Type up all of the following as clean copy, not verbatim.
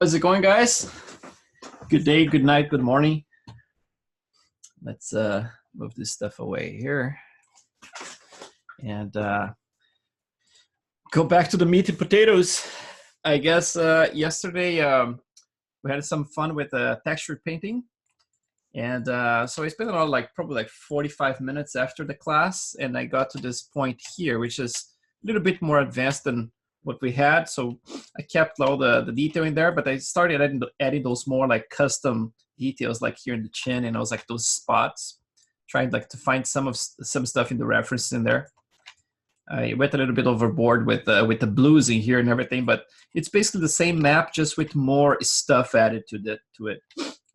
How's it going, guys? Good day, good night, good morning. Let's move this stuff away here and go back to the meat and potatoes. I guess yesterday we had some fun with texture painting, and so I spent about probably 45 minutes after the class, and I got to this point here, which is a little bit more advanced than what we had. So I kept all the detail in there, but I started adding those more like custom details, like here in the chin, and I was like those spots, trying like to find some stuff in the references in there. I went a little bit overboard with the blues in here and everything, but it's basically the same map, just with more stuff added to it.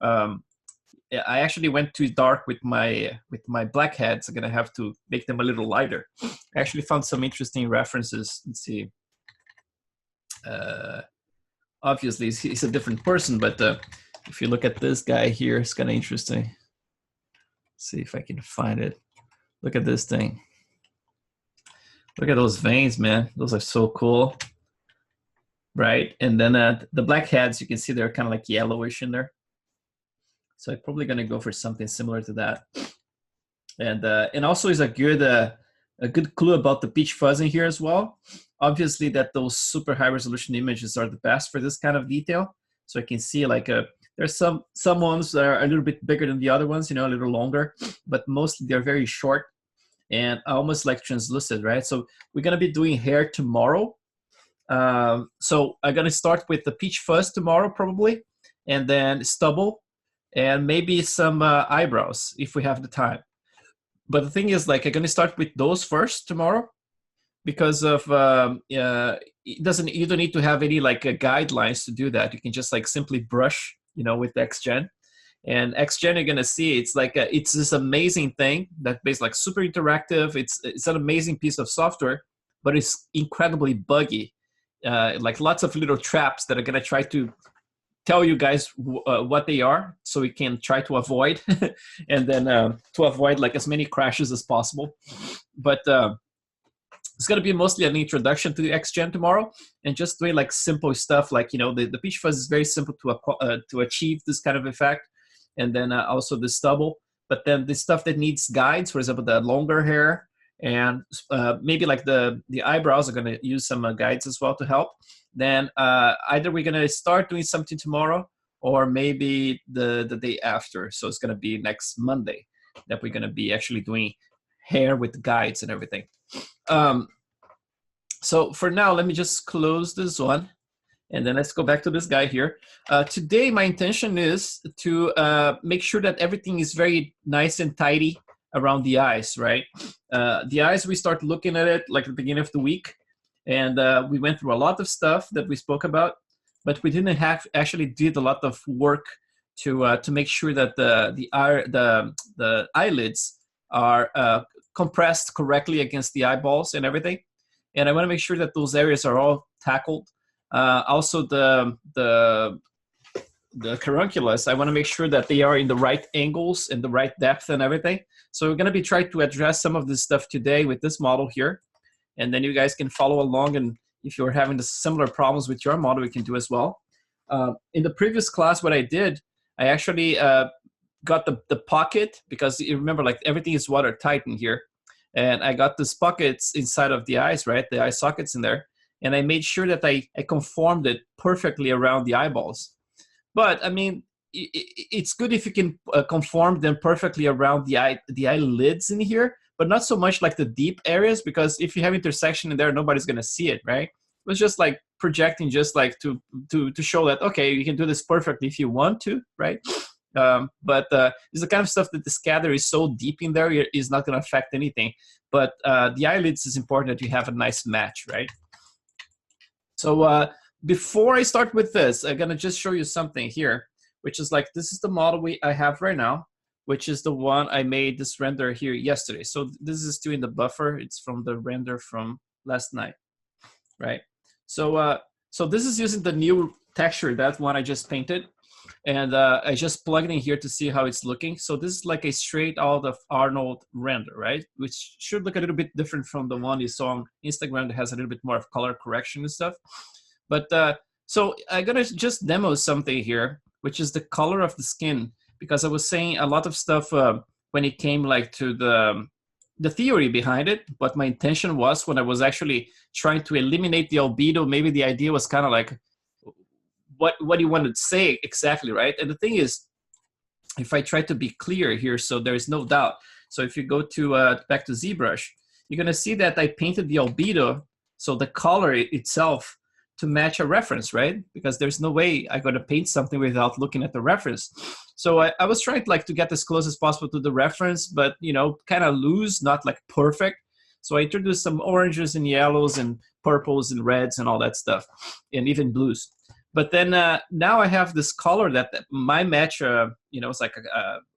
I actually went too dark with my blackheads. I'm gonna have to make them a little lighter. I actually found some interesting references. Let's see. Obviously, he's a different person, but if you look at this guy here, it's kind of interesting. Let's see if I can find it. Look at this thing. Look at those veins, man. Those are so cool, right? And then the blackheads, you can see they're kind of like yellowish in there. So I'm probably going to go for something similar to that. And also is a good clue about the peach fuzz in here as well. Obviously, that those super high resolution images are the best for this kind of detail. So I can see like there's some ones that are a little bit bigger than the other ones, a little longer, but mostly they're very short and almost like translucent, right? So we're gonna be doing hair tomorrow. So I'm gonna start with the peach fuzz tomorrow probably, and then stubble, and maybe some eyebrows if we have the time. But the thing is, like, I'm gonna start with those first tomorrow, because of you don't need to have any like guidelines to do that. You can just like simply brush, with XGen. And XGen, you're gonna see it's like it's this amazing thing that basically like super interactive. It's an amazing piece of software, but it's incredibly buggy. Like lots of little traps that are gonna try to tell you guys what they are, so we can try to avoid, and then to avoid like as many crashes as possible. But it's going to be mostly an introduction to the XGen tomorrow, and just doing like simple stuff like, the peach fuzz is very simple to achieve this kind of effect. And then also the stubble. But then the stuff that needs guides, for example, the longer hair, and maybe like the eyebrows are going to use some guides as well to help. Then either we're going to start doing something tomorrow, or maybe the day after. So it's going to be next Monday that we're going to be actually doing hair with guides and everything. So for now, let me just close this one, and then let's go back to this guy here. Today, my intention is to make sure that everything is very nice and tidy around the eyes, right? The eyes, we start looking at it like at the beginning of the week, and we went through a lot of stuff that we spoke about, but we didn't actually did a lot of work to make sure that the eyelids are compressed correctly against the eyeballs and everything. And I want to make sure that those areas are all tackled. Also, the carunculus, I want to make sure that they are in the right angles and the right depth and everything. So we're going to be trying to address some of this stuff today with this model here. And then you guys can follow along, and if you're having the similar problems with your model, we can do as well. In the previous class, what I did, I actually got the pocket, because you remember, like, everything is watertight in here. And I got these pockets inside of the eyes, right? The eye sockets in there. And I made sure that I conformed it perfectly around the eyeballs. But, I mean, it's good if you can conform them perfectly around the eyelids in here, but not so much like the deep areas, because if you have intersection in there, nobody's going to see it, right? It was just like projecting, just like to show that, okay, you can do this perfectly if you want to, right? But it's the kind of stuff that the scatter is so deep in there, is not going to affect anything. But the eyelids is important that you have a nice match, right? So before I start with this, I'm going to just show you something here, which is like, this is the model I have right now, which is the one I made this render here yesterday. So this is still in the buffer. It's from the render from last night, right? So so this is using the new texture, that one I just painted. And I just plugged in here to see how it's looking. So this is like a straight out of Arnold render, right? Which should look a little bit different from the one you saw on Instagram that has a little bit more of color correction and stuff. But So I'm gonna just demo something here, which is the color of the skin, because I was saying a lot of stuff when it came like to the theory behind it. But my intention was when I was actually trying to eliminate the albedo, maybe the idea was kind of like what you wanted to say exactly, right? And the thing is, if I try to be clear here, so there is no doubt. So if you go to back to ZBrush, you're gonna see that I painted the albedo, so the color itself, to match a reference, right? Because there's no way I'm gonna paint something without looking at the reference. So I was trying to, like, to get as close as possible to the reference, but you know, kind of loose, not like perfect. So I introduced some oranges and yellows and purples and reds and all that stuff, and even blues. But then now I have this color that my match, you know, it's like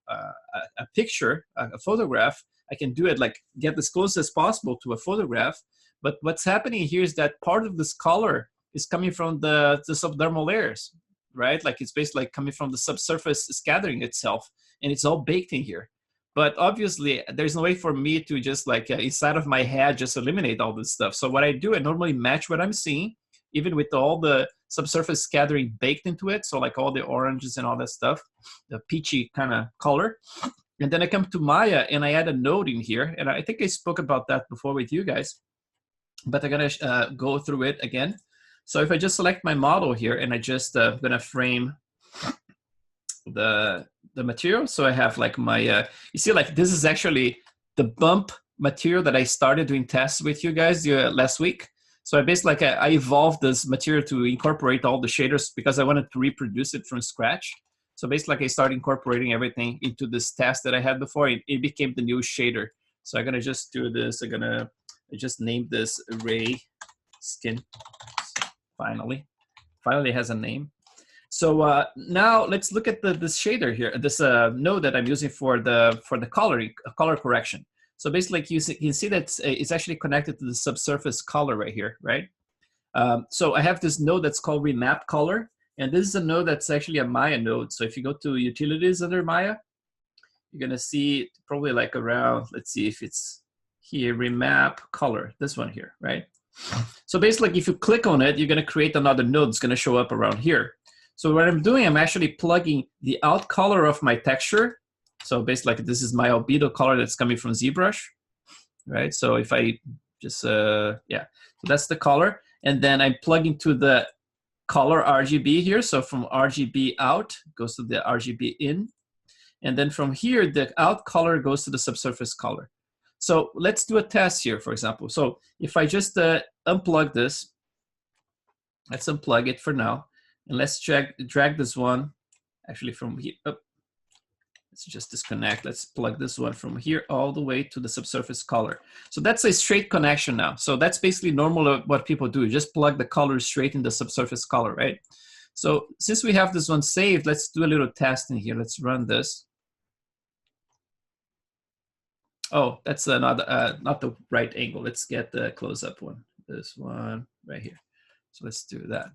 a picture, a photograph. I can do it, like, get as close as possible to a photograph. But what's happening here is that part of this color is coming from the subdermal layers, right? Like, it's basically like coming from the subsurface scattering itself, and it's all baked in here. But obviously, there's no way for me to just, like, inside of my head, just eliminate all this stuff. So what I do, I normally match what I'm seeing, even with all the subsurface scattering baked into it. So like all the oranges and all that stuff, the peachy kind of color. And then I come to Maya and I add a node in here. And I think I spoke about that before with you guys, but I'm gonna go through it again. So if I just select my model here and I just gonna frame the material. So I have like my, you see, like, this is actually the bump material that I started doing tests with you guys last week. So I basically, like, I evolved this material to incorporate all the shaders because I wanted to reproduce it from scratch. So basically, like, I started incorporating everything into this test that I had before. It became the new shader. So I'm gonna just do this. I just named this Ray Skin. Finally has a name. So now let's look at this shader here, this node that I'm using for the color correction. So basically, like, you can see that it's actually connected to the subsurface color right here, right? So I have this node that's called Remap Color, and this is a node that's actually a Maya node. So if you go to Utilities under Maya, you're gonna see probably like around, let's see if it's here, Remap Color, this one here, right? So basically, like, if you click on it, you're gonna create another node that's gonna show up around here. So what I'm doing, I'm actually plugging the out color of my texture. So basically, like, this is my albedo color that's coming from ZBrush, right? So if I just, yeah, so that's the color. And then I'm plugging to the color RGB here. So from RGB out goes to the RGB in. And then from here, the out color goes to the subsurface color. So let's do a test here, for example. So if I just unplug this, let's unplug it for now. And let's drag this one actually from here. Oh, let's just disconnect. Let's plug this one from here all the way to the subsurface color. So that's a straight connection now. So that's basically normal what people do. Just plug the color straight in the subsurface color, right? So since we have this one saved, let's do a little test in here. Let's run this. Oh, that's not the right angle. Let's get the close-up one. This one right here. So let's do that.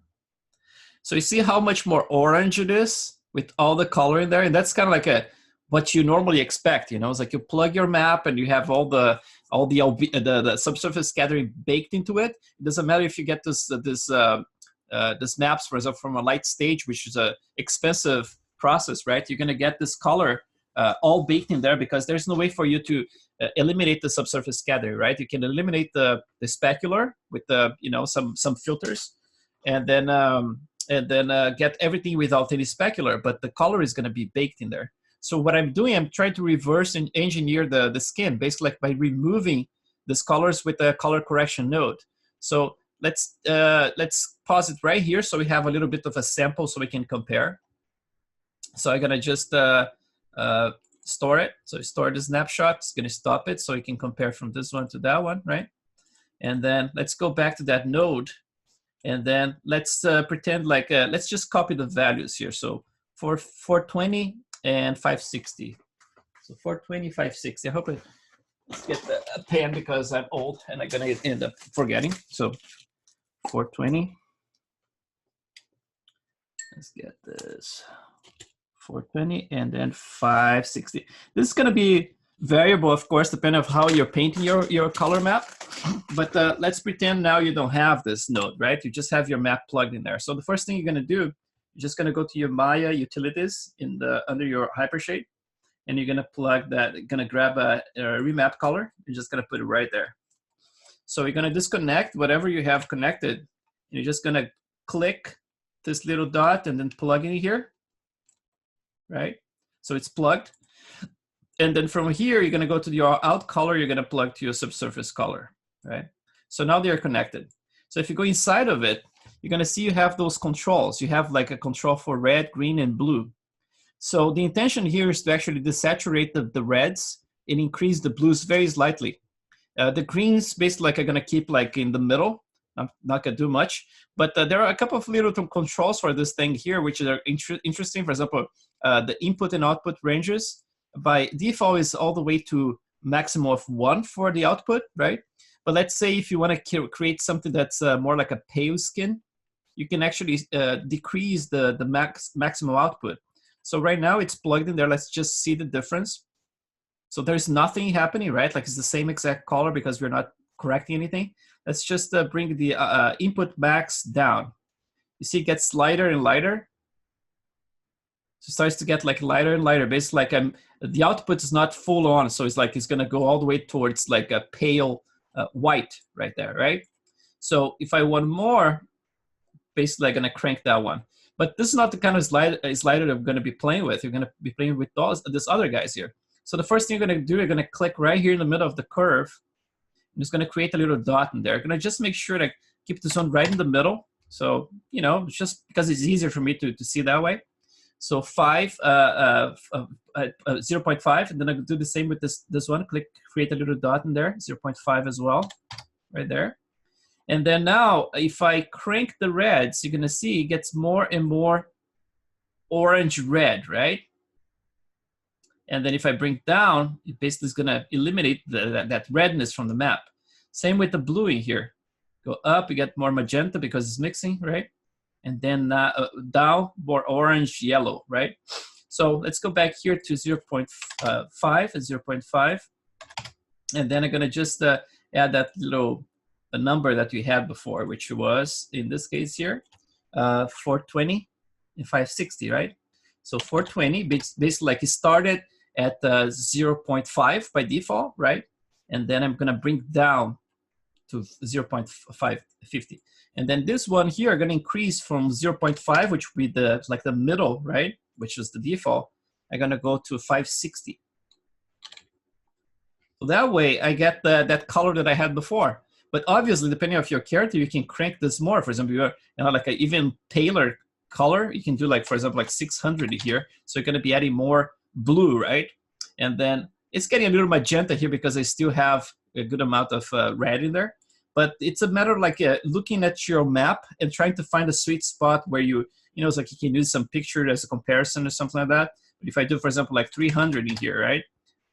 So you see how much more orange it is with all the color in there? And that's kind of like what you normally expect, you know? It's like you plug your map and you have all the subsurface scattering baked into it. It doesn't matter if you get this maps, for example, from a light stage, which is a expensive process, right? You're gonna get this color all baked in there because there's no way for you to eliminate the subsurface scattering, right? You can eliminate the specular with the, you know, some filters, and then get everything without any specular, but the color is going to be baked in there. So what I'm doing, I'm trying to reverse and engineer the skin, basically, like, by removing these colors with the color correction node. So let's pause it right here so we have a little bit of a sample so we can compare. So I'm gonna just store it. So store the snapshot. It's gonna stop it so you can compare from this one to that one, right? And then let's go back to that node. And then let's pretend like, let's just copy the values here. So for 420 and 560. So 420, 560. I hope let's get a pen because I'm old and I'm gonna end up forgetting. So 420. Let's get this. 420 and then 560. This is gonna be variable, of course, depending on how you're painting your color map. But let's pretend now you don't have this node, right? You just have your map plugged in there. So the first thing you're going to do, you're just going to go to your Maya utilities in the under your Hypershade, and you're going to plug that. You're going to grab a remap color. You're just going to put it right there. So you're going to disconnect whatever you have connected. You're just going to click this little dot and then plug in here, right? So it's plugged. And then from here, you're going to go to your out color. You're going to plug to your subsurface color, right? So now they're connected. So if you go inside of it, you're going to see you have those controls. You have like a control for red, green, and blue. So the intention here is to actually desaturate the reds and increase the blues very slightly. The greens basically like are going to keep like in the middle. I'm not going to do much, but there are a couple of little controls for this thing here, which are interesting. For example, the input and output ranges by default is all the way to maximum of 1 for the output, right? But let's say if you want to create something that's more like a pale skin, you can actually decrease the maximum output. So right now it's plugged in there. Let's just see the difference. So there's nothing happening, right? Like it's the same exact color because we're not correcting anything. Let's just bring the input max down. You see it gets lighter and lighter. So it starts to get like lighter and lighter. Basically like the output is not full on. So it's like it's gonna go all the way towards like a pale white right there, right? So if I want more, basically I'm gonna crank that one. But this is not the kind of slider that I'm gonna be playing with. You're gonna be playing with this other guys here. So the first thing you're gonna do, you're gonna click right here in the middle of the curve. I'm just gonna create a little dot in there. I'm gonna just make sure to keep this one right in the middle. So, you know, just because it's easier for me to see that way. So 0.5, and then I do the same with this one. Click, create a little dot in there, 0.5 as well, right there. And then now, if I crank the reds, you're gonna see it gets more and more orange red, right? And then if I bring down, it basically is gonna eliminate that redness from the map. Same with the blue in here. Go up, you get more magenta because it's mixing, right? And then down, more orange, yellow, right? So let's go back here to 0.5 and 0.5. And then I'm gonna just add that little number that we had before, which was, in this case here, 420 and 560, right? So 420, basically like it started at 0.5 by default, right? And then I'm gonna bring down to 0.550. And then this one here, I'm gonna increase from 0.5, which would be like the middle, right? Which is the default. I'm gonna go to 560. So that way I get that color that I had before. But obviously, depending on your character, you can crank this more. For example, you're like an even paler color. You can do like, for example, like 600 here. So you're gonna be adding more blue, right? And then it's getting a little magenta here because I still have a good amount of red in there. But it's a matter of like looking at your map and trying to find a sweet spot where you know, it's like you can use some picture as a comparison or something like that. But if I do, for example, like 300 in here, right?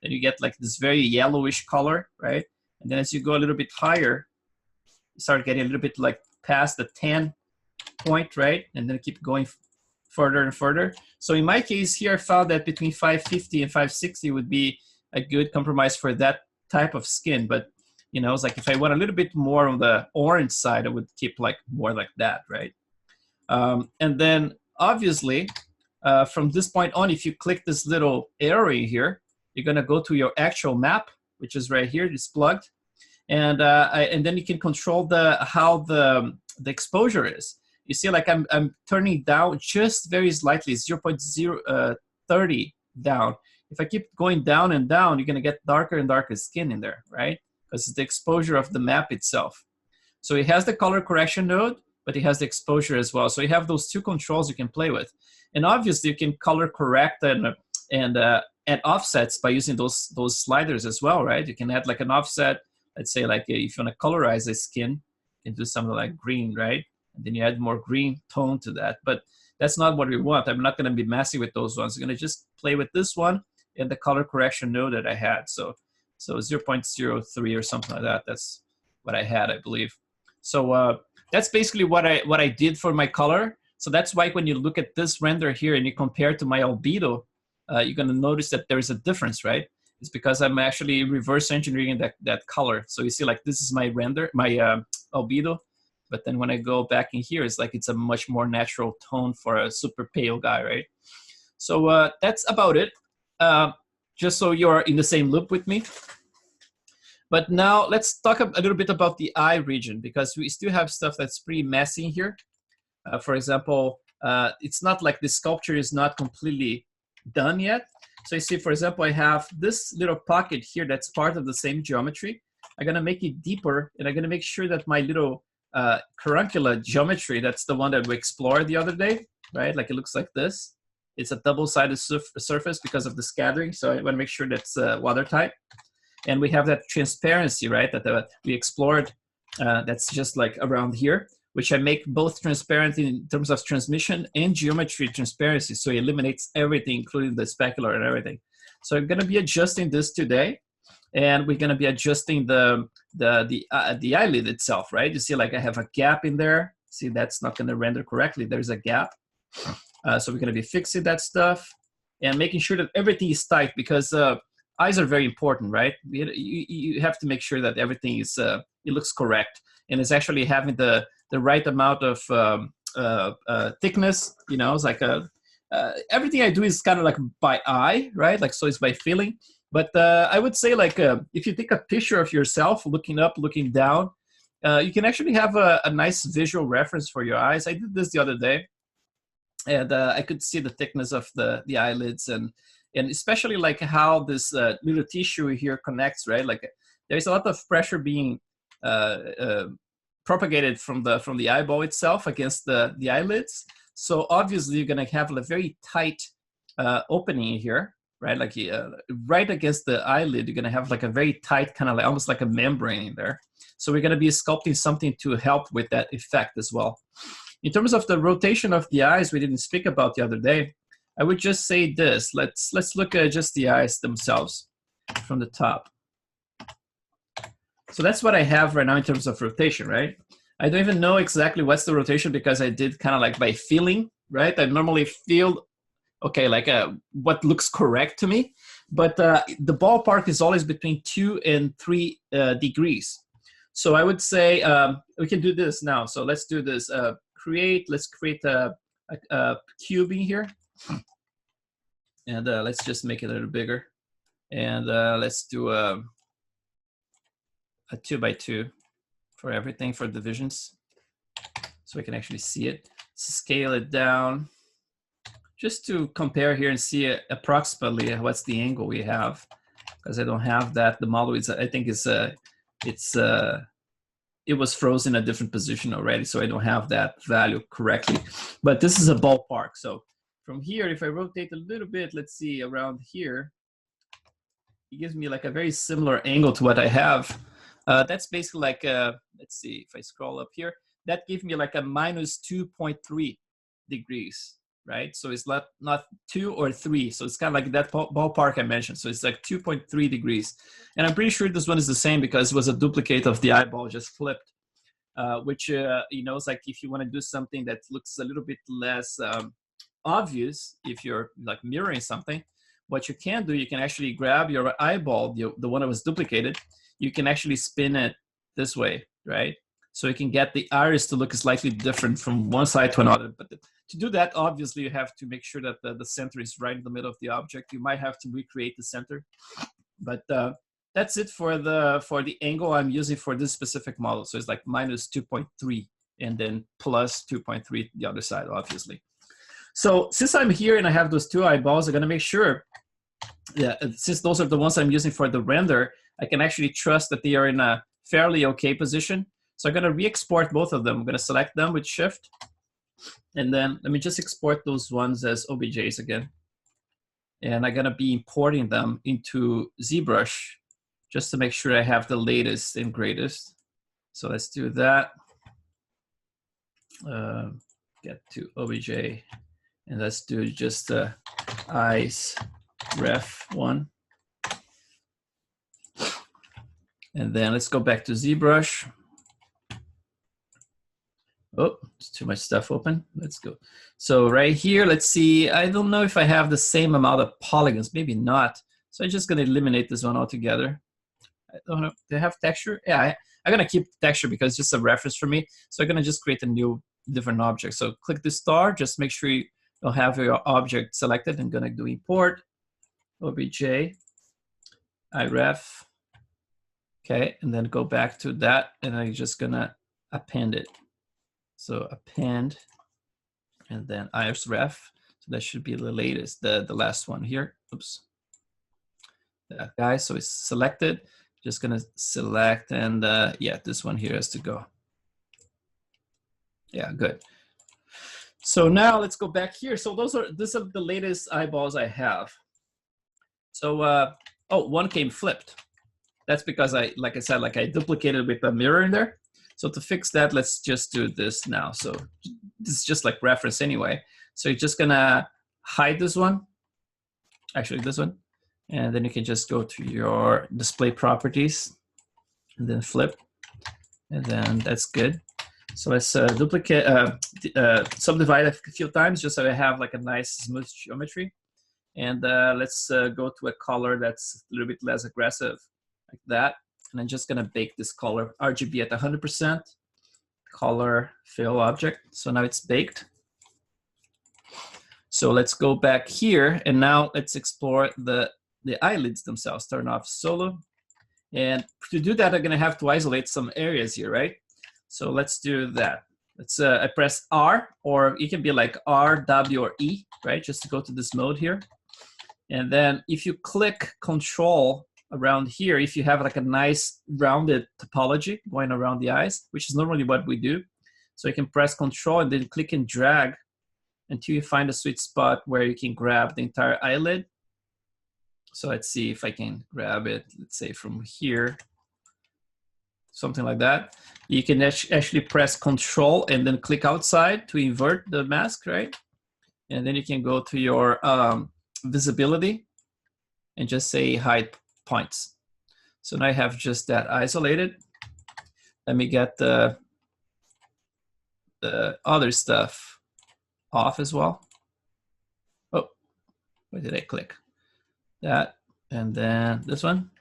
Then you get like this very yellowish color, right? And then as you go a little bit higher, you start getting a little bit like past the 10 point, right? And then keep going further and further. So in my case here, I found that between 550 and 560 would be a good compromise for that type of skin. But you know, it's like if I want a little bit more on the orange side, I would keep like more like that, right? And then obviously, from this point on, if you click this little arrow here, you're gonna go to your actual map, which is right here, it's plugged. And then you can control how the exposure is. You see, like I'm turning down just very slightly, 0.030 down. If I keep going down and down, you're gonna get darker and darker skin in there, right? Because it's the exposure of the map itself. So it has the color correction node, but it has the exposure as well. So you have those two controls you can play with. And obviously you can color correct and add offsets by using those sliders as well, right? You can add like an offset. Let's say like if you want to colorize a skin, you can do something like green, right? And then you add more green tone to that. But that's not what we want. I'm not going to be messing with those ones. I'm going to just play with this one and the color correction node that I had. So 0.03 or something like that. That's what I had, I believe. So that's basically what I did for my color. So that's why when you look at this render here and you compare to my albedo, you're going to notice that there's a difference, right? It's because I'm actually reverse engineering that color. So you see, like, this is my render, my albedo. But then when I go back in here, it's like it's a much more natural tone for a super pale guy, right? So that's about it. Just so you're in the same loop with me. But now let's talk a little bit about the eye region, because we still have stuff that's pretty messy here. For example, it's not like the sculpture is not completely done yet. So you see, for example, I have this little pocket here that's part of the same geometry. I'm gonna make it deeper, and I'm gonna make sure that my little caruncula geometry, that's the one that we explored the other day, right? Like it looks like this. It's a double-sided surface because of the scattering, so I wanna make sure that's watertight. And we have that transparency, right, that we explored, that's just like around here, which I make both transparent in terms of transmission and geometry transparency, so it eliminates everything, including the specular and everything. So I'm gonna be adjusting this today, and we're gonna be adjusting the eyelid itself, right? You see, like I have a gap in there. See, that's not gonna render correctly. There's a gap. So we're gonna be fixing that stuff and making sure that everything is tight, because eyes are very important, right? You have to make sure that everything is, it looks correct, and it's actually having the right amount of thickness. You know, it's like everything I do is kind of like by eye, right? Like, so it's by feeling. But I would say, like, if you take a picture of yourself looking up, looking down, you can actually have a nice visual reference for your eyes. I did this the other day, and I could see the thickness of the eyelids, and especially like how this little tissue here connects, right? Like there's a lot of pressure being propagated from the eyeball itself against the eyelids. So obviously you're gonna have a very tight opening here, right? Like right against the eyelid, you're gonna have like a very tight kind of like almost like a membrane in there. So we're gonna be sculpting something to help with that effect as well. In terms of the rotation of the eyes, we didn't speak about the other day. I would just say this. Let's look at just the eyes themselves from the top. So that's what I have right now in terms of rotation, right? I don't even know exactly what's the rotation, because I did kind of like by feeling, right? I normally feel, okay, like what looks correct to me, but the ballpark is always between 2 and 3 degrees. So I would say we can do this now. So let's do this. Let's create a cube in here. And let's just make it a little bigger. And let's do a 2 by 2 for everything, for divisions, so we can actually see it. Scale it down just to compare here and see approximately what's the angle we have, because I don't have that. The model is, I think, is it was frozen in a different position already, so I don't have that value correctly. But this is a ballpark. So from here, if I rotate a little bit, let's see, around here, it gives me like a very similar angle to what I have. That's basically like, let's see, if I scroll up here, that gives me like a minus 2.3 degrees, right? So it's not 2 or 3. So it's kind of like that ballpark I mentioned. So it's like 2.3 degrees. And I'm pretty sure this one is the same, because it was a duplicate of the eyeball just flipped, which, you know, it's like if you want to do something that looks a little bit less obvious, if you're like mirroring something, what you can do, you can actually grab your eyeball, the one that was duplicated, you can actually spin it this way, right? So you can get the iris to look slightly different from one side to another. But to do that, obviously, you have to make sure that the center is right in the middle of the object. You might have to recreate the center. But that's it for the angle I'm using for this specific model. So it's like minus 2.3 and then plus 2.3 the other side, obviously. So since I'm here and I have those two eyeballs, I'm going to make sure, yeah, since those are the ones I'm using for the render, I can actually trust that they are in a fairly okay position. So I'm going to re-export both of them. I'm going to select them with Shift. And then let me just export those ones as OBJs again. And I'm going to be importing them into ZBrush just to make sure I have the latest and greatest. So let's do that. Get to OBJ. And let's do just eyes ref 1. And then let's go back to ZBrush. Oh, it's too much stuff open. Let's go. So right here, let's see. I don't know if I have the same amount of polygons. Maybe not. So I'm just gonna eliminate this one altogether. I don't know, do they have texture? Yeah, I'm gonna keep texture because it's just a reference for me. So I'm gonna just create a new different object. So click the star, just make sure you'll have your object selected. I'm gonna do import, obj, iref, okay, and then go back to that, and I'm just gonna append it. So append, and then iref. So that should be the latest, the last one here. Oops. That guy, so it's selected. Just gonna select, and yeah, this one here has to go. Yeah, good. So now let's go back here. So these are the latest eyeballs I have. So oh, one came flipped. That's because like I said, I duplicated with a mirror in there. So to fix that, let's just do this now. So this is just like reference anyway. So you're just gonna hide this one, actually this one, and then you can just go to your display properties and then flip, and then that's good. So let's duplicate, subdivide a few times just so I have like a nice smooth geometry. And let's go to a color that's a little bit less aggressive, like that. And I'm just gonna bake this color RGB at 100%, color fill object. So now it's baked. So let's go back here, and now let's explore the eyelids themselves. Turn off solo. And to do that, I'm gonna have to isolate some areas here, right? So let's do that. Let's I press R, or it can be like R, W, or E, right? Just to go to this mode here. And then if you click Control around here, if you have like a nice rounded topology going around the eyes, which is normally what we do. So you can press Control and then click and drag until you find a sweet spot where you can grab the entire eyelid. So let's see if I can grab it, let's say from here, something like that. You can actually press Control and then click outside to invert the mask, right? And then you can go to your visibility and just say hide points. So now I have just that isolated. Let me get the other stuff off as well. Oh, where did I click? That, and then this one.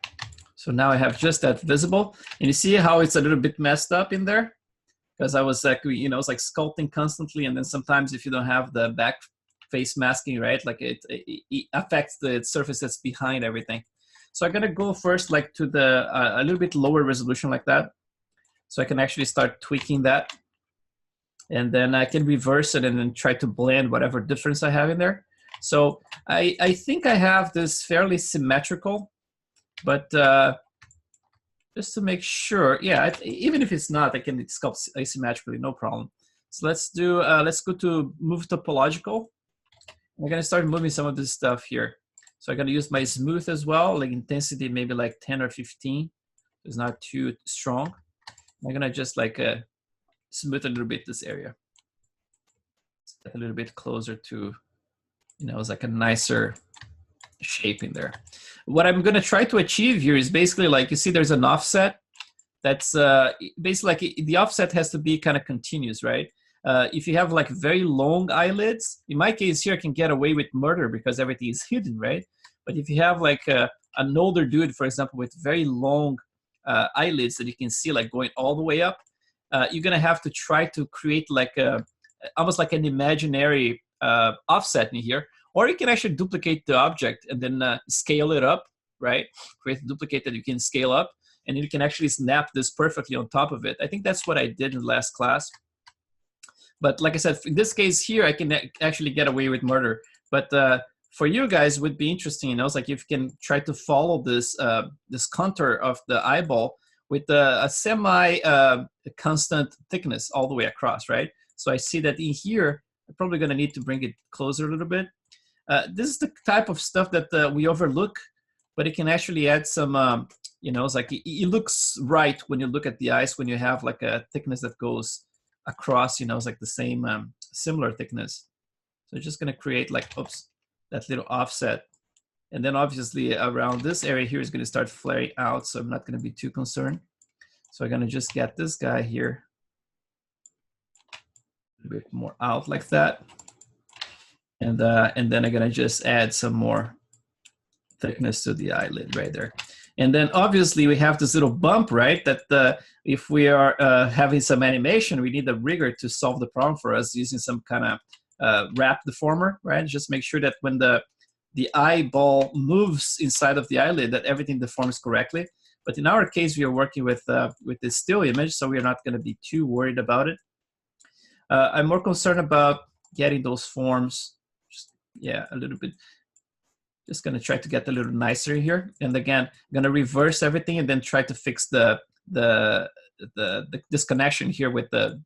So now I have just that visible. And you see how it's a little bit messed up in there? Because I was like, you know, it's like sculpting constantly. And then sometimes if you don't have the back face masking, right? Like it affects the surface that's behind everything. So I'm gonna go first like to the a little bit lower resolution like that. So I can actually start tweaking that. And then I can reverse it and then try to blend whatever difference I have in there. So I think I have this fairly symmetrical, but just to make sure, yeah, even if it's not, I can sculpt asymmetrically, no problem. So let's do, let's go to move topological. I'm gonna start moving some of this stuff here. So I'm gonna use my smooth as well, like intensity maybe like 10 or 15. It's not too strong. I'm gonna just like smooth a little bit this area. A little bit closer to, you know, it's like a nicer shape in there. What I'm gonna try to achieve here is basically like, you see there's an offset. That's basically like the offset has to be kind of continuous, right? If you have like very long eyelids, in my case here, I can get away with murder because everything is hidden, right? But if you have like an older dude, for example, with very long eyelids that you can see like going all the way up, you're gonna have to try to create like a, almost like an imaginary offset in here, or you can actually duplicate the object and then scale it up, right? Create a duplicate that you can scale up, and you can actually snap this perfectly on top of it. I think that's what I did in the last class. But like I said, in this case here, I can actually get away with murder. But for you guys, would be interesting, you know, it's like if you can try to follow this this contour of the eyeball with a semi constant thickness all the way across, right? So I see that in here, I'm probably gonna need to bring it closer a little bit. This is the type of stuff that we overlook, but it can actually add some, you know, it's like it looks right when you look at the eyes when you have like a thickness that goes across, you know, it's like the same similar thickness. So just gonna create like, oops, that little offset. And then obviously around this area here is gonna start flaring out, so I'm not gonna be too concerned. So I'm gonna just get this guy here a bit more out like that. And then I'm gonna just add some more thickness to the eyelid right there. And then obviously we have this little bump, right? That if we are having some animation, we need a rigger to solve the problem for us using some kind of wrap deformer, right? Just make sure that when the eyeball moves inside of the eyelid, that everything deforms correctly. But in our case, we are working with this still image, so we're not going to be too worried about it. I'm more concerned about getting those forms, just, yeah, a little bit. Just going to try to get a little nicer here. And again, I'm going to reverse everything and then try to fix the disconnection here with the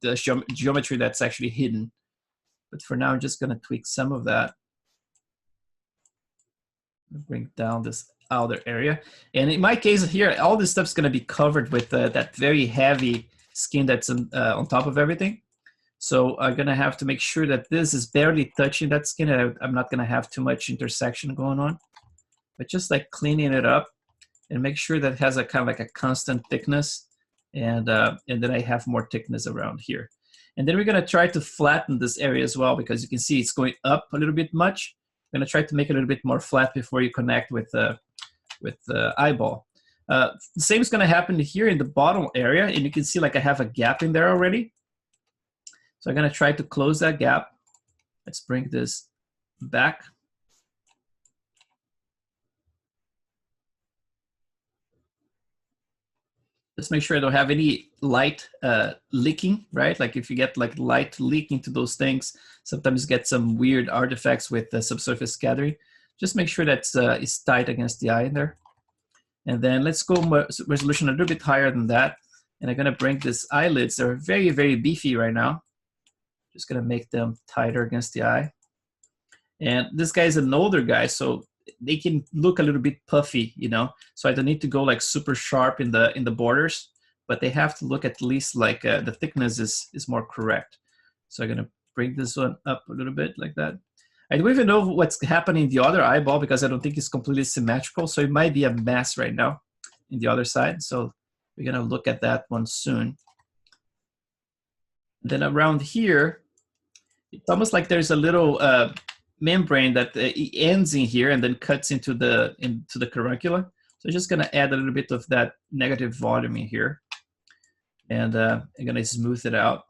geometry that's actually hidden. But for now, I'm just going to tweak some of that. Bring down this outer area. And in my case here, all this stuff's going to be covered with that very heavy skin that's on top of everything. So I'm going to have to make sure that this is barely touching that skin. And I'm not going to have too much intersection going on. But just like cleaning it up and make sure that it has a kind of like a constant thickness. And then I have more thickness around here. And then we're going to try to flatten this area as well, because you can see it's going up a little bit much. I'm going to try to make it a little bit more flat before you connect with the eyeball. The same is going to happen here in the bottom area. And you can see like I have a gap in there already. So I'm going to try to close that gap. Let's bring this back. Just make sure I don't have any light leaking, right? Like if you get like light leaking to those things, sometimes you get some weird artifacts with the subsurface scattering. Just make sure that it's tight against the eye in there. And then let's go resolution a little bit higher than that. And I'm going to bring this eyelids. They're very, very beefy right now. Just going to make them tighter against the eye. And this guy is an older guy, so they can look a little bit puffy, you know. So I don't need to go like super sharp in the borders, but they have to look at least like the thickness is more correct. So I'm going to bring this one up a little bit like that. I don't even know what's happening in the other eyeball because I don't think it's completely symmetrical. So it might be a mess right now in the other side. So we're going to look at that one soon. Then around here, it's almost like there's a little membrane that ends in here and then cuts into the carancula. So I'm just going to add a little bit of that negative volume in here. And I'm going to smooth it out.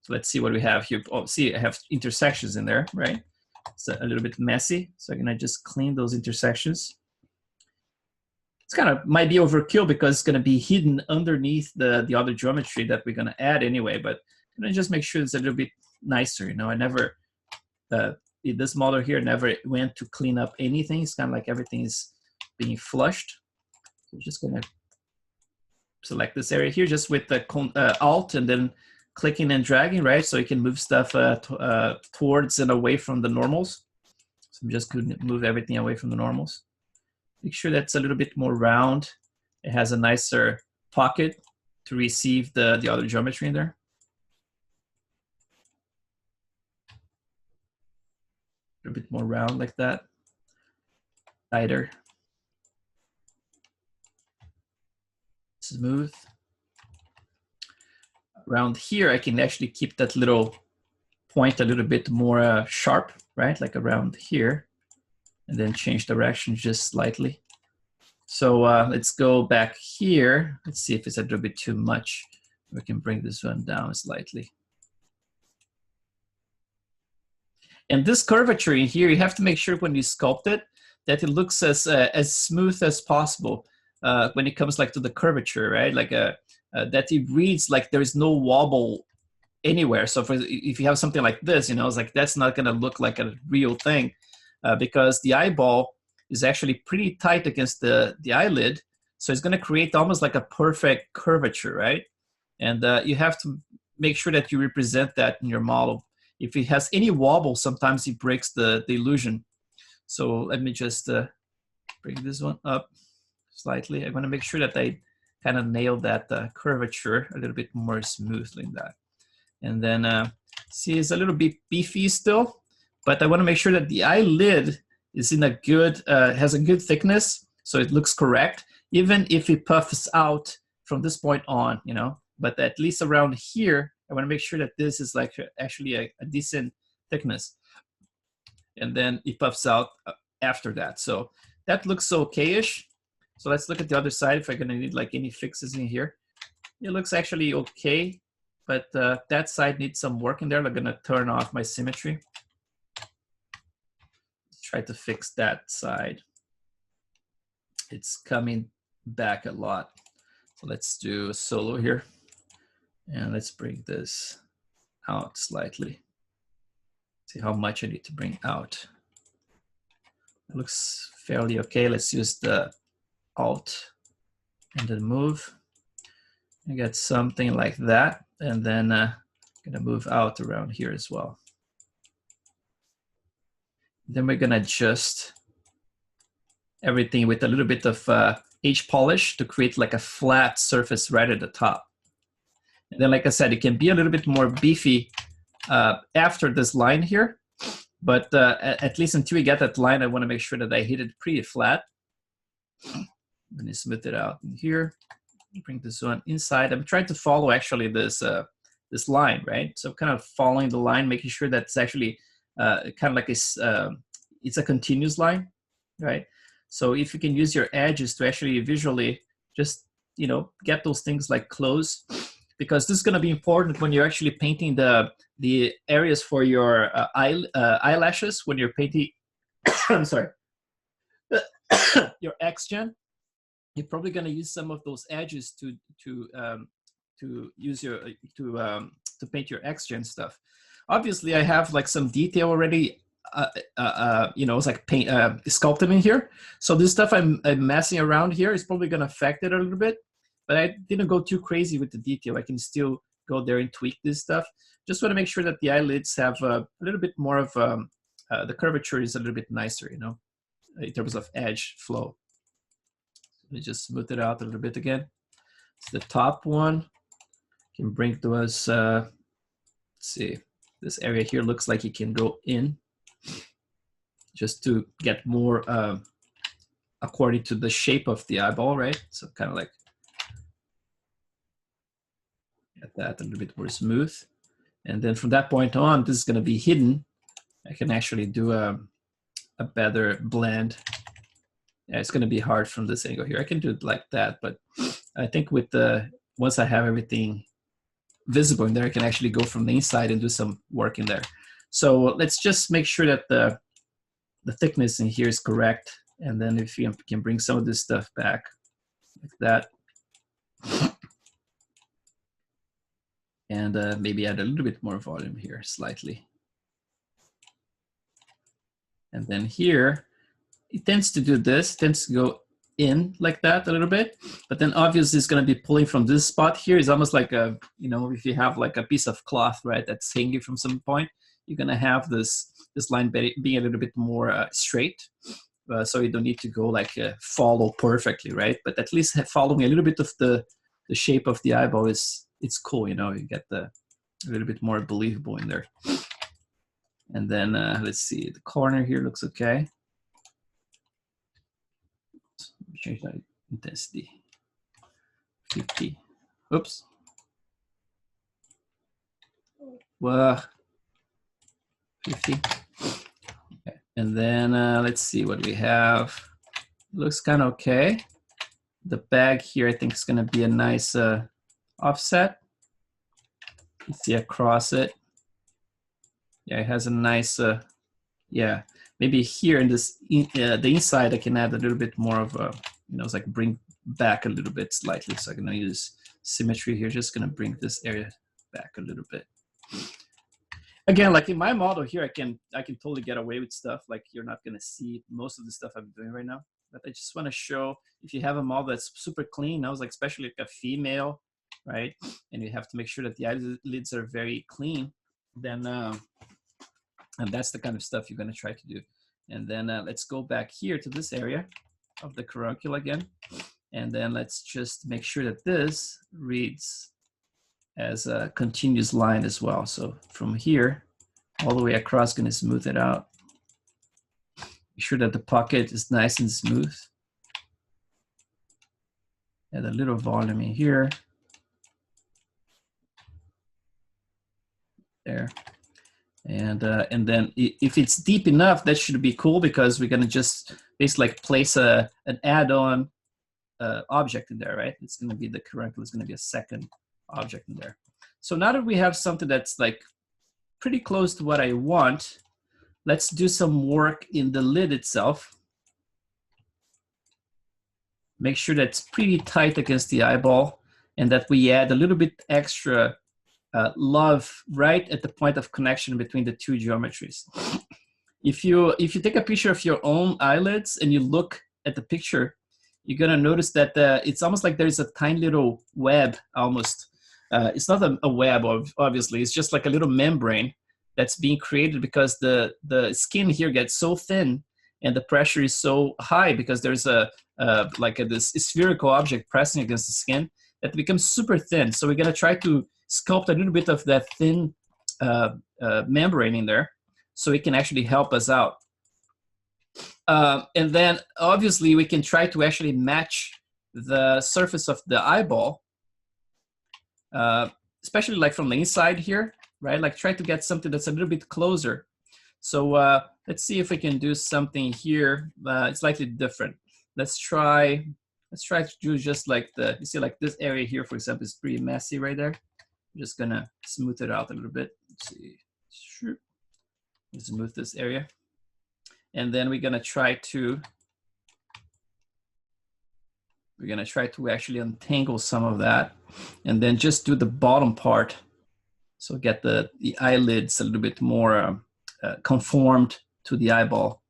So let's see what we have here. Oh, see, I have intersections in there, right? It's a little bit messy. So I'm going to just clean those intersections. It's kind of might be overkill because it's going to be hidden underneath the other geometry that we're going to add anyway. But I'm going to just make sure it's a little bit nicer. You know, I never, this model here never went to clean up anything. It's kind of like everything is being flushed. So I'm just going to select this area here just with the Alt and then clicking and dragging, right? So you can move stuff towards and away from the normals. So I'm just going to move everything away from the normals. Make sure that's a little bit more round. It has a nicer pocket to receive the other geometry in there. A bit more round like that, tighter, smooth. Around here, I can actually keep that little point a little bit more sharp, right? Like around here, and then change direction just slightly. So let's go back here. Let's see if it's a little bit too much. We can bring this one down slightly. And this curvature in here, you have to make sure when you sculpt it that it looks as smooth as possible when it comes like to the curvature, right? Like that it reads like there is no wobble anywhere. So if you have something like this, you know, it's like that's not going to look like a real thing because the eyeball is actually pretty tight against the eyelid. So it's going to create almost like a perfect curvature, right? And you have to make sure that you represent that in your model. If it has any wobble, sometimes it breaks the illusion. So let me just bring this one up slightly. I want to make sure that I kind of nail that curvature a little bit more smoothly in that. And then see, it's a little bit beefy still, but I want to make sure that the eyelid is in a good, has a good thickness, so it looks correct, even if it puffs out from this point on, you know. But at least around here, I want to make sure that this is like actually a decent thickness. And then it puffs out after that. So that looks okay-ish. So let's look at the other side if I'm gonna need like any fixes in here. It looks actually okay, but that side needs some work in there. I'm gonna turn off my symmetry. Try to fix that side. It's coming back a lot. So let's do a solo here. And let's bring this out slightly. See how much I need to bring out. It looks fairly okay. Let's use the Alt and then move. I get something like that. And then gonna move out around here as well. Then we're gonna adjust everything with a little bit of edge polish to create like a flat surface right at the top. And then, like I said, it can be a little bit more beefy after this line here, but at least until we get that line, I want to make sure that I hit it pretty flat. I'm going to smooth it out in here. Bring this one inside. I'm trying to follow actually this this line, right? So I'm kind of following the line, making sure that it's actually kind of like it's a continuous line, right? So if you can use your edges to actually visually just, you know, get those things like close, because this is going to be important when you're actually painting the areas for your eyelashes when you're painting. I'm sorry, your X-Gen. You're probably going to use some of those edges to use your to paint your X-Gen stuff. Obviously, I have like some detail already. You know, it's like paint sculpting in here. So this stuff I'm messing around here is probably going to affect it a little bit. But I didn't go too crazy with the detail. I can still go there and tweak this stuff. Just want to make sure that the eyelids have a little bit more of the curvature is a little bit nicer, you know, in terms of edge flow. Let me just smooth it out a little bit again. So the top one can bring to us, let's see, this area here looks like it can go in just to get more according to the shape of the eyeball, right? So kind of like get that a little bit more smooth. And then from that point on, this is going to be hidden. I can actually do a better blend. Yeah, it's going to be hard from this angle here. I can do it like that, but I think with the once I have everything visible in there, I can actually go from the inside and do some work in there. So let's just make sure that the thickness in here is correct. And then if you can bring some of this stuff back like that. And maybe add a little bit more volume here, slightly. And then here, it tends to do this, tends to go in like that a little bit. But then obviously it's going to be pulling from this spot here. It's almost like a, you know, if you have like a piece of cloth, right, that's hanging from some point, you're going to have this line being a little bit more straight. So you don't need to go like follow perfectly, right? But at least following a little bit of the shape of the eyeball it's cool, you know, you get a little bit more believable in there. And then let's see, the corner here looks okay. Change that intensity, 50. Oops. Well, 50. Okay. And then let's see what we have. Looks kind of okay. The bag here, I think, is going to be a nice offset. You see across it. Yeah, it has a nice, yeah. Maybe here in this, the inside, I can add a little bit more of a, you know, it's like bring back a little bit slightly. So I'm going to use symmetry here. Just going to bring this area back a little bit. Again, like in my model here, I can totally get away with stuff. Like you're not going to see most of the stuff I'm doing right now. But I just want to show if you have a model that's super clean, I was like, especially like a female, right? And you have to make sure that the eyelids are very clean. Then, and that's the kind of stuff you're going to try to do. And then let's go back here to this area of the caruncle again. And then let's just make sure that this reads as a continuous line as well. So from here all the way across, going to smooth it out. Make sure that the pocket is nice and smooth. Add a little volume in here. There. And then if it's deep enough, that should be cool because we're going to just basically like place an add-on object in there, right? It's going to be the correct, it's going to be a second object in there. So now that we have something that's like pretty close to what I want, let's do some work in the lid itself. Make sure that's pretty tight against the eyeball, and that we add a little bit extra love right at the point of connection between the two geometries. If you take a picture of your own eyelids and you look at the picture, you're gonna notice that it's almost like there's a tiny little web almost. It's not a web, obviously. It's just like a little membrane that's being created because the skin here gets so thin and the pressure is so high because there's this spherical object pressing against the skin that it becomes super thin. So we're gonna try to sculpt a little bit of that thin membrane in there so it can actually help us out. And then obviously we can try to actually match the surface of the eyeball, especially like from the inside here, right? Like try to get something that's a little bit closer. So let's see if we can do something here. It's slightly different. Let's try to do just like you see like this area here, for example, is pretty messy right there. I'm just gonna smooth it out a little bit. Let's see, sure. Smooth this area. And then we're gonna try to actually untangle some of that, and then just do the bottom part. So get the eyelids a little bit more conformed to the eyeball.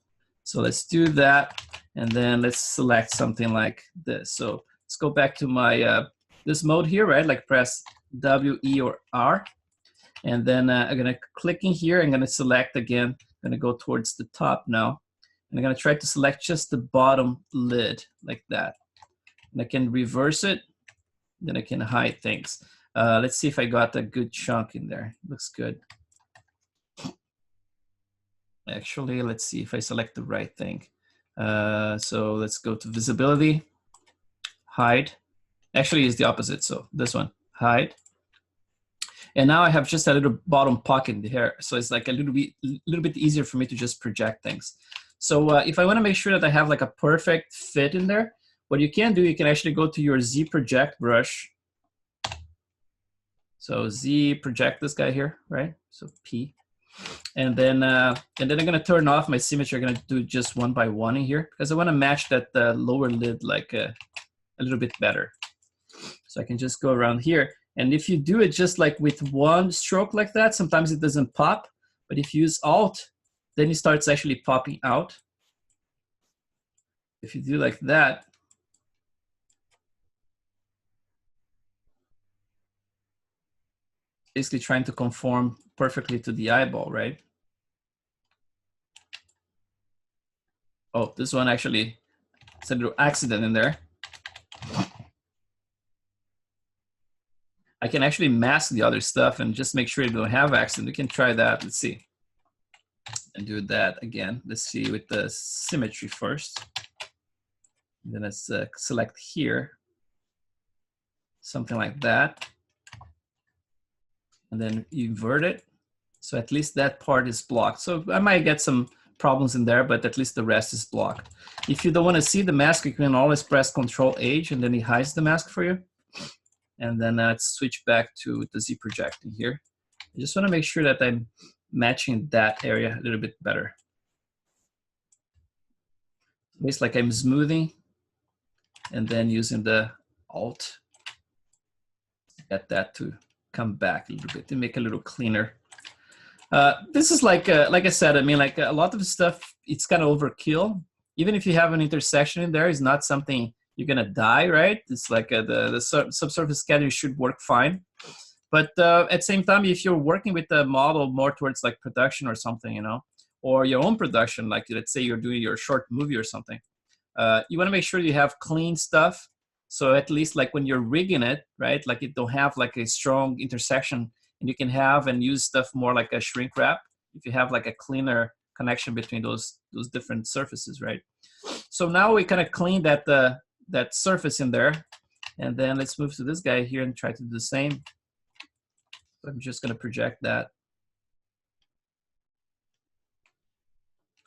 So let's do that, and then let's select something like this. So let's go back to my this mode here, right? Like press W, E, or R, and then I'm gonna click in here. I'm gonna select again. I'm gonna go towards the top now. And I'm gonna try to select just the bottom lid like that. And I can reverse it, then I can hide things. Let's see if I got a good chunk in there. Looks good. Actually, let's see if I select the right thing. So let's go to visibility, hide. Actually, it's the opposite. So this one, hide. And now I have just a little bottom pocket here. So it's like a little bit easier for me to just project things. So if I want to make sure that I have like a perfect fit in there, what you can do, you can actually go to your Z project brush. So Z project this guy here, right? So P. And then I'm gonna turn off my symmetry. I'm gonna do just one by one in here because I want to match that lower lid like a little bit better. So I can just go around here. And if you do it just like with one stroke like that, sometimes it doesn't pop. But if you use Alt, then it starts actually popping out. If you do like that, basically trying to conform perfectly to the eyeball, right? Oh, this one actually, it's a little accident in there. I can actually mask the other stuff and just make sure you don't have accident. We can try that. Let's see. And do that again. Let's see with the symmetry first. And then let's select here. Something like that. And then invert it. So at least that part is blocked. So I might get some problems in there, but at least the rest is blocked. If you don't want to see the mask, you can always press Control H and then it hides the mask for you. And then let's switch back to the Z projecting here. I just want to make sure that I'm matching that area a little bit better. It's like I'm smoothing and then using the Alt, get that to come back a little bit to make it a little cleaner. This is like I said, I mean, like a lot of the stuff, it's kind of overkill. Even if you have an intersection in there, it's not something you're gonna die, right? It's like the subsurface scatter should work fine. But at the same time, if you're working with a model more towards like production or something, you know, or your own production, like let's say you're doing your short movie or something, you wanna make sure you have clean stuff. So at least like when you're rigging it, right, like it don't have like a strong intersection, and you can have and use stuff more like a shrink wrap if you have like a cleaner connection between those different surfaces, right? So now we kind of clean that surface in there, and then let's move to this guy here and try to do the same. So I'm just going to project that.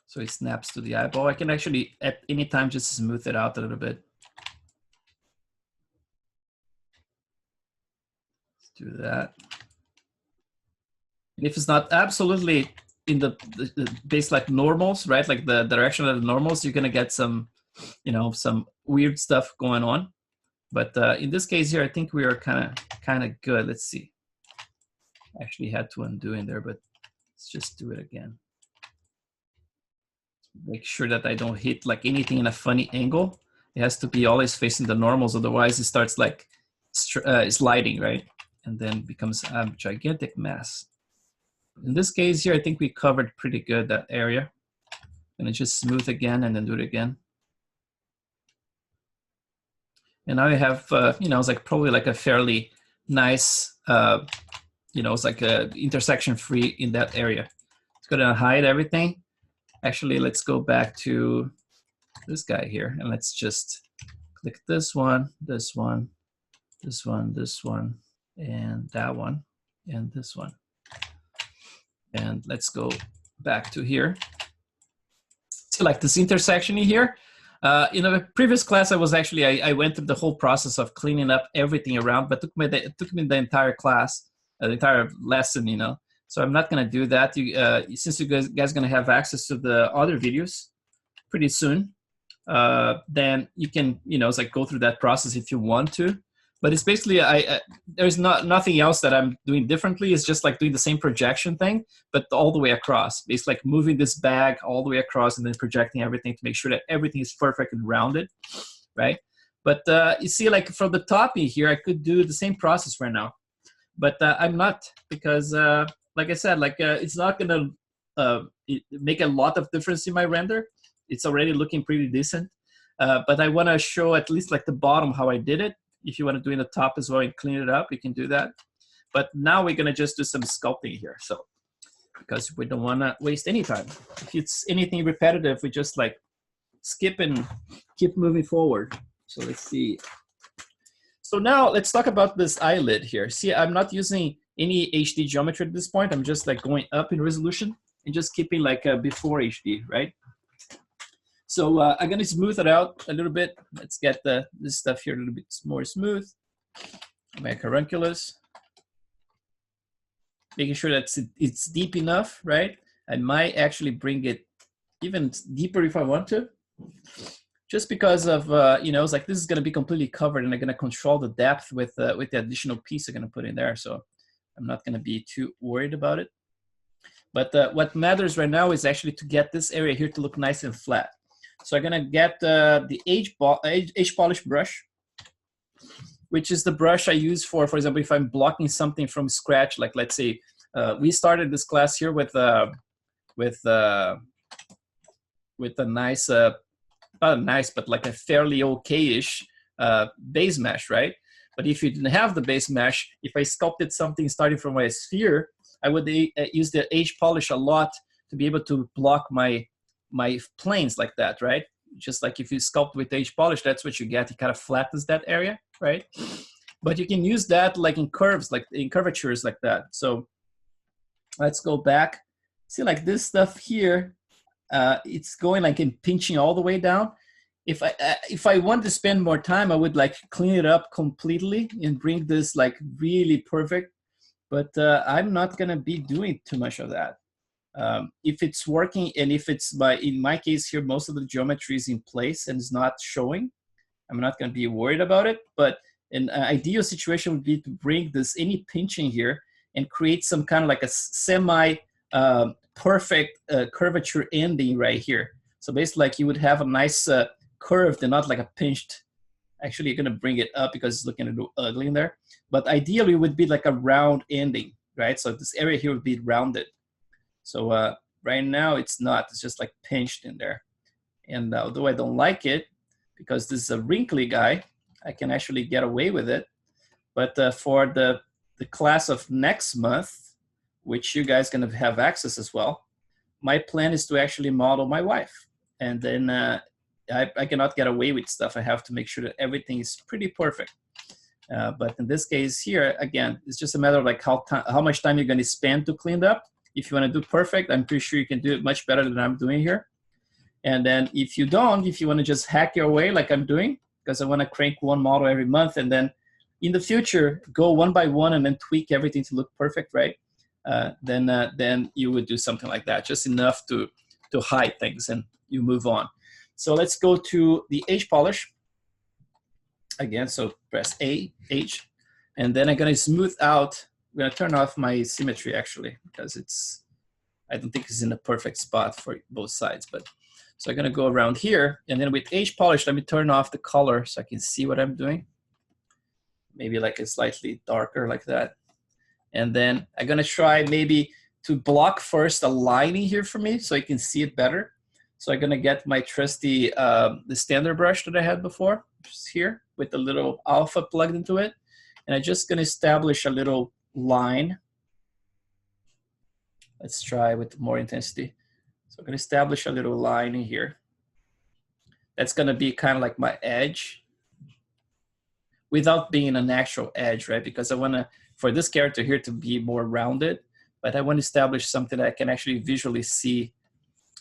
So it snaps to the eyeball. I can actually, at any time, just smooth it out a little bit. Let's do that. And if it's not absolutely in the base like normals, right? Like the direction of the normals, you're gonna get some, you know, some weird stuff going on. But in this case here, I think we are kind of good. Let's see. Actually had to undo in there, but let's just do it again. Make sure that I don't hit like anything in a funny angle. It has to be always facing the normals, otherwise it starts like sliding, right? And then becomes a gigantic mess. In this case here, I think we covered pretty good that area. And then just smooth again and then do it again. And now I have, you know, it's like probably like a fairly nice, you know, it's like a intersection free in that area. It's gonna hide everything. Actually, let's go back to this guy here and let's just click this one, this one, this one, this one, and that one, and this one. And let's go back to here. So like this intersection here, in a previous class, I was actually, I went through the whole process of cleaning up everything around, but it took me the entire class, the entire lesson, you know. So I'm not gonna do that. Since you guys gonna have access to the other videos pretty soon, then you can, you know, it's like go through that process if you want to. But it's basically, there's nothing else that I'm doing differently. It's just like doing the same projection thing, but all the way across. It's like moving this bag all the way across and then projecting everything to make sure that everything is perfect and rounded, right? But you see, like from the top in here, I could do the same process right now, but I'm not, because like I said, like it's not gonna make a lot of difference in my render. It's already looking pretty decent, but I wanna show at least like the bottom how I did it. If you want to do in the top as well and clean it up, you can do that. But now we're gonna just do some sculpting here. So, because we don't wanna waste any time. If it's anything repetitive, we just like skip and keep moving forward. So let's see. So now let's talk about this eyelid here. See, I'm not using any HD geometry at this point. I'm just like going up in resolution and just keeping like before HD, right? So I'm gonna smooth it out a little bit. Let's get this stuff here a little bit more smooth. My carunculus. Making sure that it's deep enough, right? I might actually bring it even deeper if I want to. Just because of, you know, it's like this is gonna be completely covered and I'm gonna control the depth with the additional piece I'm gonna put in there. So I'm not gonna be too worried about it. But what matters right now is actually to get this area here to look nice and flat. So I'm gonna get the H polish brush, which is the brush I use for example, if I'm blocking something from scratch, like let's say we started this class here with a nice, not nice, but like a fairly okay-ish base mesh, right? But if you didn't have the base mesh, if I sculpted something starting from a sphere, I would use the H polish a lot to be able to block my planes like that, right? Just like if you sculpt with H polish, that's what you get. It kind of flattens that area, right? But you can use that like in curves, like in curvatures like that. So let's go back. See, like this stuff here, it's going like in pinching all the way down. If I want to spend more time, I would like clean it up completely and bring this like really perfect. But I'm not gonna be doing too much of that. If it's working and if it's in my case here, most of the geometry is in place and is not showing, I'm not going to be worried about it. But an ideal situation would be to bring this any pinching here and create some kind of like a semi perfect curvature ending right here. So basically like you would have a nice curved and not like a pinched. Actually, you're going to bring it up because it's looking a little ugly in there. But ideally it would be like a round ending, right? So this area here would be rounded. So right now it's not, it's just like pinched in there. And although I don't like it, because this is a wrinkly guy, I can actually get away with it. But for the class of next month, which you guys gonna have access as well, my plan is to actually model my wife. And then I cannot get away with stuff. I have to make sure that everything is pretty perfect. But in this case here, again, it's just a matter of like how much time you're gonna spend to clean up. If you want to do perfect, I'm pretty sure you can do it much better than I'm doing here. And then if you don't, if you want to just hack your way like I'm doing, because I want to crank one model every month, and then in the future go one by one and then tweak everything to look perfect, right? Then you would do something like that, just enough to hide things, and you move on. So let's go to the edge polish again. So press A, H, and then I'm gonna smooth out. I'm gonna turn off my symmetry actually, because I don't think it's in a perfect spot for both sides. But so I'm gonna go around here, and then with edge polish, let me turn off the color so I can see what I'm doing. Maybe like a slightly darker like that. And then I'm gonna try maybe to block first a lining here for me so I can see it better. So I'm gonna get my trusty, the standard brush that I had before, which is here with the little alpha plugged into it. And I'm just gonna establish a little line. Let's try with more intensity. So I'm gonna establish a little line in here. That's gonna be kind of like my edge without being an actual edge, right? Because I wanna, for this character here to be more rounded, but I want to establish something that I can actually visually see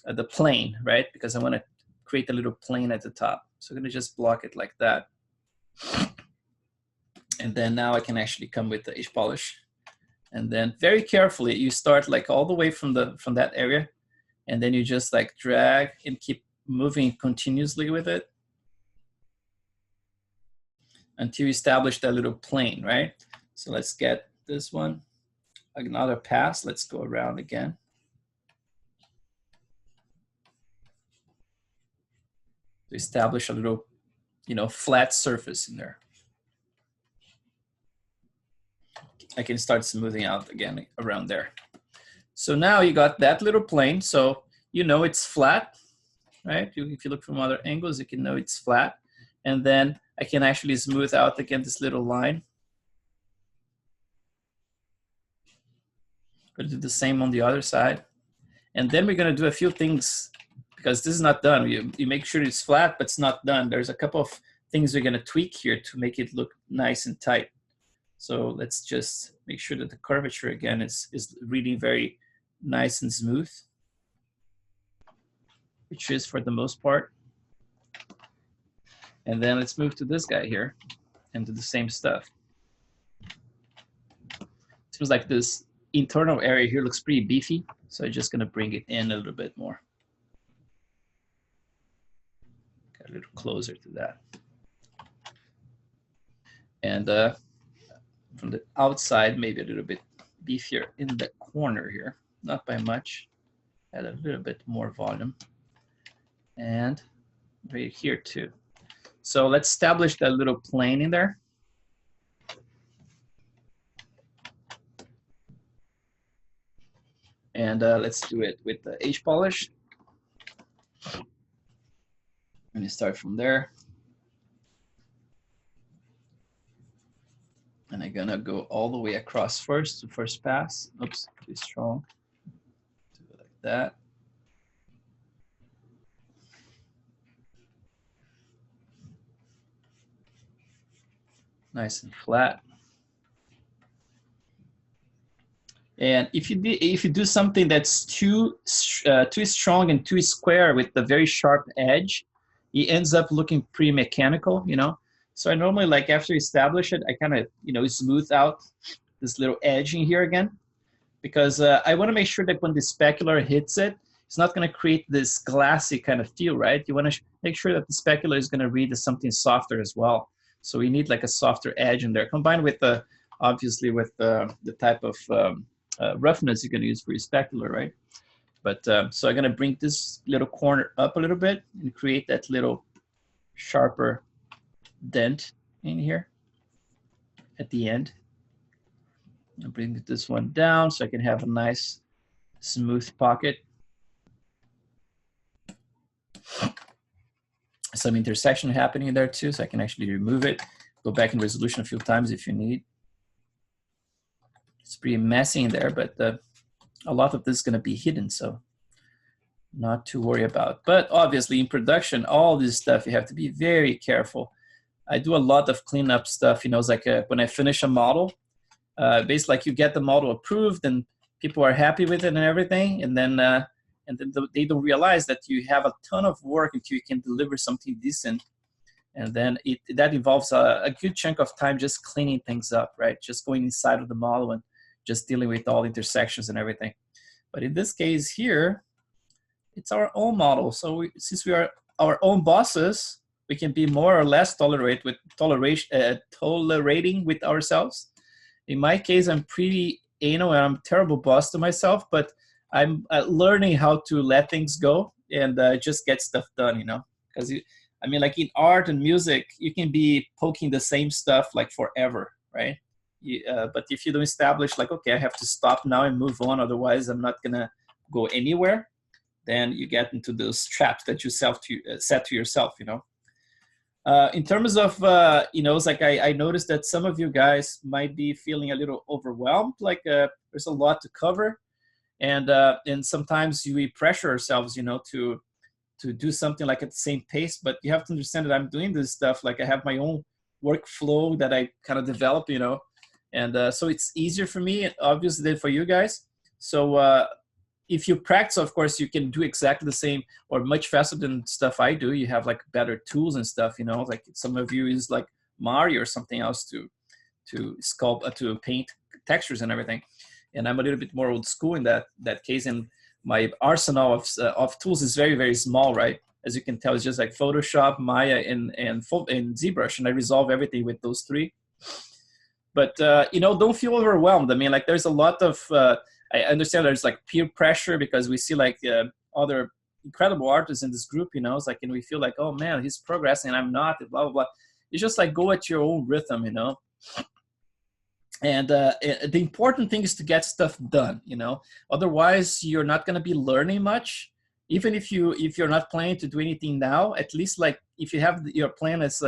the plane, right? Because I want to create a little plane at the top. So I'm going to just block it like that. And then now I can actually come with the edge polish. And then very carefully, you start like all the way from that area. And then you just like drag and keep moving continuously with it until you establish that little plane, right? So let's get this one, another pass. Let's go around again. To establish a little, flat surface in there. I can start smoothing out again around there. So now you got that little plane. So it's flat, right? If you look from other angles, you can know it's flat. And then I can actually smooth out again this little line. Gonna do the same on the other side. And then we're gonna do a few things because this is not done. You make sure it's flat, but it's not done. There's a couple of things we're gonna tweak here to make it look nice and tight. So let's just make sure that the curvature again is reading very nice and smooth, which is for the most part. And then let's move to this guy here and do the same stuff. Seems like this internal area here looks pretty beefy, so I'm just gonna bring it in a little bit more. Get a little closer to that. And from the outside, maybe a little bit beefier in the corner here, not by much. Add a little bit more volume. And right here too. So let's establish that little plane in there. And let's do it with the edge polish. Let me start from there. And I'm gonna go all the way across first, the first pass. Oops, too strong. Do it like that. Nice and flat. And if you do something that's too strong and too square with the very sharp edge, it ends up looking pretty mechanical, So I normally, like, after you establish it, I kind of smooth out this little edge in here again, because I want to make sure that when the specular hits it, it's not going to create this glassy kind of feel, right? You want to make sure that the specular is going to read as something softer as well. So we need like a softer edge in there, combined with obviously with the type of roughness you're going to use for your specular, right? But so I'm going to bring this little corner up a little bit and create that little sharper dent in here at the end. I'll bring this one down so I can have a nice smooth pocket. Some intersection happening there too, so I can actually remove it, go back in resolution a few times if you need. It's pretty messy in there, but a lot of this is going to be hidden, so not to worry about. But obviously in production, all this stuff, you have to be very careful. I do a lot of cleanup stuff, it's like when I finish a model, basically like you get the model approved and people are happy with it and everything, and then and then they don't realize that you have a ton of work until you can deliver something decent. And then that involves a good chunk of time just cleaning things up, right? Just going inside of the model and just dealing with all intersections and everything. But in this case here, it's our own model. So since we are our own bosses, we can be more or less tolerating with ourselves. In my case, I'm pretty anal and I'm a terrible boss to myself, but I'm learning how to let things go and just get stuff done, you know? Because I mean, like in art and music, you can be poking the same stuff like forever, right? But if you don't establish like, okay, I have to stop now and move on, otherwise I'm not gonna go anywhere, then you get into those traps that you set to yourself, you know? In terms of, you know, it's like I noticed that some of you guys might be feeling a little overwhelmed, like there's a lot to cover. And sometimes we pressure ourselves, you know, to do something like at the same pace, but you have to understand that I'm doing this stuff, like I have my own workflow that I kind of develop, you know, and so it's easier for me, obviously, than for you guys. So if you practice, of course, you can do exactly the same or much faster than stuff I do. You have like better tools and stuff, you know, like some of you use like Mario or something else to sculpt, to paint textures and everything. And I'm a little bit more old school in that case. And my arsenal of tools is very, very small, right? As you can tell, it's just like Photoshop, Maya, and ZBrush, and I resolve everything with those three. But you know, don't feel overwhelmed. I mean, like there's a lot of I understand there's like peer pressure because we see like other incredible artists in this group, you know, it's like, and we feel like, oh man, he's progressing, I'm not, blah, blah, blah. It's just like go at your own rhythm, you know. And the important thing is to get stuff done, you know, otherwise you're not going to be learning much. Even if you're not planning to do anything now, at least like if you have your plan as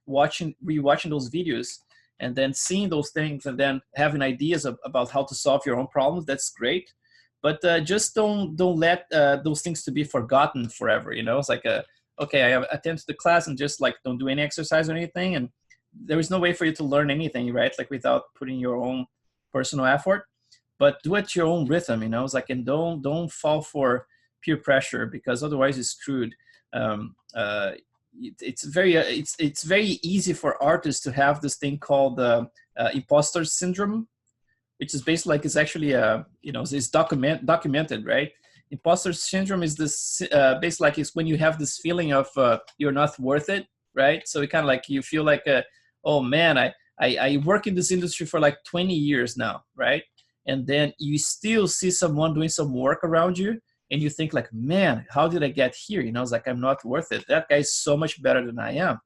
rewatching those videos and then seeing those things and then having ideas about how to solve your own problems, that's great. But just don't let those things to be forgotten forever, you know. It's like, okay, I have attended the class and just like don't do any exercise or anything, and there is no way for you to learn anything, right? Like without putting your own personal effort. But do it your own rhythm, you know. It's like, and don't fall for peer pressure, because otherwise you're screwed. It's very easy for artists to have this thing called imposter syndrome, which is basically like, it's actually you know, it's documented, right? Imposter syndrome is this basically like, it's when you have this feeling of you're not worth it, right? So it kind of like you feel like oh man, I work in this industry for like 20 years now, right? And then you still see someone doing some work around you and you think like, man, how did I get here? You know, it's like, I'm not worth it. That guy is so much better than I am.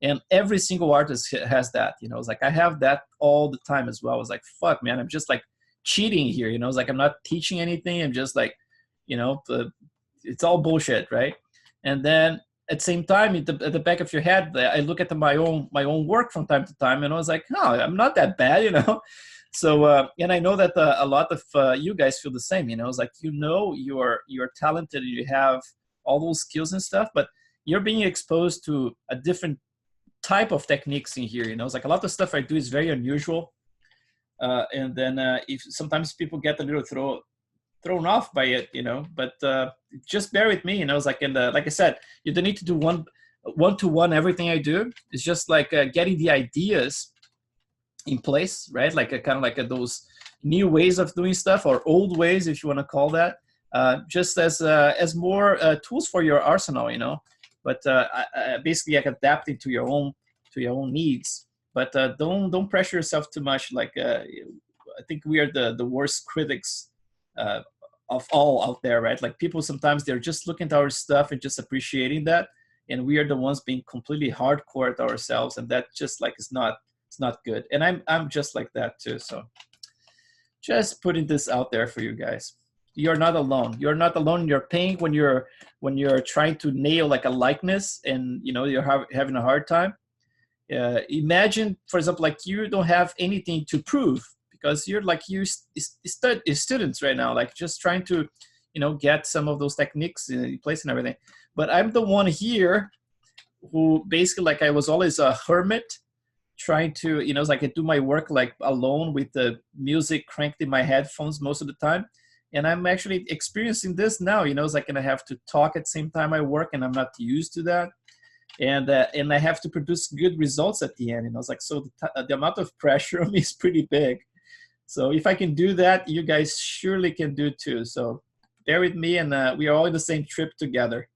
And every single artist has that, you know. It's like, I have that all the time as well. It's like, fuck, man, I'm just like cheating here, you know. It's like, I'm not teaching anything. I'm just like, you know, it's all bullshit, right? And then at the same time, at the back of your head, I look at my own work from time to time, and I was like, no, I'm not that bad, you know. So and I know that a lot of you guys feel the same, you know. It's like, you know, you're talented, you have all those skills and stuff, but you're being exposed to a different type of techniques in here, you know. It's like a lot of stuff I do is very unusual, and then if sometimes people get a little thrown off by it, you know, but just bear with me, you know. It's like, and like I said, you don't need to do one-to-one everything I do. It's just like getting the ideas in place, right? Like kind of like those new ways of doing stuff, or old ways, if you want to call that, just as more tools for your arsenal, you know. But basically, like adapting to your own needs. But don't pressure yourself too much. Like I think we are the worst critics of all out there, right? Like people sometimes they're just looking at our stuff and just appreciating that, and we are the ones being completely hardcore at ourselves, and that just like it's not good. And I'm just like that too. So just putting this out there for you guys. You're not alone. You're not alone in your pain when you're trying to nail like a likeness, and you know you're having a hard time. Imagine, for example, like you don't have anything to prove, because you're like students right now, like just trying to, you know, get some of those techniques in place and everything. But I'm the one here who basically, like, I was always a hermit, trying to, you know, it's like I do my work like alone with the music cranked in my headphones most of the time. And I'm actually experiencing this now. You know, it's like, and I have to talk at the same time I work, and I'm not used to that. And I have to produce good results at the end. And I was like, so the amount of pressure on me is pretty big. So if I can do that, you guys surely can do too. So bear with me, and we are all in the same trip together.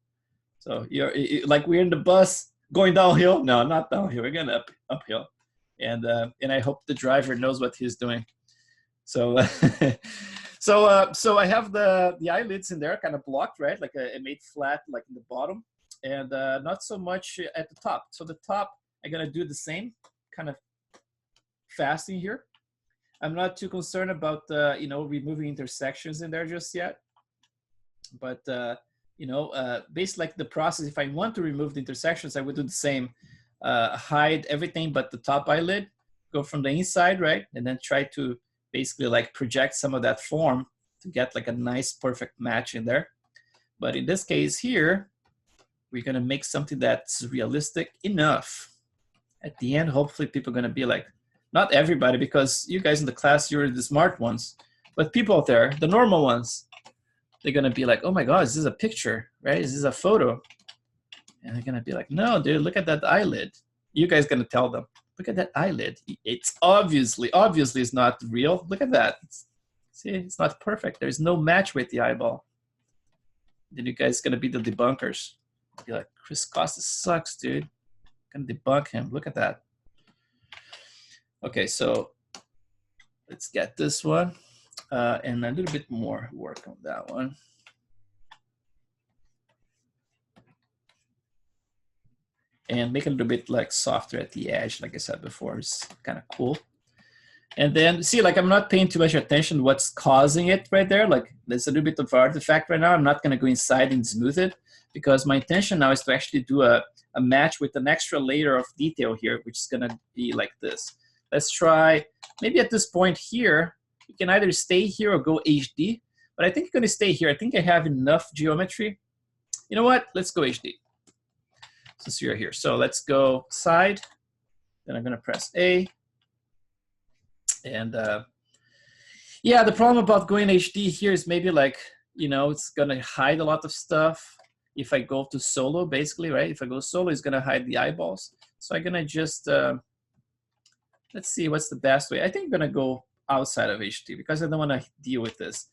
So you're like, we're in the bus going downhill. No, not downhill. We're going uphill. And I hope the driver knows what he's doing. So so I have the eyelids in there kind of blocked, right? Like it made flat, like in the bottom, and not so much at the top. So the top, I'm gonna do the same kind of fast in here. I'm not too concerned about you know, removing intersections in there just yet, but you know, based like the process, if I want to remove the intersections, I would do the same. Hide everything but the top eyelid, go from the inside, right? And then try to basically like project some of that form to get like a nice perfect match in there. But in this case here, we're gonna make something that's realistic enough. At the end, hopefully people are gonna be like, not everybody, because you guys in the class, you're the smart ones, but people out there, the normal ones, they're gonna be like, oh my God, is this a picture, right? Is this a photo? And they're gonna be like, no, dude, look at that eyelid. You guys gonna tell them, look at that eyelid. It's obviously it's not real. Look at that. See, it's not perfect. There's no match with the eyeball. Then you guys gonna be the debunkers. Be like, Chris Costa sucks, dude. I'm gonna debunk him. Look at that. Okay, so let's get this one. And a little bit more work on that one. And make it a little bit like softer at the edge, like I said before. It's kind of cool. And then see, like I'm not paying too much attention to what's causing it right there. Like there's a little bit of artifact right now. I'm not gonna go inside and smooth it, because my intention now is to actually do a match with an extra layer of detail here, which is gonna be like this. Let's try, maybe at this point here, you can either stay here or go HD, but I think I'm gonna stay here. I think I have enough geometry. You know what, let's go HD. Since you're here. So let's go side, then I'm gonna press A. And yeah, the problem about going HD here is maybe like, you know, it's gonna hide a lot of stuff. If I go to solo, basically, right? If I go solo, it's gonna hide the eyeballs. So I'm gonna just, let's see what's the best way. I think I'm gonna go outside of HD because I don't wanna deal with this.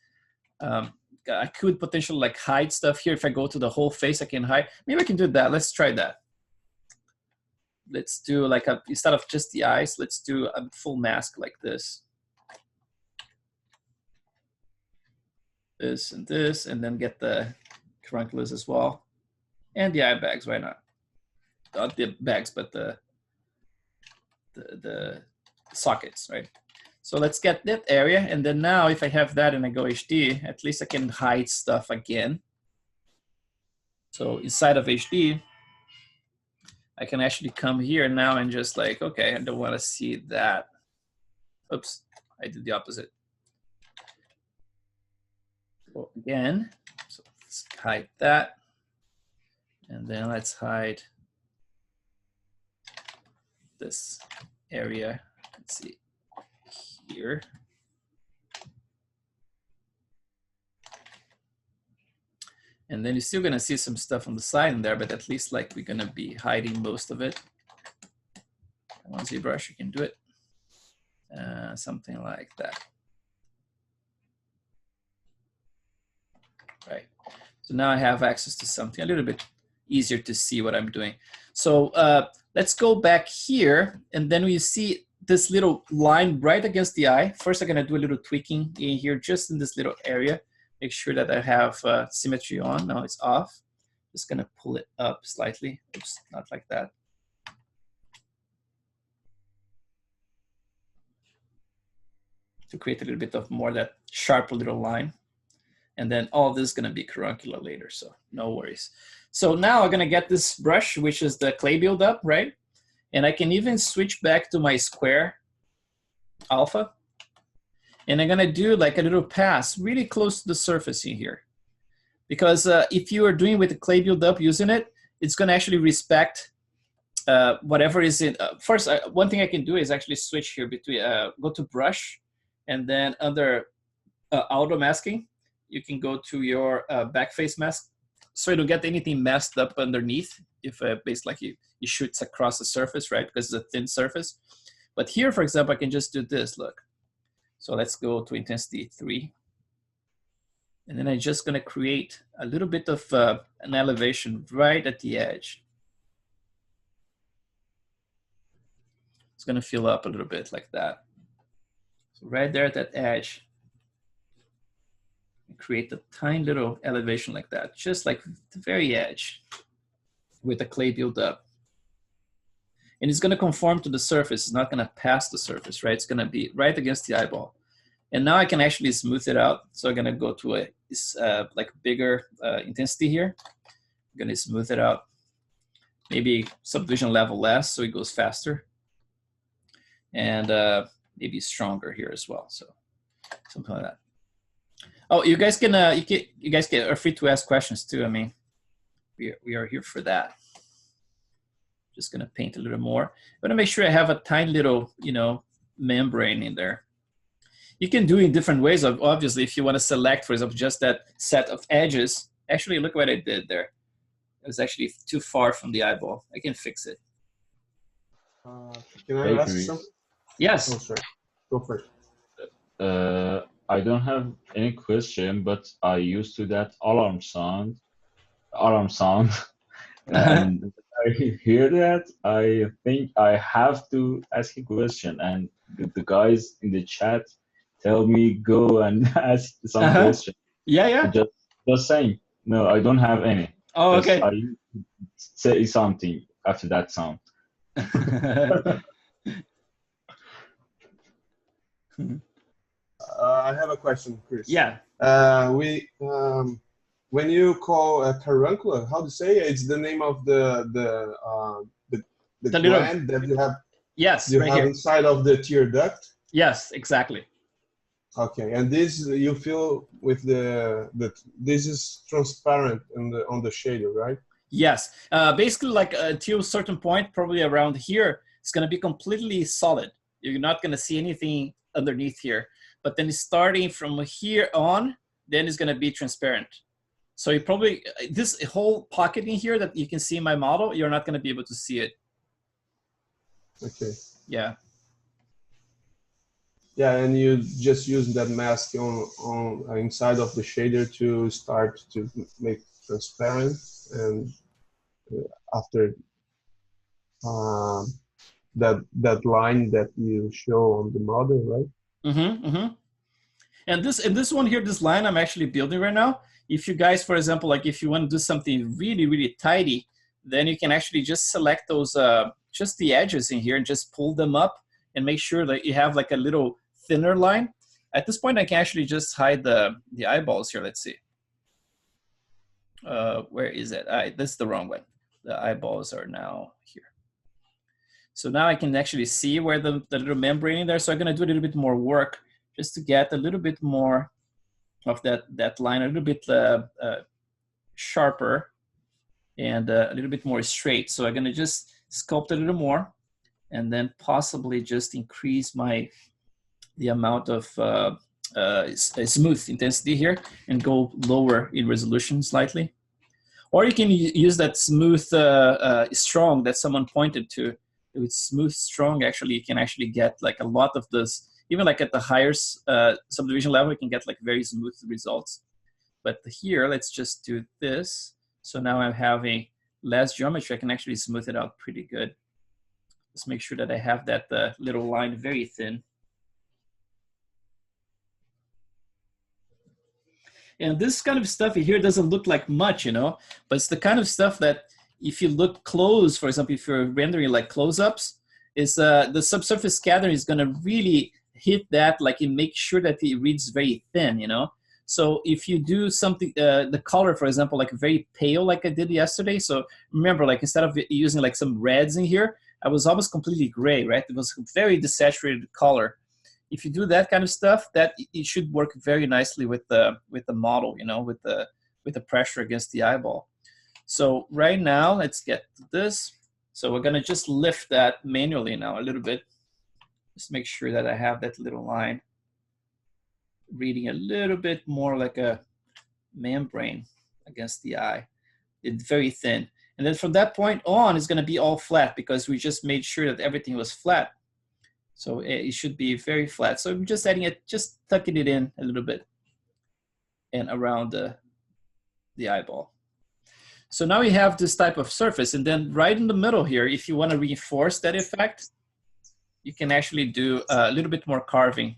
I could potentially like hide stuff here. If I go to the whole face, I can hide. Maybe I can do that. Let's try that. Let's do like a, instead of just the eyes, let's do a full mask like this. This, and then get the carunculus as well. And the eye bags, why not? Not the bags, but the sockets, right? So let's get that area. And then now if I have that and I go HD, at least I can hide stuff again. So inside of HD, I can actually come here now and just like, okay, I don't want to see that. Oops, I did the opposite. So again, so let's hide that. And then let's hide this area. Let's see here. And then you're still gonna see some stuff on the side in there, but at least like we're gonna be hiding most of it. Once you brush, you can do it. Something like that. Right. So now I have access to something a little bit easier to see what I'm doing. So let's go back here, and then we see this little line right against the eye. First, I'm gonna do a little tweaking in here, just in this little area. Make sure that I have symmetry on. Now it's off. Just gonna pull it up slightly. Oops, not like that. To create a little bit of more that sharp little line. And then all of this is gonna be caruncular later, so no worries. So now I'm gonna get this brush, which is the clay buildup, right? And I can even switch back to my square alpha. And I'm gonna do like a little pass really close to the surface in here. Because if you are doing with the clay buildup using it, it's gonna actually respect whatever is in, first, one thing I can do is actually switch here between, go to brush, and then under auto masking, you can go to your back face mask, so you don't get anything messed up underneath if basically like you shoots across the surface, right? Because it's a thin surface. But here, for example, I can just do this, look. So let's go to intensity 3. And then I'm just gonna create a little bit of an elevation right at the edge. It's gonna fill up a little bit like that. So right there at that edge, create a tiny little elevation like that, just like the very edge with the clay build up. And it's gonna conform to the surface. It's not gonna pass the surface, right? It's gonna be right against the eyeball. And now I can actually smooth it out. So I'm gonna go to a like bigger intensity here. I'm gonna smooth it out. Maybe subdivision level less, so it goes faster. And maybe stronger here as well. So something like that. Oh, you guys can you guys are free to ask questions too. I mean, we are here for that. Just gonna paint a little more. I wanna make sure I have a tiny little, you know, membrane in there. You can do it in different ways. Obviously, if you want to select, for example, just that set of edges. Actually, look what I did there. It was actually too far from the eyeball. I can fix it. Can I ask something? Yes. Oh, sorry. Go first. I don't have any question, but I used to that alarm sound, and I hear that. I think I have to ask a question, and the guys in the chat tell me go and ask some question. Yeah. Just saying. No, I don't have any. Oh, okay. I say something after that sound. I have a question, Chris. Yeah. When you call a carancula, how to say it? It's the name of the gland that you have. Yes, you right have here. Inside of the tear duct. Yes, exactly. Okay, and this you feel with this is transparent on the shader, right? Yes, basically like until a certain point, probably around here, it's gonna be completely solid. You're not gonna see anything underneath here. But then starting from here on, then it's gonna be transparent. So you probably, this whole pocket in here that you can see in my model, you're not gonna be able to see it. Okay. Yeah. Yeah, and you just use that mask on inside of the shader to start to make transparent, and after that line that you show on the model, right? And this one here, this line I'm actually building right now. If you guys, for example, like if you want to do something really, really tidy, then you can actually just select those, just the edges in here and just pull them up and make sure that you have like a little thinner line. At this point, I can actually just hide the eyeballs here. Let's see. Where is it? This is the wrong one. The eyeballs are now here. So now I can actually see where the little membrane in there. So I'm gonna do a little bit more work just to get a little bit more of that line, a little bit sharper and a little bit more straight. So I'm gonna just sculpt a little more and then possibly just increase the amount of smooth intensity here and go lower in resolution slightly. Or you can use that smooth strong that someone pointed to. With smooth strong, actually, you can actually get like a lot of this, even like at the higher subdivision level, you can get like very smooth results. But here, let's just do this. So now I'm having less geometry. I can actually smooth it out pretty good. Just make sure that I have that little line very thin. And this kind of stuff here doesn't look like much, you know, but it's the kind of stuff that if you look close, for example, if you're rendering like close-ups, is the subsurface scattering is going to really hit that, like it makes sure that it reads very thin, you know. So if you do something, the color, for example, like very pale, like I did yesterday. So remember, like instead of using like some reds in here, I was almost completely gray, right? It was a very desaturated color. If you do that kind of stuff, that it should work very nicely with the model, you know, with the pressure against the eyeball. So right now, let's get to this. So we're gonna just lift that manually now a little bit. Just make sure that I have that little line reading a little bit more like a membrane against the eye. It's very thin. And then from that point on, it's going to be all flat because we just made sure that everything was flat. So it should be very flat. So I'm just adding it, just tucking it in a little bit and around the eyeball. So now we have this type of surface. And then right in the middle here, if you want to reinforce that effect, you can actually do a little bit more carving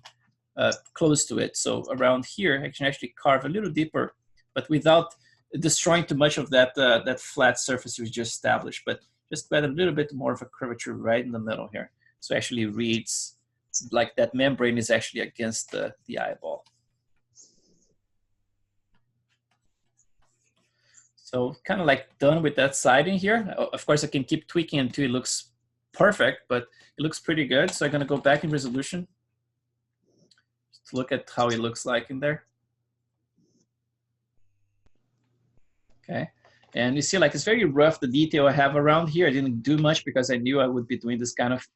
close to it. So around here, I can actually carve a little deeper, but without destroying too much of that, that flat surface we just established, but just add a little bit more of a curvature right in the middle here. So it actually reads like that membrane is actually against the eyeball. So kind of like done with that siding here. Of course, I can keep tweaking until it looks perfect, but it looks pretty good. So I'm gonna go back in resolution to look at how it looks like in there. Okay, and you see like it's very rough, the detail I have around here. I didn't do much because I knew I would be doing this kind of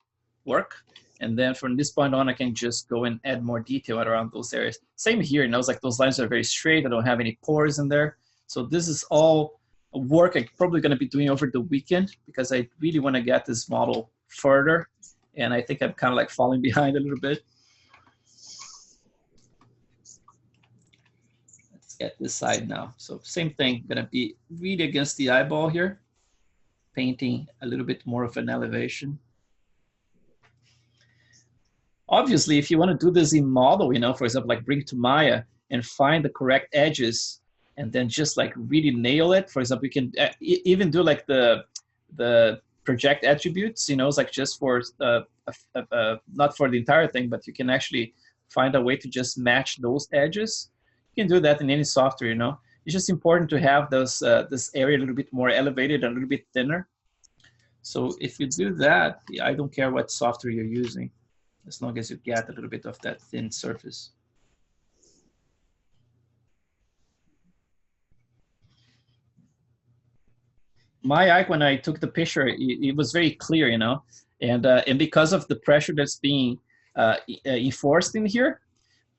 work. And then from this point on, I can just go and add more detail around those areas. Same here, you know, it's like those lines are very straight. I don't have any pores in there. So this is all work I'm probably gonna be doing over the weekend because I really wanna get this model further. And I think I'm kind of like falling behind a little bit. At this side now. So same thing, gonna be really against the eyeball here, painting a little bit more of an elevation. Obviously, if you want to do this in model, you know, for example, like bring to Maya and find the correct edges and then just like really nail it. For example, you can even do like the project attributes, you know, it's like just for, not for the entire thing, but you can actually find a way to just match those edges. You can do that in any software, you know. It's just important to have those, this area a little bit more elevated, a little bit thinner. So if you do that, I don't care what software you're using, as long as you get a little bit of that thin surface. My eye, when I took the picture, it was very clear, you know, and because of the pressure that's being enforced in here,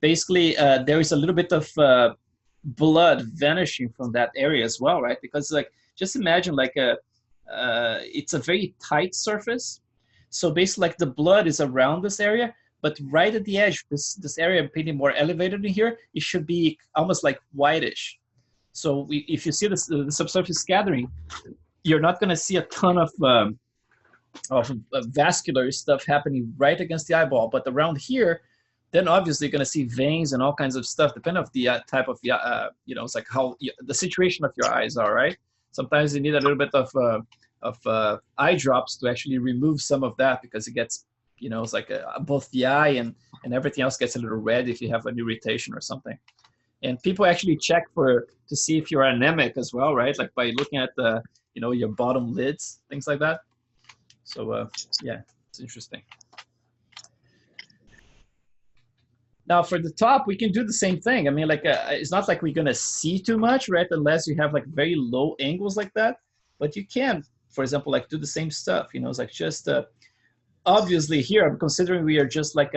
basically, there is a little bit of blood vanishing from that area as well, right? Because like, just imagine like it's a very tight surface. So basically like the blood is around this area, but right at the edge, this area being more elevated in here, it should be almost like whitish. So if you see the subsurface scattering, you're not gonna see a ton of vascular stuff happening right against the eyeball, but around here, then obviously you're going to see veins and all kinds of stuff, depending on the type of, you know, it's like how the situation of your eyes are, right? Sometimes you need a little bit of eye drops to actually remove some of that because it gets, you know, it's like both the eye and everything else gets a little red if you have an irritation or something. And people actually check to see if you're anemic as well, right? Like by looking at the, you know, your bottom lids, things like that. So yeah, it's interesting. Now for the top, we can do the same thing. I mean, like it's not like we're gonna see too much, right? Unless you have like very low angles like that. But you can, for example, like do the same stuff. You know, it's like just obviously here I'm considering we are just like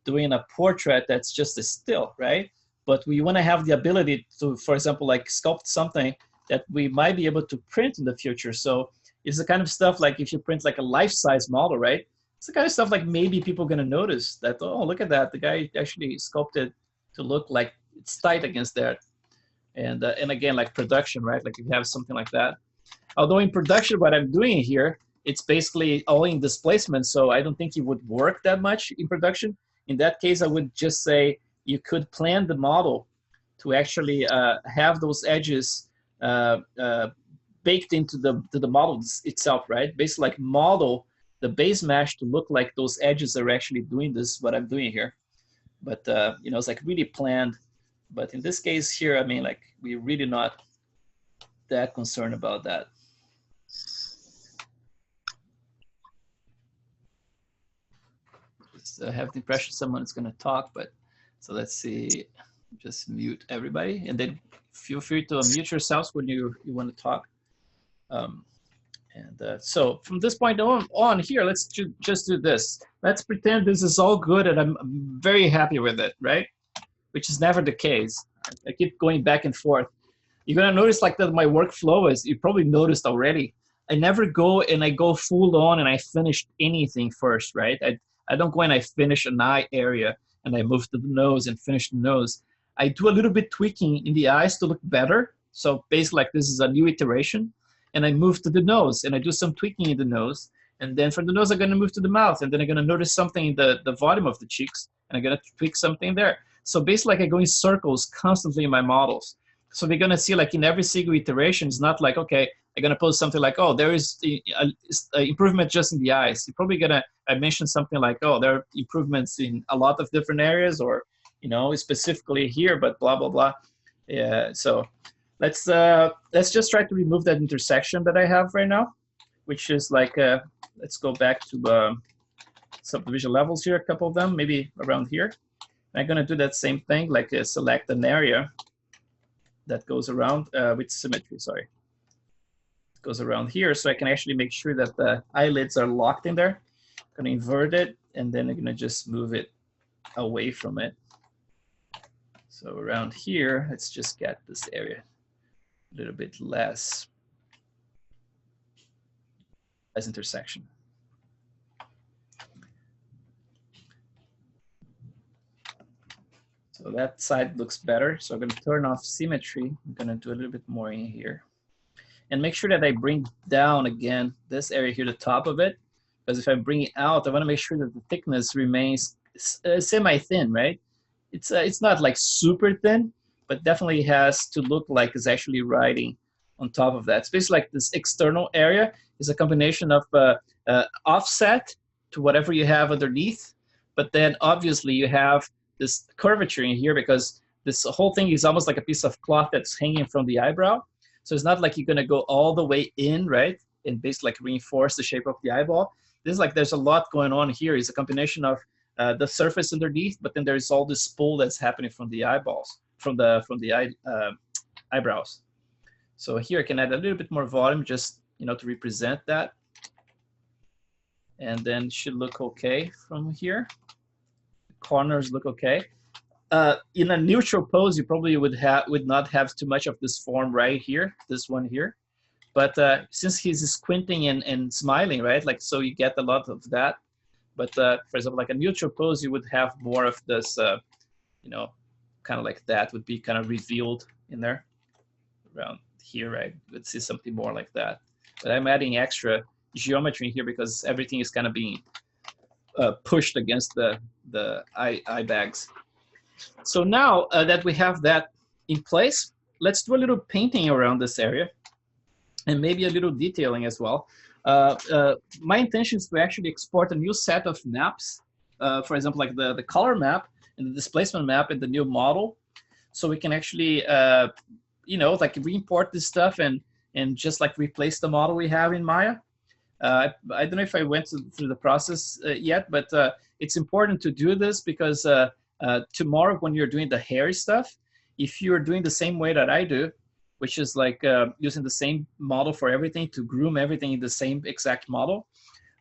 doing a portrait that's just a still, right? But we want to have the ability to, for example, like sculpt something that we might be able to print in the future. So it's the kind of stuff like if you print like a life-size model, right? It's the kind of stuff like maybe people are going to notice that, oh, look at that. The guy actually sculpted to look like it's tight against that. And again, like production, right? Like if you have something like that. Although in production, what I'm doing here, it's basically all in displacement. So I don't think it would work that much in production. In that case, I would just say you could plan the model to actually have those edges baked into the model itself, right? Basically like model the base mesh to look like those edges are actually doing this, what I'm doing here. But, you know, it's like really planned. But in this case here, I mean, like we're really not that concerned about that. Just have the impression someone is going to talk, but so let's see, just mute everybody. And then feel free to unmute yourselves when you want to talk. So from this point on here, let's just do this. Let's pretend this is all good and I'm very happy with it, right? Which is never the case. I keep going back and forth. you're gonna notice like that my workflow is, you probably noticed already, I never go and I go full on and I finish anything first, right? I don't go and I finish an eye area and I move to the nose and finish the nose. I do a little bit tweaking in the eyes to look better. So basically like this is a new iteration, and I move to the nose and I do some tweaking in the nose. And then from the nose, I'm gonna move to the mouth, and then I'm gonna notice something in the volume of the cheeks, and I'm gonna tweak something there. So basically like I go in circles constantly in my models. So we're gonna see like in every single iteration, it's not like, okay, I'm gonna post something like, oh, there is a improvement just in the eyes. You're probably gonna mention something like, oh, there are improvements in a lot of different areas, or, you know, specifically here, but blah, blah, blah. Yeah, so let's just try to remove that intersection that I have right now, which is like, let's go back to subdivision levels here, a couple of them, maybe around here. I'm gonna do that same thing, like select an area that goes around with symmetry, sorry. Goes around here, so I can actually make sure that the eyelids are locked in there. I'm gonna invert it, and then I'm gonna just move it away from it. So around here, let's just get this area a little bit less intersection. So that side looks better. So I'm gonna turn off symmetry. I'm gonna do a little bit more in here. And make sure that I bring down again this area here, the top of it, because if I bring it out, I want to make sure that the thickness remains semi-thin, right? It's not like super thin, but definitely has to look like it's actually riding on top of that. It's basically like this external area is a combination of offset to whatever you have underneath, but then obviously you have this curvature in here because this whole thing is almost like a piece of cloth that's hanging from the eyebrow. So it's not like you're gonna go all the way in, right? And basically like reinforce the shape of the eyeball. This is like, there's a lot going on here. It's a combination of the surface underneath, but then there's all this pull that's happening from the eyeballs, from the eyebrows. So here I can add a little bit more volume just, you know, to represent that. And then it should look okay from here. The corners look okay. In a neutral pose, you probably would not have too much of this form right here, this one here. But since he's squinting and smiling, right? Like, so you get a lot of that. But for example, like a neutral pose, you would have more of this, you know, kind of like that would be kind of revealed in there around here, right? You would see something more like that. But I'm adding extra geometry here because everything is kind of being pushed against the eye bags. So now that we have that in place, let's do a little painting around this area and maybe a little detailing as well. My intention is to actually export a new set of maps, for example, like the color map and the displacement map in the new model. So we can actually, you know, like re-import this stuff and just like replace the model we have in Maya. I don't know if I went through the process yet, but it's important to do this because tomorrow when you're doing the hairy stuff, if you're doing the same way that I do, which is like using the same model for everything to groom everything in the same exact model,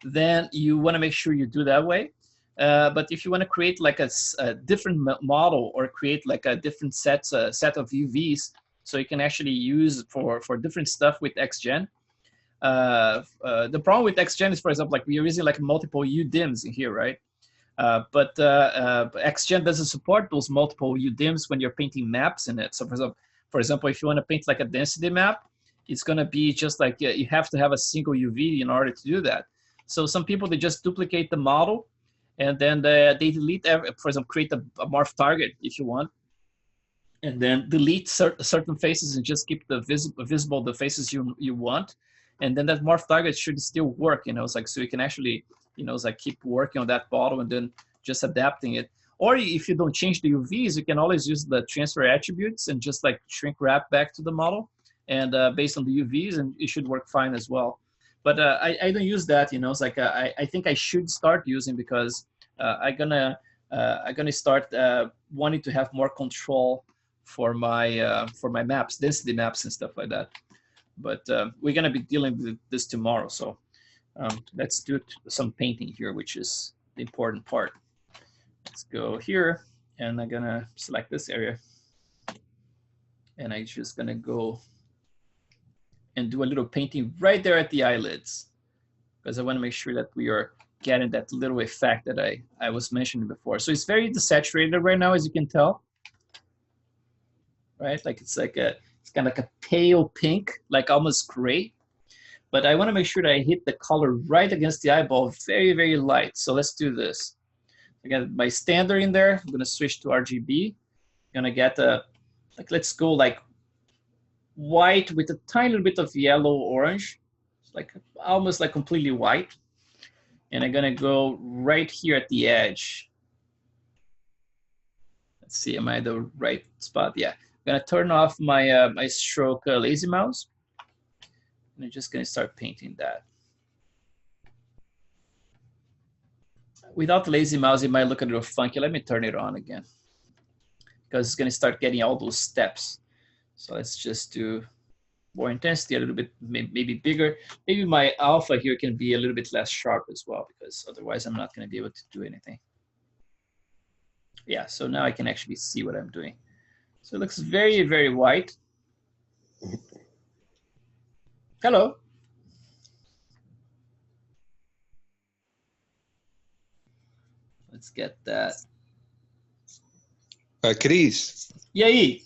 then you want to make sure you do that way. But if you want to create like a different model or create like a different set of UVs, so you can actually use for different stuff with XGen. The problem with XGen is, for example, like we're using like multiple UDIMs in here, right? But XGen doesn't support those multiple UDIMs when you're painting maps in it. So for example, if you want to paint like a density map, it's going to be just like you have to have a single UV in order to do that. So some people, they just duplicate the model and then they delete, for example, create a morph target if you want, and then delete certain faces and just keep the visible the faces you want. And then that morph target should still work, you know, it's like, so you can actually, you know, it's like keep working on that bottle and then just adapting it. Or if you don't change the UVs, you can always use the transfer attributes and just like shrink wrap back to the model and based on the UVs, and it should work fine as well. But I don't use that, you know, it's like I think I should start using because I'm gonna start wanting to have more control for my maps, density maps and stuff like that. But we're gonna be dealing with this tomorrow, so let's do some painting here, which is the important part. Let's go here, and I'm gonna select this area. And I'm just gonna go and do a little painting right there at the eyelids, because I want to make sure that we are getting that little effect that I was mentioning before. So it's very desaturated right now, as you can tell, right? Like it's kind of like a pale pink, like almost gray. But I want to make sure that I hit the color right against the eyeball, very, very light. So let's do this. I got my standard in there. I'm gonna switch to RGB. I'm gonna get like, let's go like white with a tiny little bit of yellow orange, like almost like completely white. And I'm gonna go right here at the edge. Let's see, am I at the right spot? Yeah. I'm gonna turn off my my stroke lazy mouse. And I'm just gonna start painting that. Without the lazy mouse, it might look a little funky. Let me turn it on again, because it's gonna start getting all those steps. So let's just do more intensity, a little bit, maybe bigger. Maybe my alpha here can be a little bit less sharp as well, because otherwise I'm not gonna be able to do anything. Yeah, so now I can actually see what I'm doing. So it looks very, very white. Hello. Let's get that. Cris, E aí?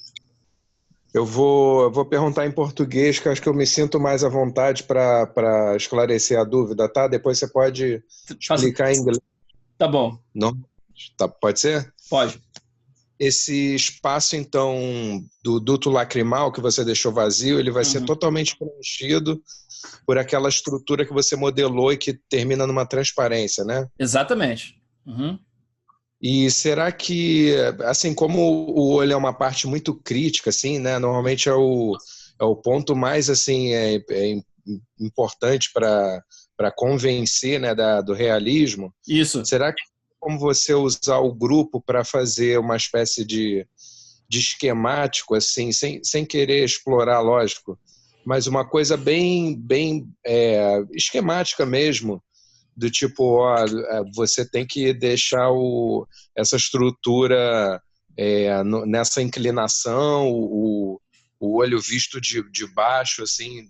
eu vou perguntar em português, que acho que eu me sinto mais à vontade para esclarecer a dúvida, tá? Depois você pode explicar em inglês. Tá bom. Não? Tá, pode ser? Pode. Esse espaço, então, do duto lacrimal que você deixou vazio, ele vai ser totalmente preenchido por aquela estrutura que você modelou e que termina numa transparência, né? Exatamente. Uhum. E será que, assim, como o olho é uma parte muito crítica, assim, né? Normalmente é o ponto mais, assim, importante para convencer, né, do realismo. Isso. Será que como você usar o grupo para fazer uma espécie de esquemático, assim, sem querer explorar, lógico, mas uma coisa bem esquemática mesmo, do tipo, ó, você tem que deixar essa estrutura nessa inclinação, o olho visto de baixo, assim,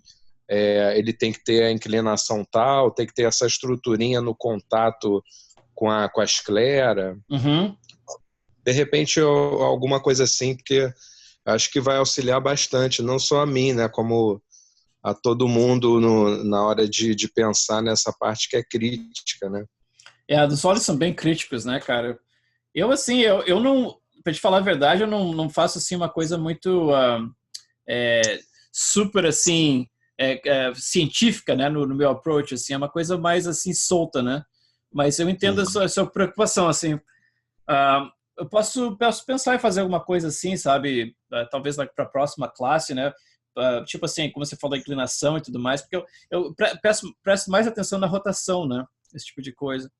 ele tem que ter a inclinação tal, tem que ter essa estruturinha no contato com a esclera. Uhum. De repente, alguma coisa assim, porque acho que vai auxiliar bastante, não só a mim, né, como a todo mundo na hora de pensar nessa parte que é crítica, né? Os olhos são bem críticos, né, cara? Eu, assim, eu não, pra te falar a verdade, eu não faço, assim, uma coisa muito super, assim, científica, né, no meu approach, assim, é uma coisa mais, assim, solta, né? Mas eu entendo a sua preocupação, assim. Eu posso pensar em fazer alguma coisa assim, sabe? Talvez para a próxima classe, né? Tipo assim, como você falou da inclinação e tudo mais, porque eu presto mais atenção na rotação, né? Esse tipo de coisa.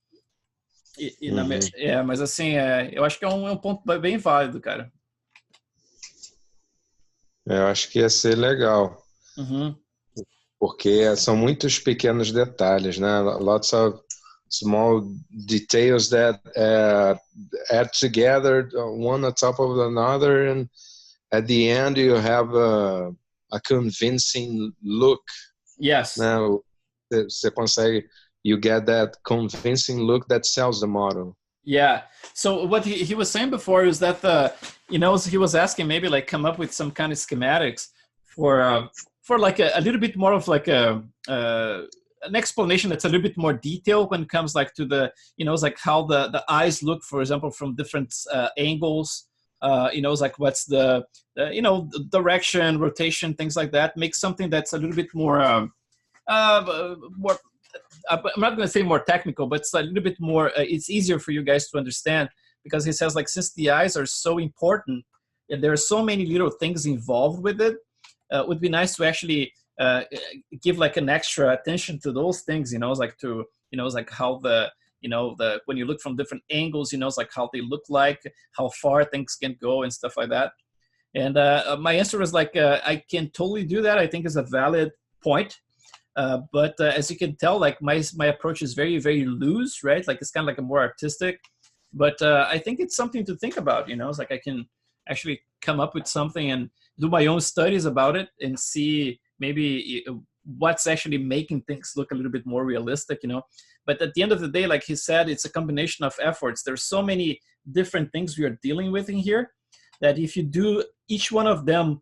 Mas assim, eu acho que é um ponto bem válido, cara. Eu acho que ia ser legal. Uhum. Porque são muitos pequenos detalhes, né? Lots of small details that add together one on top of another, and at the end you have a convincing look. Yes. Now você consegue, you get that convincing look that sells the model. Yeah. So what he was saying before is that he was asking maybe like come up with some kind of schematics for like a little bit more of like an explanation that's a little bit more detailed when it comes like to the, it's like how the eyes look, for example, from different angles. It's like what's the direction, rotation, things like that. Make something that's a little bit more, more. I'm not going to say more technical, but it's a little bit more. It's easier for you guys to understand, because he says like since the eyes are so important, and there are so many little things involved with it. It would be nice to actually give like an extra attention to those things, it's like to, it's like how when you look from different angles, it's like how they look like, how far things can go and stuff like that. And my answer was like, I can totally do that. I think is a valid point. But as you can tell, like my approach is very, very loose, right? Like it's kind of like a more artistic, but I think it's something to think about, it's like I can actually come up with something and do my own studies about it and see maybe what's actually making things look a little bit more realistic, you know. But at the end of the day, like he said, it's a combination of efforts. There's so many different things we are dealing with in here that if you do each one of them,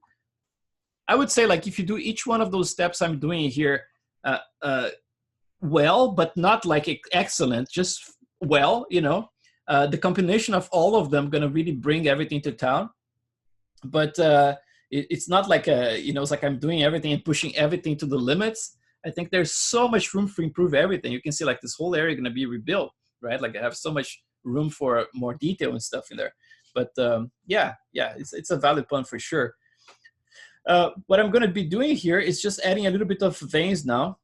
I would say like if you do each one of those steps I'm doing here well, but not like excellent, just well, you know, the combination of all of them gonna really bring everything to town. But it's not like you know, it's like I'm doing everything and pushing everything to the limits. I think there's so much room to improve everything. You can see like this whole area gonna be rebuilt, right? Like I have so much room for more detail and stuff in there. But yeah, it's a valid point for sure. What I'm gonna be doing here is just adding a little bit of veins now.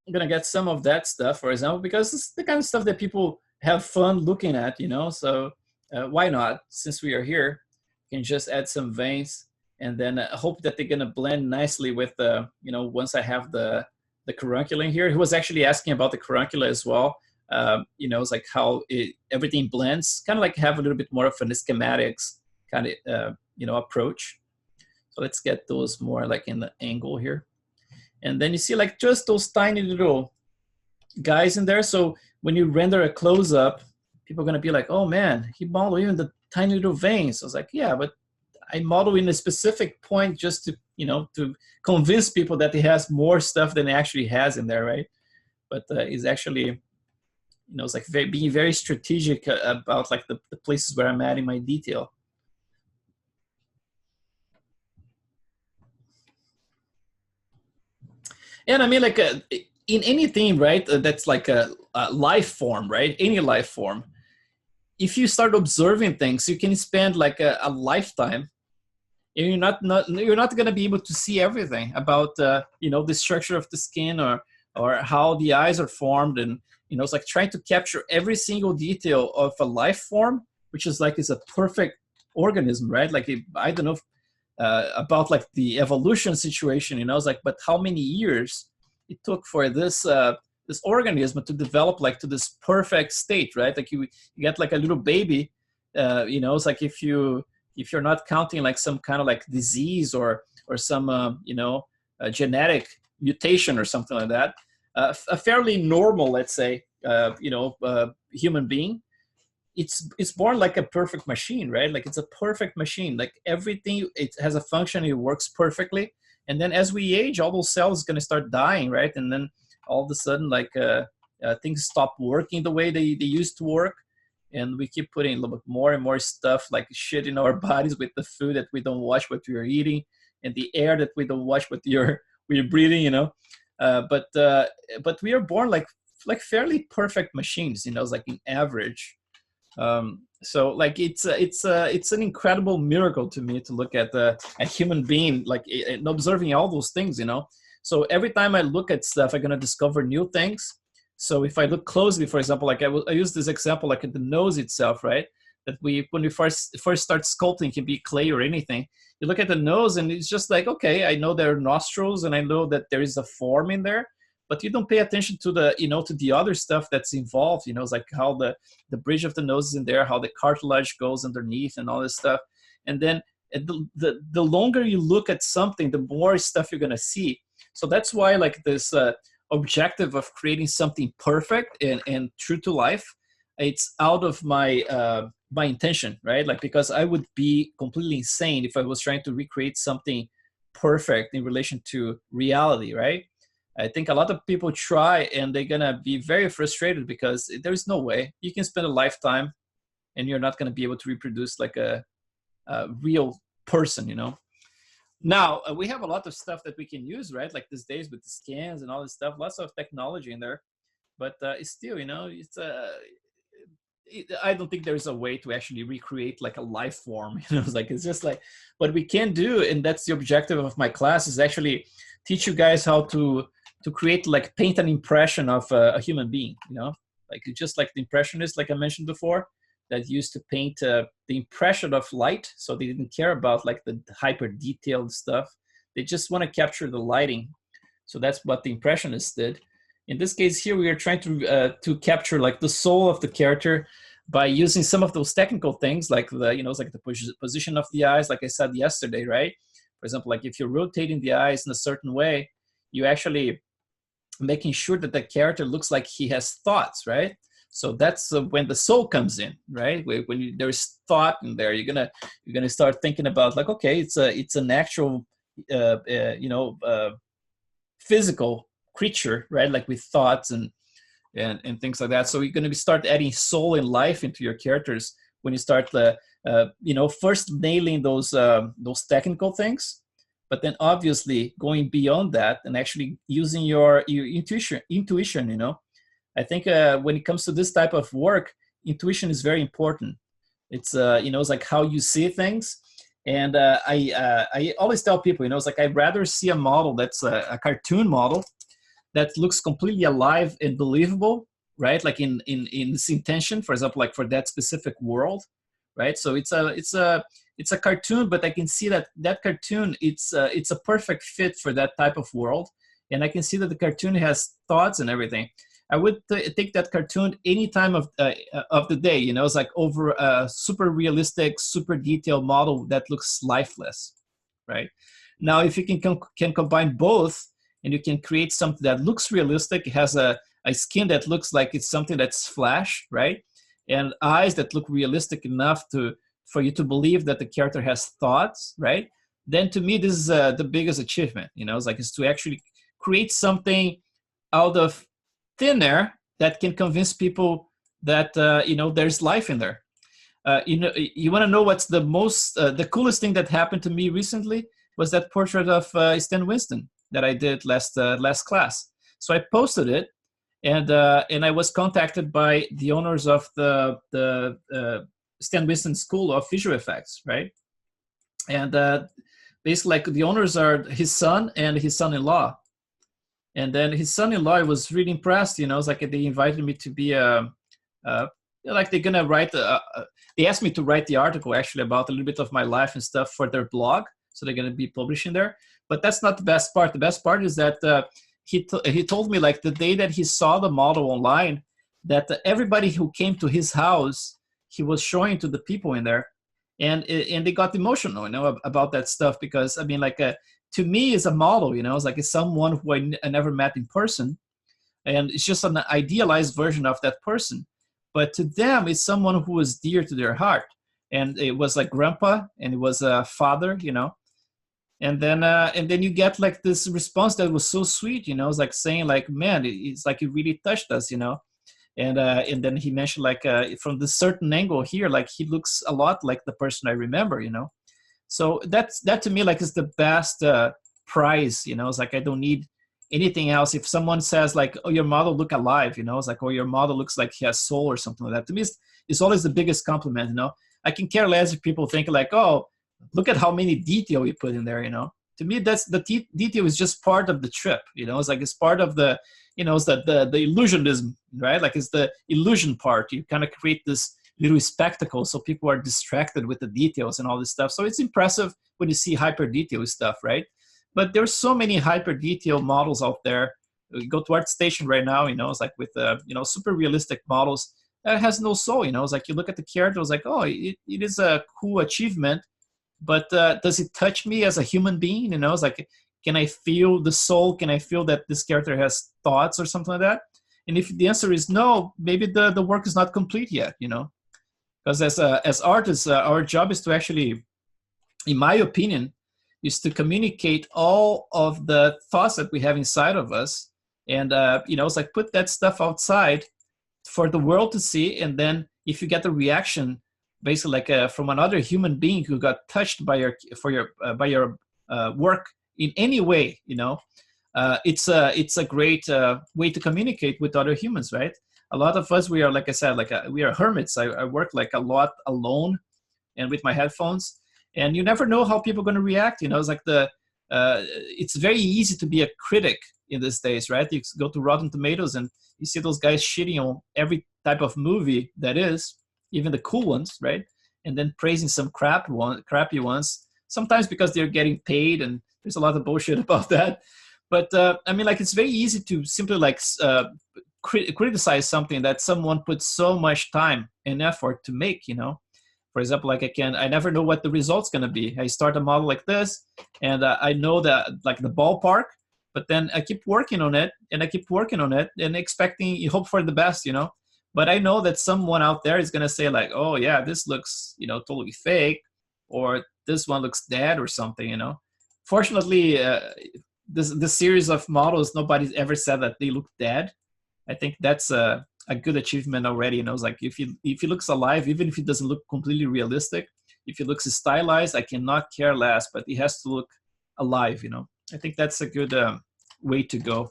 I'm gonna get some of that stuff, for example, because it's the kind of stuff that people have fun looking at, you know. So why not? Since we are here, you can just add some veins, and then hope that they're gonna blend nicely with the, you know, once I have the caruncula in here. He was actually asking about the caruncula as well. You know, it's like how everything blends, kind of like have a little bit more of an schematics kind of you know, approach. So let's get those more like in the angle here. And then you see like just those tiny little guys in there. So when you render a close-up, people are gonna be like, oh man, he modeled even the tiny little veins. I was like, yeah, but I model in a specific point just to, you know, to convince people that he has more stuff than he actually has in there, right? But he's actually, you know, it's like being very strategic about like the places where I'm adding my detail. And I mean, like in anything, right, that's like a life form, right? Any life form. If you start observing things, you can spend like a lifetime, and you're not going to be able to see everything about you know, the structure of the skin or how the eyes are formed, and you know, it's like trying to capture every single detail of a life form, which is like is a perfect organism, right? Like I don't know if, about like the evolution situation, you know, it's like, but how many years it took for this this organism to develop like to this perfect state, right? Like you get like a little baby, you know, it's like if you're not counting like some kind of like disease or some you know, genetic mutation or something like that, a fairly normal, let's say, you know, human being, it's born like a perfect machine, right? Like it's a perfect machine. Like everything, it has a function, it works perfectly. And then as we age, all those cells are going to start dying, right? And then all of a sudden, like things stop working the way they used to work. And we keep putting a little bit more and more stuff like shit in our bodies with the food that we don't watch what we're eating, and the air that we don't watch what we're breathing, you know. But we are born like fairly perfect machines, you know, it's like in average. So like it's an incredible miracle to me to look at a human being like and observing all those things, you know. So every time I look at stuff, I'm gonna discover new things. So if I look closely, for example, like I use this example like at the nose itself, right? That when we first start sculpting, it can be clay or anything. You look at the nose and it's just like, okay, I know there are nostrils and I know that there is a form in there, but you don't pay attention to the, you know, to the other stuff that's involved, you know, it's like how the bridge of the nose is in there, how the cartilage goes underneath and all this stuff. And then the longer you look at something, the more stuff you're gonna see. So that's why like this objective of creating something perfect and true to life, it's out of my my intention, right? Like, because I would be completely insane if I was trying to recreate something perfect in relation to reality, right? I think a lot of people try and they're gonna be very frustrated because there's no way you can spend a lifetime and you're not gonna be able to reproduce like a real person, you know? Now, we have a lot of stuff that we can use, right? Like these days with the scans and all this stuff, lots of technology in there, but it's still, you know, I don't think there's a way to actually recreate like a life form, you know, it's just like what we can do. And that's the objective of my class, is actually teach you guys how to create, like paint an impression of a human being, you know, like just like the impressionists, like I mentioned before, that used to paint the impression of light. So they didn't care about like the hyper detailed stuff. They just want to capture the lighting. So that's what the impressionists did. In this case here, we are trying to capture like the soul of the character by using some of those technical things, like the, like the position of the eyes, like I said yesterday, right? For example, like if you're rotating the eyes in a certain way, you actually making sure that the character looks like he has thoughts, right? So that's when the soul comes in, right? When there's thought in there, you're gonna start thinking about like, okay, it's an actual, physical creature, right? Like with thoughts and things like that. So you're going to start adding soul and life into your characters when you start first nailing those technical things, but then obviously going beyond that and actually using your intuition. I think when it comes to this type of work, intuition is very important. It's it's like how you see things. And I always tell people, it's like I'd rather see a model that's a cartoon model that looks completely alive and believable, right? Like in its intention, for example, like for that specific world, right? So it's a cartoon, but I can see that cartoon, it's a perfect fit for that type of world, and I can see that the cartoon has thoughts and everything. I would take that cartoon any time of the day. It's like over a super realistic, super detailed model that looks lifeless, right? Now, if you can combine both, and you can create something that looks realistic, it has a skin that looks like it's something that's flash, right? And eyes that look realistic enough for you to believe that the character has thoughts, right? Then to me, this is the biggest achievement. It's to actually create something out of thin air that can convince people that there's life in there. You want to know what's the coolest thing that happened to me recently was that portrait of Stan Winston that I did last class. So I posted it, and I was contacted by the owners of the Stan Winston School of Visual Effects, right? And basically, like the owners are his son and his son-in-law. And then his son-in-law was really impressed. It's like they invited me to be like they're gonna write. They asked me to write the article actually about a little bit of my life and stuff for their blog. So they're gonna be publishing there. But that's not the best part. The best part is that he told me like the day that he saw the model online, that everybody who came to his house, he was showing to the people in there, and they got emotional, about that stuff, because I mean, like to me, is a model, it's someone who I never met in person, and it's just an idealized version of that person. But to them, it's someone who was dear to their heart, and it was like grandpa, and it was a father, And then you get like this response that was so sweet, it's like saying like, man, it's like it really touched us, And then he mentioned like from this certain angle here, like he looks a lot like the person I remember, So that to me like is the best prize, It's like I don't need anything else. If someone says like, oh, your model look alive, it's like, oh, your model looks like he has soul or something like that. To me, it's always the biggest compliment, I can care less if people think like, oh, look at how many detail we put in there, To me, that's the detail is just part of the trip, It's like it's part of the, it's the illusionism, right? Like it's the illusion part. You kind of create this little spectacle so people are distracted with the details and all this stuff. So it's impressive when you see hyper detail stuff, right? But there's so many hyper detail models out there. You go to Artstation right now, it's like with super realistic models that has no soul, It's like you look at the character, it's like, oh, it is a cool achievement. But does it touch me as a human being? It's like, can I feel the soul? Can I feel that this character has thoughts or something like that? And if the answer is no, maybe the work is not complete yet, Because as artists, our job is to actually, in my opinion, is to communicate all of the thoughts that we have inside of us. And, it's like put that stuff outside for the world to see. And then if you get a reaction, basically like from another human being who got touched by your work in any way, it's a great way to communicate with other humans, right? A lot of us, we are, like I said, like we are hermits. I work like a lot alone and with my headphones, and you never know how people are going to react. It's like it's very easy to be a critic in these days, right? You go to Rotten Tomatoes and you see those guys shitting on every type of movie that is, even the cool ones, right? And then praising some crappy ones, sometimes because they're getting paid, and there's a lot of bullshit about that. But I mean, like, it's very easy to simply like criticize something that someone put so much time and effort to make, For example, like I never know what the result's going to be. I start a model like this, and I know that like the ballpark, but then I keep working on it, and I keep working on it, and you hope for the best, But I know that someone out there is going to say like, oh yeah, this looks, totally fake, or this one looks dead or something, Fortunately, this series of models, nobody's ever said that they look dead. I think that's a good achievement already. It's like if he looks alive, even if he doesn't look completely realistic, if he looks stylized, I cannot care less, but he has to look alive, I think that's a good way to go.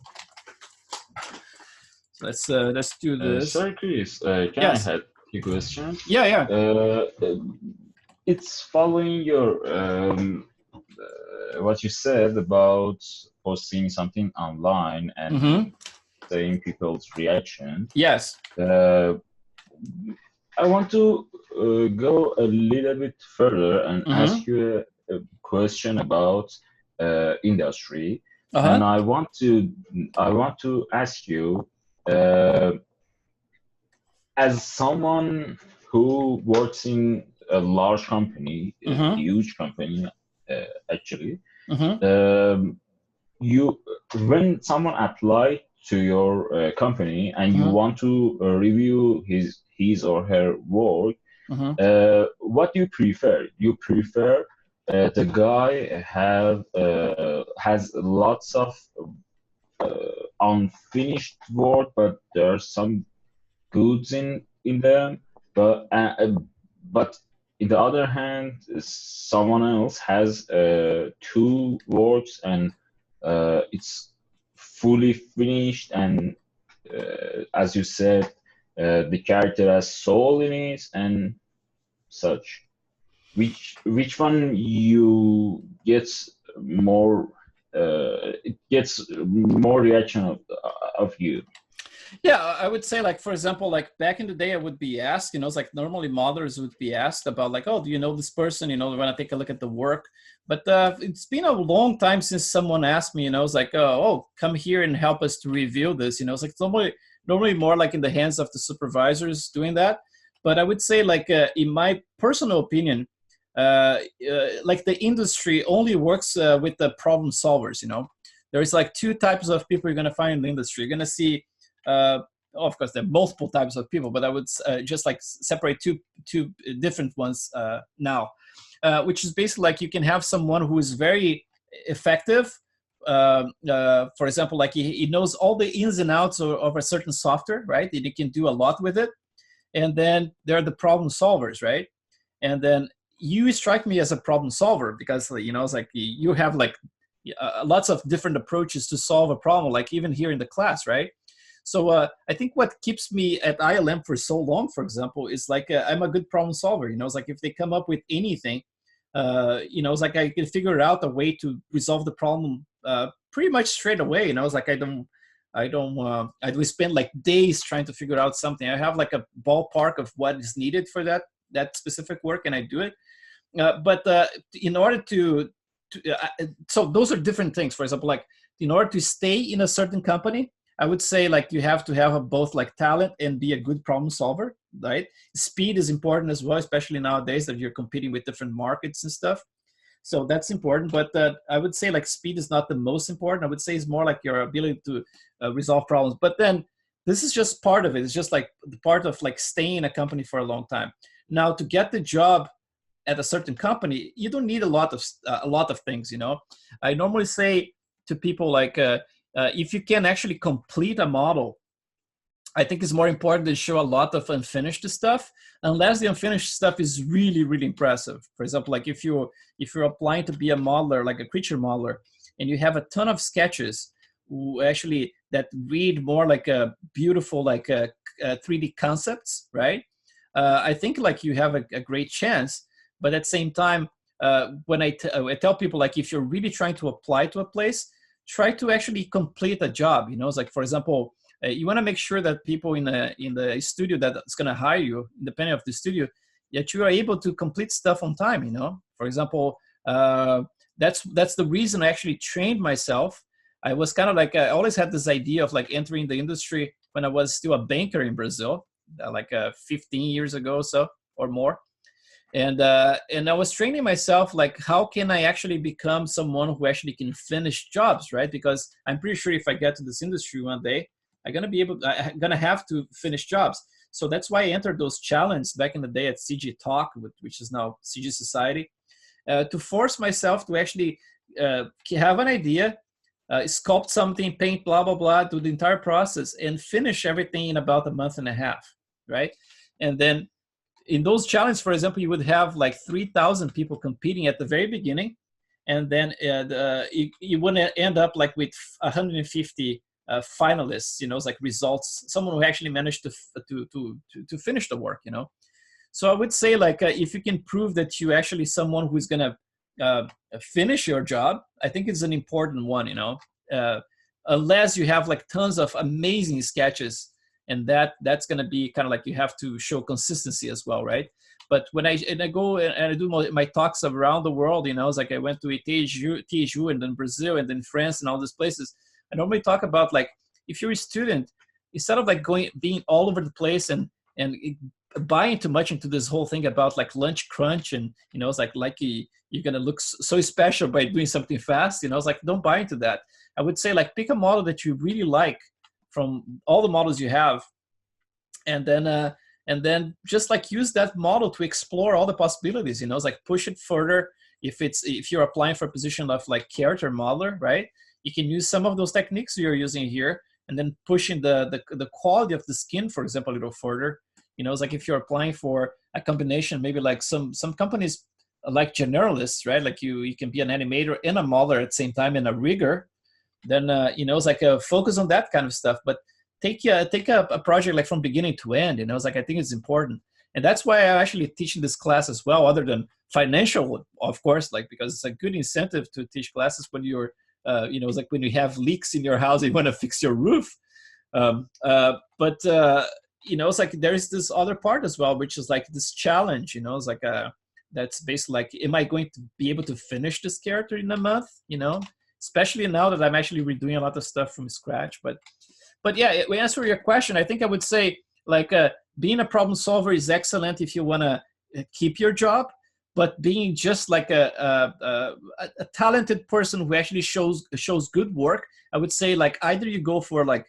So let's do this. Sorry, Chris. Can Yes. I have a question? Yeah. It's following your what you said about posting something online and saying people's reaction. Yes. I want to go a little bit further and ask you a question about industry, and I want to ask you, as someone who works in a large company, a huge company, actually, when someone applies to your company and you want to review his or her work, what do you prefer? You prefer the guy has lots of unfinished work, but there's some goods in them, but in the other hand, someone else has two works and it's fully finished, and as you said, the character has soul in it and such. Which one you gets more? It gets more reaction of you. Yeah, I would say, like, for example, like back in the day, I would be asked, it's like normally modelers would be asked about like, oh, do you know this person? When I take a look at the work. But it's been a long time since someone asked me, it's like, oh, come here and help us to review this. It's like normally more like in the hands of the supervisors doing that. But I would say, like, in my personal opinion, like the industry only works with the problem solvers. There's like two types of people you're going to find in the industry. You're going to see, of course, there are multiple types of people, but I would just like separate two different ones now, which is basically like you can have someone who is very effective. For example, like he knows all the ins and outs of a certain software, right? And he can do a lot with it. And then there are the problem solvers, right? And then you strike me as a problem solver because, it's like you have like lots of different approaches to solve a problem, like even here in the class, right? So I think what keeps me at ILM for so long, for example, is like I'm a good problem solver. It's like if they come up with anything, it's like I can figure out a way to resolve the problem pretty much straight away. It's like I do spend like days trying to figure out something. I have like a ballpark of what is needed for that specific work, and I do it. But in order so those are different things. For example, like in order to stay in a certain company, I would say like you have to have both like talent and be a good problem solver, right? Speed is important as well, especially nowadays that you're competing with different markets and stuff. So that's important, but I would say like speed is not the most important. I would say it's more like your ability to resolve problems. But then this is just part of it. It's just like the part of like staying in a company for a long time. Now, to get the job at a certain company, you don't need a lot of things. I normally say to people like, if you can actually complete a model, I think it's more important to show a lot of unfinished stuff, unless the unfinished stuff is really, really impressive. For example, like if you're applying to be a modeler, like a creature modeler, and you have a ton of sketches actually that read more like a beautiful, like 3D concepts, right? I think like you have a great chance. But at the same time, when I tell people, like, if you're really trying to apply to a place, try to actually complete a job. It's like, for example, you want to make sure that people in the studio that's going to hire you, independent of the studio, that you are able to complete stuff on time. For example, that's the reason I actually trained myself. I was kind of like, I always had this idea of like entering the industry when I was still a banker in Brazil, like 15 years ago or so or more. And I was training myself, like, how can I actually become someone who actually can finish jobs, right? Because I'm pretty sure if I get to this industry one day, I'm gonna have to finish jobs. So that's why I entered those challenges back in the day at CG Talk, which is now CG Society, to force myself to actually have an idea, sculpt something, paint, blah, blah, blah, do the entire process and finish everything in about a month and a half, right? And then in those challenges, for example, you would have like 3,000 people competing at the very beginning. And then you wouldn't end up like with 150 finalists, you know, it's like results, someone who actually managed to finish the work, you know. So I would say, like, if you can prove that you actually someone who's going to finish your job, I think it's an important one, you know, unless you have like tons of amazing sketches, and that's going to be kind of like you have to show consistency as well, right? But when I go and I do my talks around the world, you know, it's like I went to THU and then Brazil and then France and all these places. I normally talk about, like, if you're a student, instead of like being all over the place and buying too much into this whole thing about like lunch crunch and, you know, it's like you're going to look so special by doing something fast, you know, it's like, don't buy into that. I would say, like, pick a model that you really like from all the models you have, and then just like use that model to explore all the possibilities, you know, it's like push it further. If you're applying for a position of like character modeler, right, you can use some of those techniques you're using here, and then pushing the quality of the skin, for example, a little further. You know, it's like if you're applying for a combination, maybe like some companies like generalists, right? Like you can be an animator and a modeler at the same time and a rigger. Then you know, it's like a focus on that kind of stuff. But take a project like from beginning to end. You know, it's like I think it's important, and that's why I'm actually teaching this class as well. Other than financial, of course, like because it's a good incentive to teach classes when you're, you know, it's like when you have leaks in your house, you want to fix your roof. But you know, it's like there is this other part as well, which is like this challenge. You know, it's like that's basically like, am I going to be able to finish this character in a month? You know, especially now that I'm actually redoing a lot of stuff from scratch. But yeah, we answer your question. I think I would say, like, being a problem solver is excellent if you want to keep your job, but being just like a talented person who actually shows good work, I would say, like, either you go for like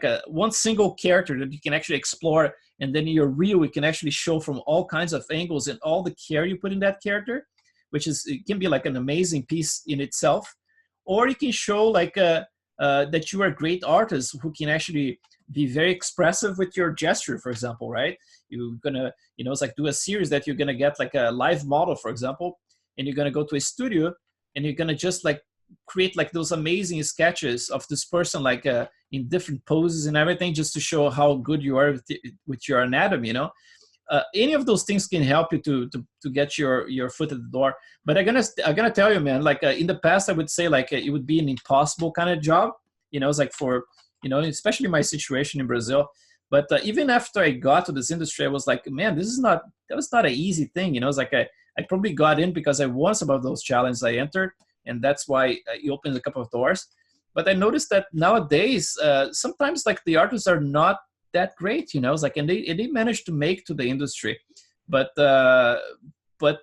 a one single character that you can actually explore, and then your reel we can actually show from all kinds of angles and all the care you put in that character, which it can be like an amazing piece in itself. Or you can show like that you are a great artist who can actually be very expressive with your gesture, for example, right? You're gonna, you know, it's like do a series that you're gonna get like a live model, for example, and you're gonna go to a studio and you're gonna just like create like those amazing sketches of this person, like in different poses and everything, just to show how good you are with your anatomy, you know. Any of those things can help you to get your foot at the door. But I'm gonna tell you, man, like in the past, I would say like it would be an impossible kind of job. You know, it's like for, you know, especially my situation in Brazil. But even after I got to this industry, I was like, man, that was not an easy thing. You know, it's like I probably got in because I won some of those challenges I entered, and that's why it opened a couple of doors. But I noticed that nowadays, sometimes like the artists are not that great, you know, it's like, and they managed to make to the industry, but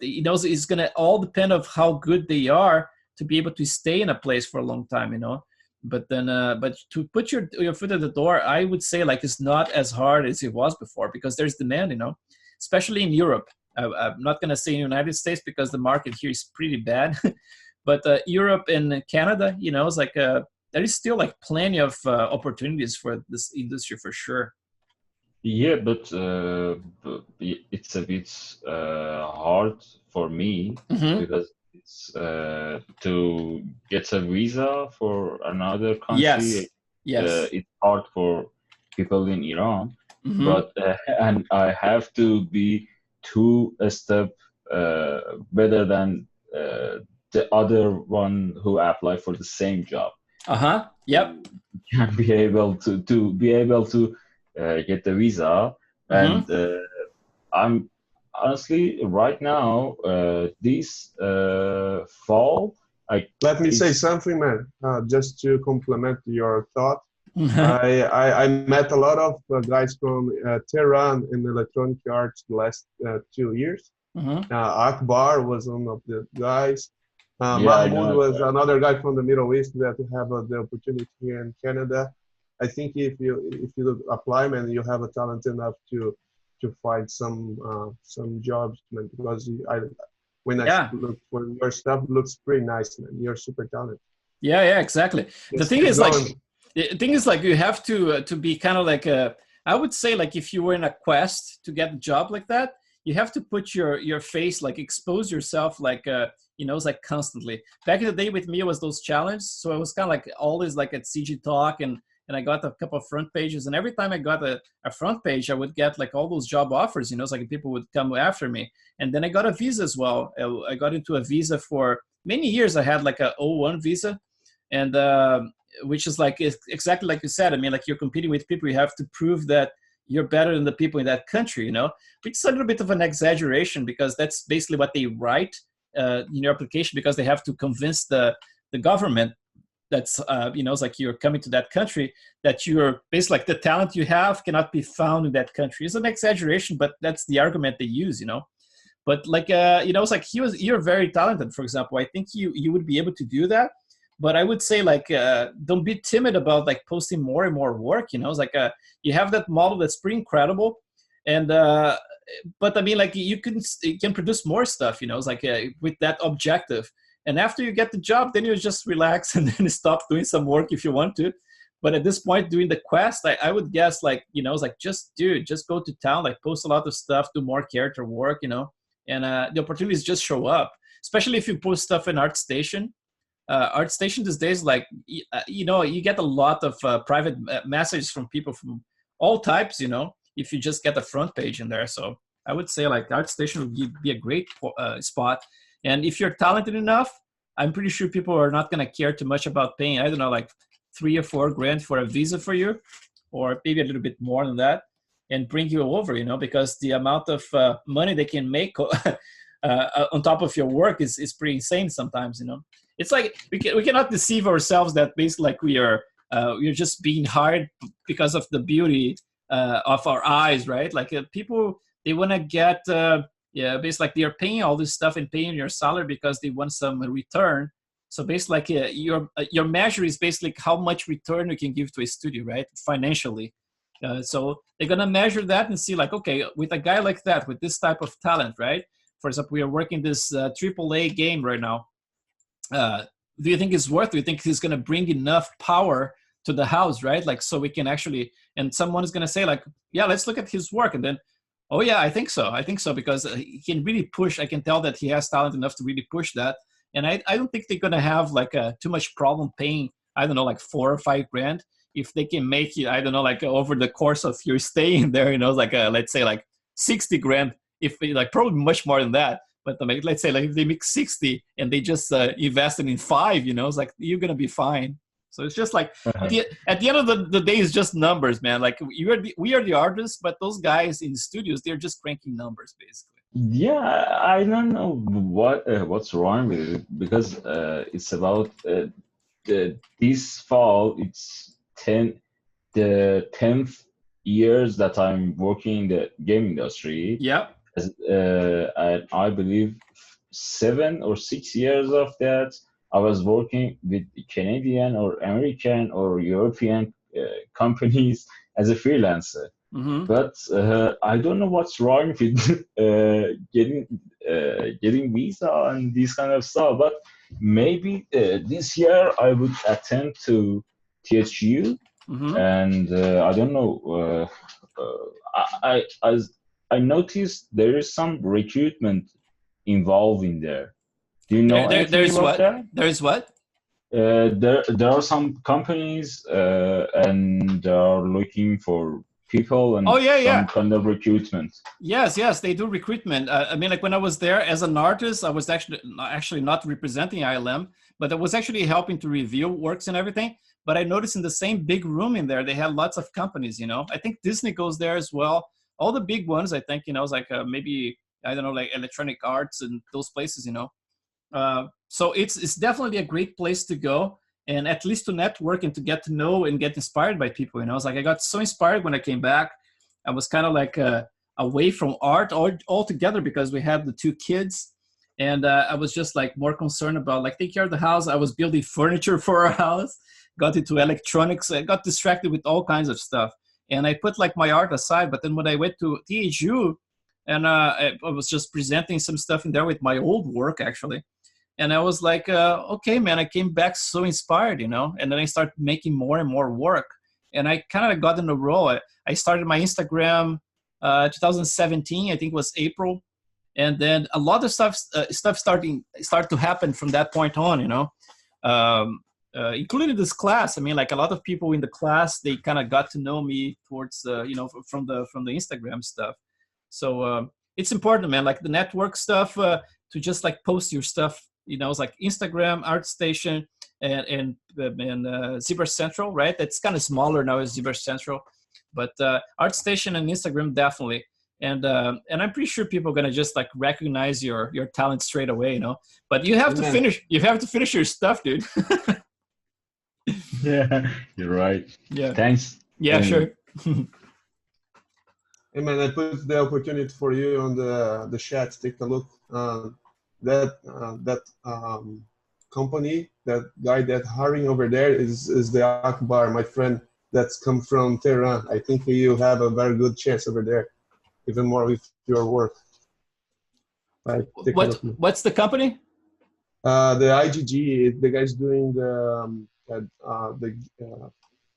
you know, it's gonna all depend of how good they are to be able to stay in a place for a long time, you know. But then but to put your foot at the door, I would say like it's not as hard as it was before, because there's demand, you know, especially in Europe. I'm not gonna say in the United States because the market here is pretty bad, but Europe and Canada, you know, it's like there is still like plenty of opportunities for this industry for sure. Yeah, but it's a bit hard for me because it's to get a visa for another country. Yes. It's hard for people in Iran, but and I have to be a step better than the other one who applied for the same job. Yep. Can be able to get the visa, and I'm honestly right now this fall. Let me say something, man, just to complement your thought. I met a lot of guys from Tehran in electronic arts the last 2 years. Akbar was one of the guys. Yeah, I Mahmoud know was that. another guy from the Middle East that have the opportunity here in Canada. I think if you apply, man, you have a talent enough to find some jobs, man. Because when I Yeah. look for your stuff, looks pretty nice, man. You're super talented. Yeah, exactly. The Just thing keep is like, going. you have to be kind of like I would say like if you were in a quest to get a job like that, you have to put your face, like expose yourself, like it's like constantly. Back in the day with me, it was those challenges, so I was kind of like always like at CG Talk, and I got a couple of front pages, and every time I got a front page, I would get like all those job offers, it's like people would come after me. And then I got a visa as well. I got into a visa for many years. I had like a O1 visa, and which is like exactly like you said. I mean, like you're competing with people, you have to prove that you're better than the people in that country, which is a little bit of an exaggeration, because that's basically what they write in your application, because they have to convince the government that's it's like you're coming to that country, that you're basically like the talent you have cannot be found in that country. It's an exaggeration, but that's the argument they use. But like it's like you're very talented, for example. I think you would be able to do that. But I would say like don't be timid about like posting more and more work. It's like you have that model that's pretty incredible, and but I mean, like you can produce more stuff. It's like with that objective. And after you get the job, then you just relax and then stop doing some work if you want to. But at this point, doing the quest, I would guess like it's like just go to town, like post a lot of stuff, do more character work, and the opportunities just show up. Especially if you post stuff in Artstation. Artstation these days, like you get a lot of private messages from people from all types, if you just get the front page in there. So I would say like Artstation would be a great spot. And if you're talented enough, I'm pretty sure people are not going to care too much about paying, I don't know, like $3 or $4 grand for a visa for you, or maybe a little bit more than that, and bring you over, because the amount of money they can make on top of your work is pretty insane sometimes, It's like we cannot deceive ourselves that basically like we're just being hired because of the beauty of our eyes, right? Like people, they want to get basically like they're paying all this stuff and paying your salary because they want some return. So basically like your measure is basically how much return you can give to a studio, right? Financially. So they're gonna measure that and see like, okay, with a guy like that, with this type of talent, right? For example, we are working this AAA game right now. Do you think it's worth? Do you think he's gonna bring enough power to the house, right? Like, so we can actually, and someone is gonna say like, yeah, let's look at his work, and then, oh yeah, I think so, because he can really push. I can tell that he has talent enough to really push that, and I don't think they're gonna have like too much problem paying, I don't know, like $4 or $5 grand if they can make it, I don't know, like over the course of your stay in there, like let's say like 60 grand, if like probably much more than that. But let's say like if they make 60 and they just invested in 5, it's like you're gonna be fine. So it's just like at the end of the day, it's just numbers, man. Like we are the artists, but those guys in the studios, they're just cranking numbers basically. Yeah, I don't know what's wrong with it, because it's about this fall. It's the 10th years that I'm working in the game industry. Yeah. I believe 7 or 6 years of that I was working with Canadian or American or European companies as a freelancer. Mm-hmm. But I don't know what's wrong with getting visa and this kind of stuff. But maybe this year I would attempt to THU, mm-hmm. and I don't know. I noticed there is some recruitment involved in there. Do you know anything about that? There's what? There are some companies and they are looking for people and some kind of recruitment. Yes, they do recruitment. I mean, like when I was there as an artist, I was actually not representing ILM, but I was actually helping to review works and everything. But I noticed in the same big room in there, they had lots of companies, I think Disney goes there as well. All the big ones, I think, it's like maybe, I don't know, like Electronic Arts and those places, So it's definitely a great place to go. and at least to network and to get to know and get inspired by people. You know, it's like I got so inspired when I came back. I was kind of like away from art altogether because we had the 2 kids. And I was just like more concerned about like taking care of the house. I was building furniture for our house, got into electronics. I got distracted with all kinds of stuff. And I put like my art aside. But then when I went to THU, and I was just presenting some stuff in there with my old work, actually. And I was like, okay, man, I came back so inspired, you know. And then I started making more and more work. And I kind of got in a row. I started my Instagram 2017, I think it was April. And then a lot of stuff started to happen from that point on, you know, including this class. I mean, like a lot of people in the class, they kind of got to know me towards, you know, from the Instagram stuff. So it's important, man. Like the network stuff, to just like post your stuff. You know, it's like Instagram, Artstation, and ZBrush Central, right? That's kind of smaller now as ZBrush Central, but Artstation and Instagram definitely. And I'm pretty sure people are gonna just like recognize your talent straight away, you know. But you have to finish. You have to finish your stuff, dude. Yeah, you're right. Yeah. Thanks. Yeah, sure. Hey man, I put the opportunity for you on the chat. Take a look. That company, that guy that hiring over there is the Akbar, my friend that's come from Tehran. I think you have a very good chance over there, even more with your work. Right, what's the company? The IGG, the guy's doing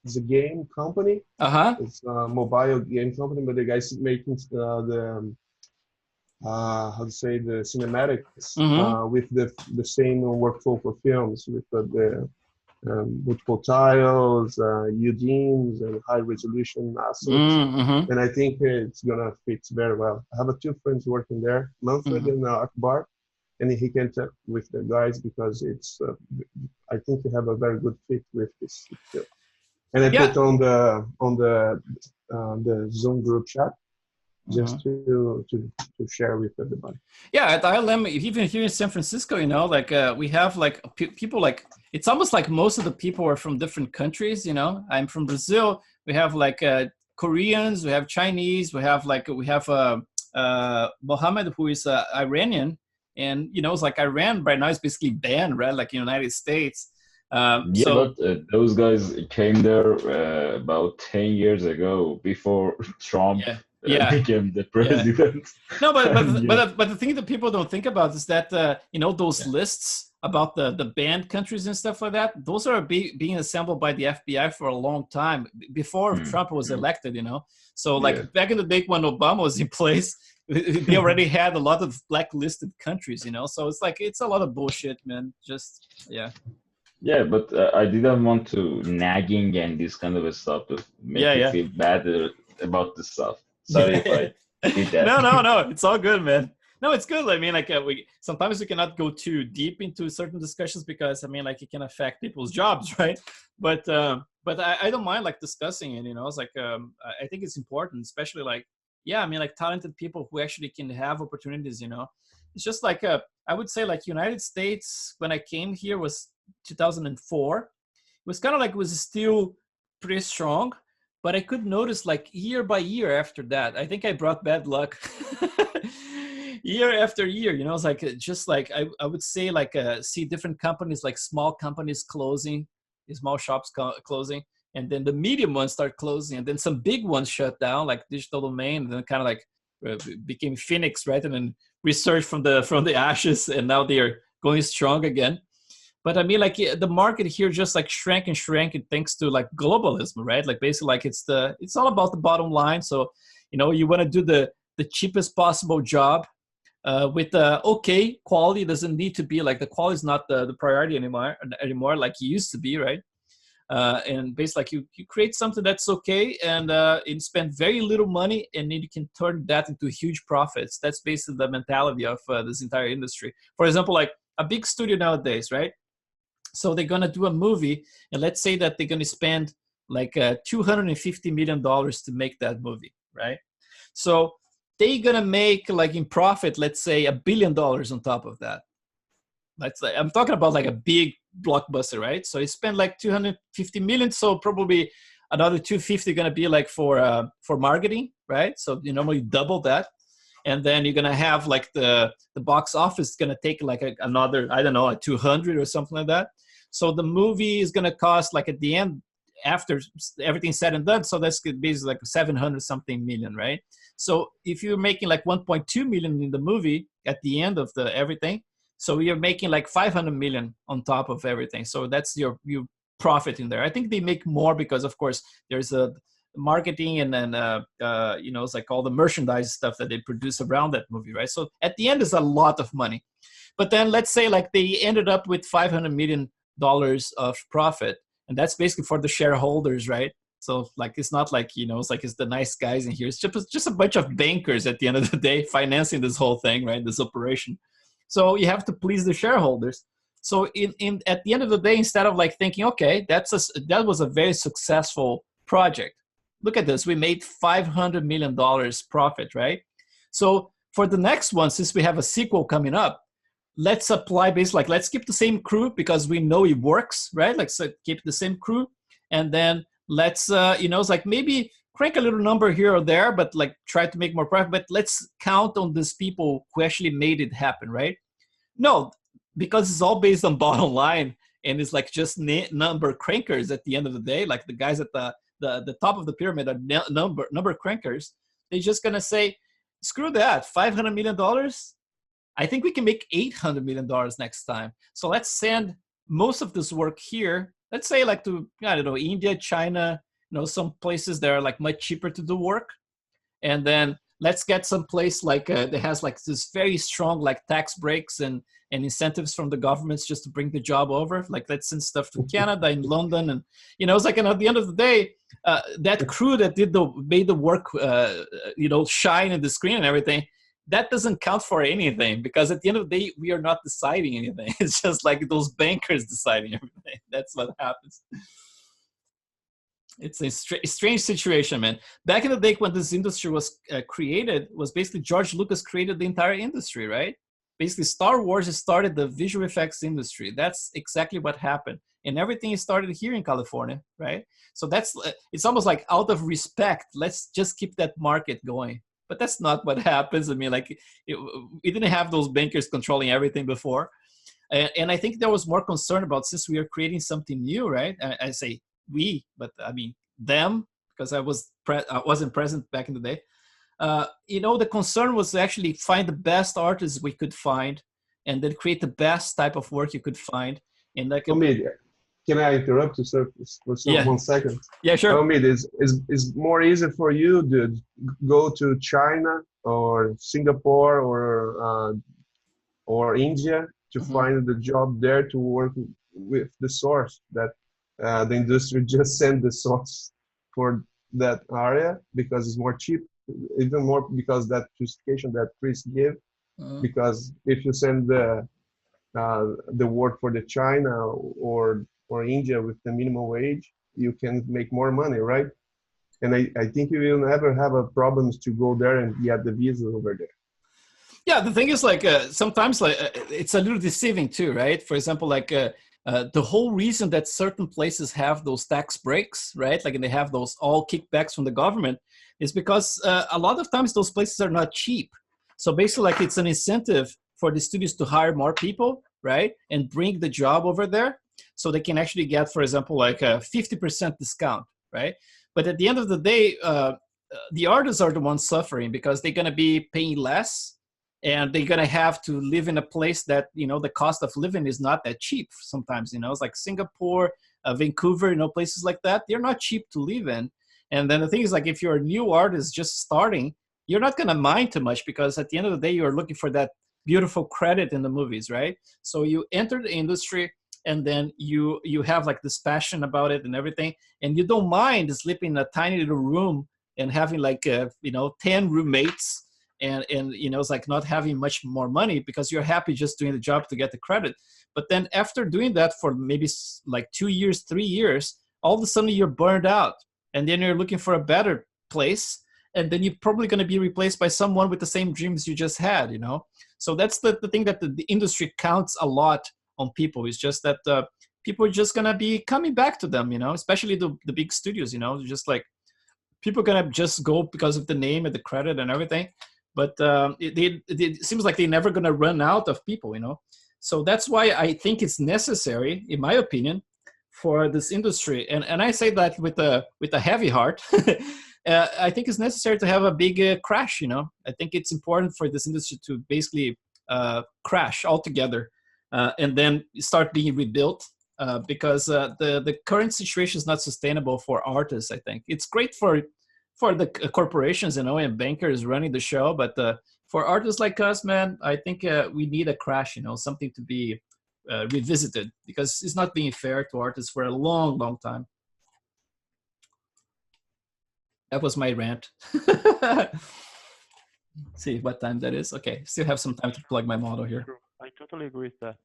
it's a game company. It's a mobile game company, but the guy's making how to say, the cinematics with the same workflow for films, with the multiple tiles, UDIMs, and high resolution assets. And I think it's gonna fit very well. I have 2 friends working there, Manfred and Akbar, and he can talk with the guys because it's. I think you have a very good fit with this. And I put on the Zoom group chat just to share with everybody. Yeah, at ILM, even here in San Francisco, you know, like we have like people like, it's almost like most of the people are from different countries, you know. I'm from Brazil. We have like Koreans, we have Chinese, we have Mohammed, who is Iranian. And, you know, it's like Iran right now is basically banned, right? Like in the United States. But those guys came there about 10 years ago before Trump became the president. No, but the thing that people don't think about is that you know, those lists about the banned countries and stuff like that, those are being assembled by the FBI for a long time before Trump was elected, you know. So like back in the day when Obama was in place, they already had a lot of blacklisted countries, you know. So it's like, it's a lot of bullshit, man. Just Yeah, but I didn't want to nagging and this kind of stuff to make you feel bad about this stuff. Sorry if I did that. No, it's all good, man. No, it's good. I mean, like sometimes we cannot go too deep into certain discussions because I mean, like it can affect people's jobs, right? But I don't mind like discussing it. You know, it's like I think it's important, especially like I mean, like talented people who actually can have opportunities. You know, it's just like I would say like United States when I came here was 2004. It was kind of like it was still pretty strong, but I could notice like year by year after that, I think I brought bad luck. Year after year, you know, it's like just like I would say like see different companies, like small companies closing, small shops closing, and then the medium ones start closing, and then some big ones shut down, like Digital Domain, and then kind of like became Phoenix, right? And then resurged from the ashes, and now they are going strong again. But I mean, like the market here just like shrank thanks to like globalism, right? Like basically, like it's all about the bottom line. So, you know, you want to do the cheapest possible job with okay quality. Doesn't need to be like the quality is not the priority anymore like it used to be, right? And basically, like you create something that's okay, and you spend very little money, and then you can turn that into huge profits. That's basically the mentality of this entire industry. For example, like a big studio nowadays, right? So they're going to do a movie, and let's say that they're going to spend like $250 million to make that movie, right? So they're going to make like in profit, let's say $1 billion on top of that. I'm talking about like a big blockbuster, right? So you spend like 250 million, so probably another 250 going to be like for marketing, right? So you normally double that. And then you're gonna have like the box office is gonna take like another, I don't know, a 200 or something like that. So the movie is gonna cost like at the end, after everything's said and done, so that's basically like 700 something million, right? So if you're making like 1.2 million in the movie at the end of the everything, so you're making like 500 million on top of everything. So that's your profit in there. I think they make more because of course there's a marketing and then it's like all the merchandise stuff that they produce around that movie, right? So at the end is a lot of money. But then let's say like they ended up with $500 million of profit, and that's basically for the shareholders, right? So like it's not like it's like it's the nice guys in here. It's just a bunch of bankers at the end of the day financing this whole thing, right? This operation. So you have to please the shareholders. So in at the end of the day, instead of like thinking, okay, that was a very successful project. Look at this. We made $500 million profit, right? So for the next one, since we have a sequel coming up, let's apply basically like, let's keep the same crew because we know it works, right? Like, so keep the same crew. And then let's, it's like maybe crank a little number here or there, but like try to make more profit. But let's count on these people who actually made it happen, right? No, because it's all based on bottom line. And it's like just number crankers at the end of the day, like the guys at the top of the pyramid are number crankers. They're just gonna say, screw that, $500 million. I think we can make $800 million next time. So let's send most of this work here. Let's say like to, I don't know, India, China, some places that are like much cheaper to do work. And then let's get some place like that has like this very strong like tax breaks and incentives from the governments just to bring the job over. Like let's send stuff to Canada and London, and it's like, and at the end of the day, that crew that made the work, shine in the screen and everything, that doesn't count for anything because at the end of the day, we are not deciding anything. It's just like those bankers deciding everything. That's what happens. It's a strange situation, man. Back in the day when this industry was created, was basically George Lucas created the entire industry, right? Basically, Star Wars started the visual effects industry. That's exactly what happened. And everything started here in California, right? So it's almost like out of respect, let's just keep that market going. But that's not what happens. I mean, like, we didn't have those bankers controlling everything before. And I think there was more concern about, since we are creating something new, right? I say we, but I mean them, because I wasn't present back in the day. The concern was to actually find the best artists we could find, and then create the best type of work you could find. And like, can I interrupt you, sir, for 1 second? Yeah, sure. It's more easy for you to go to China or Singapore or India to find the job there, to work with the source that the industry just sent the source for that area because it's more cheap, even more because that justification that Chris gave. Because if you send the work for the China or India with the minimum wage, you can make more money, right? And I think you will never have a problems to go there and get the visa over there. Yeah, the thing is, like, sometimes like it's a little deceiving too, right? For example, like the whole reason that certain places have those tax breaks, right? Like, and they have those all kickbacks from the government is because a lot of times those places are not cheap. So basically, like, it's an incentive for the studios to hire more people, right? And bring the job over there so they can actually get, for example, like a 50% discount, right? But at the end of the day, the artists are the ones suffering because they're going to be paying less, and they're going to have to live in a place that, the cost of living is not that cheap sometimes, it's like Singapore, Vancouver, places like that. They're not cheap to live in. And then the thing is, like, if you're a new artist just starting, you're not going to mind too much because at the end of the day, you're looking for that beautiful credit in the movies, right? So you enter the industry, and then you have like this passion about it and everything, and you don't mind sleeping in a tiny little room and having like 10 roommates, and it's like not having much more money because you're happy just doing the job to get the credit. But then after doing that for maybe like 2 years, 3 years, all of a sudden you're burned out, and then you're looking for a better place, and then you're probably going to be replaced by someone with the same dreams you just had, So that's the thing that the industry counts a lot on people. It's just that people are just gonna be coming back to them, you know, especially the big studios, you know, just like people are gonna just go because of the name and the credit and everything. But it seems like they're never gonna run out of people, you know. So that's why I think it's necessary, in my opinion, for this industry, and I say that with a heavy heart. I think it's necessary to have a big crash. You know, I think it's important for this industry to basically crash altogether, and then start being rebuilt. Because the current situation is not sustainable for artists. I think it's great for the corporations, you know, and bankers running the show, but for artists like us, man, I think we need a crash. You know, something to be revisited, because it's not being fair to artists for a long, long time. That was my rant. See what time that is. Okay, still have some time to plug my model here. True. I totally agree with that.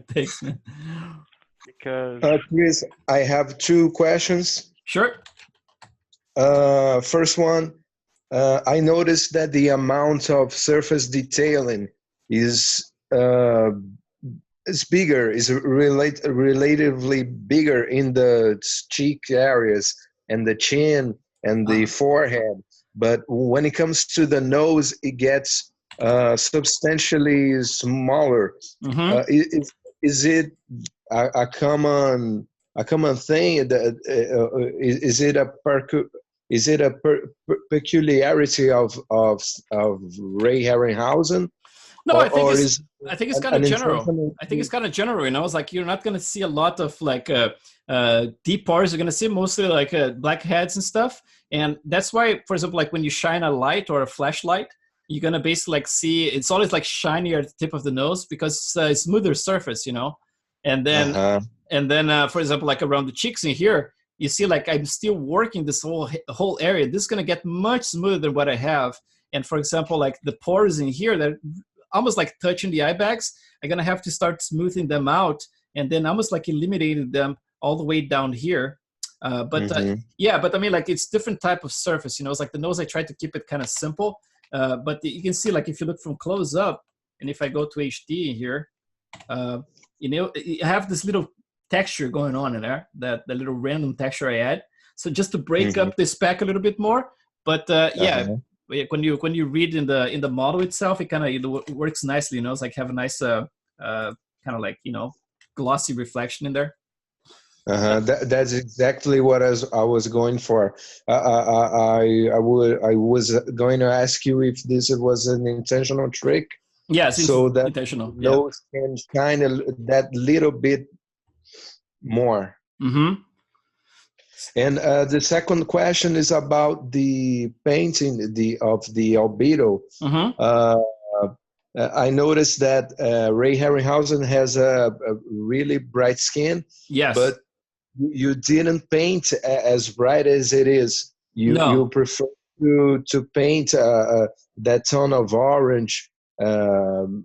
Thanks, man. Because Chris, I have 2 questions. Sure. First one, I noticed that the amount of surface detailing is bigger, is relatively bigger in the cheek areas and the chin and the forehead. But when it comes to the nose, it gets substantially smaller. Mm-hmm. Is it a common thing? Is it a peculiarity of Ray Harryhausen? No, I think it's kind of general. I think it's kind of general. You know, it's like you're not going to see a lot of like deep pores. You're going to see mostly like blackheads and stuff. And that's why, for example, like when you shine a light or a flashlight, you're going to basically like see it's always like shinier at the tip of the nose, because it's a smoother surface, you know. And then for example, like around the cheeks in here, you see like I'm still working this whole area. This is going to get much smoother than what I have. And for example, like the pores in here that almost like touching the eye bags, I'm going to have to start smoothing them out, and then almost like eliminating them all the way down here. Yeah, but I mean, like it's different type of surface, you know. It's like the nose, I try to keep it kind of simple. But you can see, like if you look from close up, and if I go to HD here, you know, you have this little texture going on in there, that the little random texture I add. So just to break up the speck a little bit more. But yeah, when you read in the model itself, it kind of works nicely. You know, it's like have a nice kind of like, you know, glossy reflection in there. That's exactly what I was going for. I was going to ask you if this was an intentional trick. Yes, so that intentional. nose can shine that little bit more. Mm-hmm. And the second question is about the painting of the albedo. I noticed that Ray Harryhausen has a really bright skin. Yes. But you didn't paint as bright as it is. You prefer to paint that tone of orange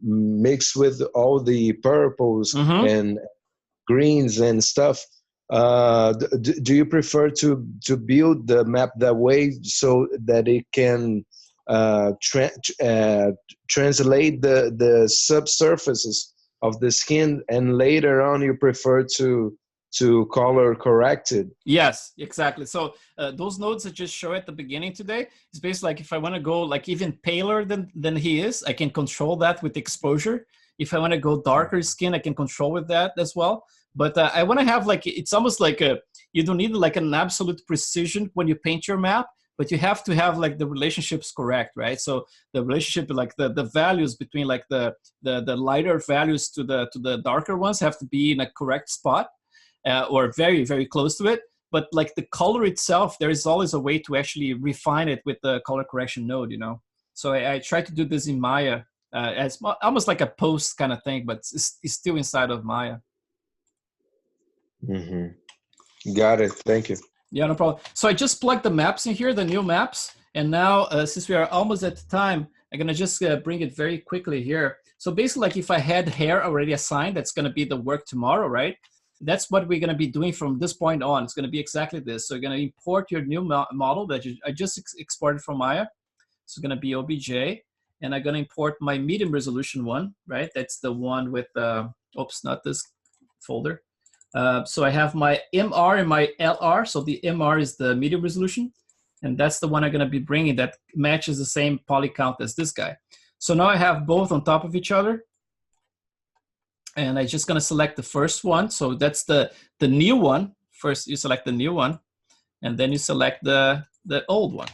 mixed with all the purples and greens and stuff. Do you prefer to build the map that way so that it can translate the subsurfaces of the skin, and later on you prefer to color corrected? Yes, exactly. So those nodes I just show at the beginning today is basically like if I want to go like even paler than he is, I can control that with exposure. If I want to go darker skin, I can control with that as well. But I want to have like, it's almost like you don't need like an absolute precision when you paint your map, but you have to have like the relationships correct, right? So the relationship, like the values between like the lighter values to the darker ones have to be in a correct spot. Or very, very close to it. But like the color itself, there is always a way to actually refine it with the color correction node, you know? So I try to do this in Maya as almost like a post kind of thing, but it's still inside of Maya. Got it. Thank you. Yeah, no problem. So I just plugged the maps in here, the new maps. And now, since we are almost at the time, I'm going to just bring it very quickly here. So basically, like if I had hair already assigned, that's going to be the work tomorrow, right? That's what we're going to be doing from this point on. It's going to be exactly this. So you're going to import your new model that I just exported from Maya. So it's going to be OBJ. And I'm going to import my medium resolution one, right? That's the one with, oops, not this folder. So I have my MR and my LR. So the MR is the medium resolution, and that's the one I'm going to be bringing that matches the same poly count as this guy. So now I have both on top of each other, and I'm just going to select the first one. So that's the new one. First, you select the new one, and then you select the old one.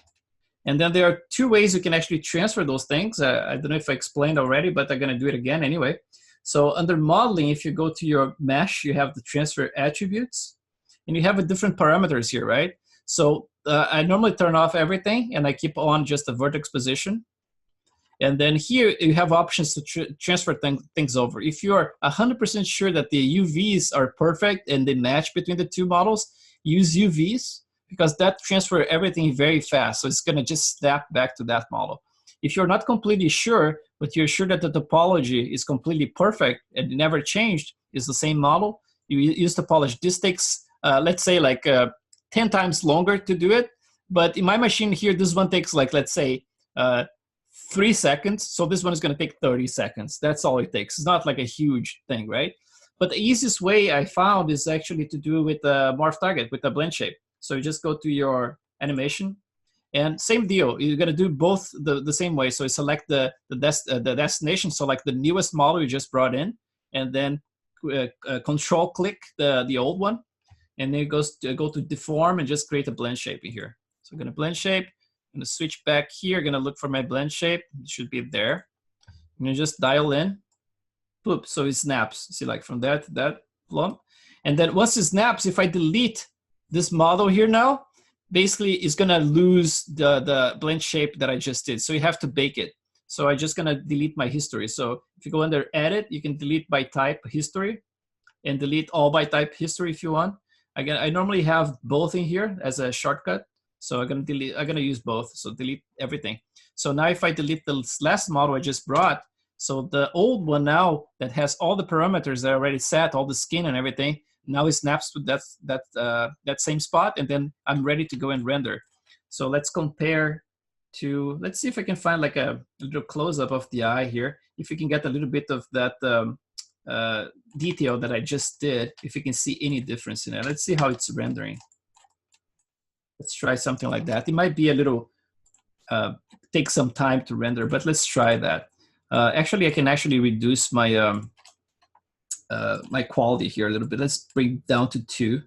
And then there are two ways you can actually transfer those things. I don't know if I explained already, but I'm going to do it again anyway. So under modeling, if you go to your mesh, you have the transfer attributes, and you have a different parameters here, right? So I normally turn off everything, and I keep on just the vertex position. And then here you have options to transfer things over. If you're 100% sure that the UVs are perfect and they match between the two models, use UVs, because that transfer everything very fast. So it's going to just snap back to that model. If you're not completely sure, but you're sure that the topology is completely perfect and never changed, is the same model, you use topology. This takes, let's say, like 10 times longer to do it. But in my machine here, this one takes, like, let's say, 3 seconds. So this one is going to take 30 seconds. That's all it takes. It's not like a huge thing, right? But the easiest way I found is actually to do with the morph target, with the blend shape. So you just go to your animation, and same deal. You're going to do both the same way. So you select the destination, so like the newest model you just brought in, and then control click the old one, and then it goes to go to deform and just create a blend shape in here. So I'm going to blend shape. I'm going to switch back here. I'm going to look for my blend shape. It should be there. I'm going to just dial in. Boop. So it snaps. See, like from that to that lump. And then once it snaps, if I delete this model here now, basically it's going to lose the blend shape that I just did. So you have to bake it. So I'm just going to delete my history. So if you go under edit, you can delete by type history and delete all by type history if you want. Again, I normally have both in here as a shortcut. So I'm going to use both. So delete everything. So now if I delete the last model I just brought, so the old one now that has all the parameters that are already set, all the skin and everything, now it snaps to that same spot, and then I'm ready to go and render. So let's compare to, let's see if I can find like a little close-up of the eye here. If you can get a little bit of that detail that I just did, if you can see any difference in it. Let's see how it's rendering. Let's try something like that. It might be a little, take some time to render, but let's try that. Actually, I can actually reduce my my quality here a little bit. Let's bring down to 2.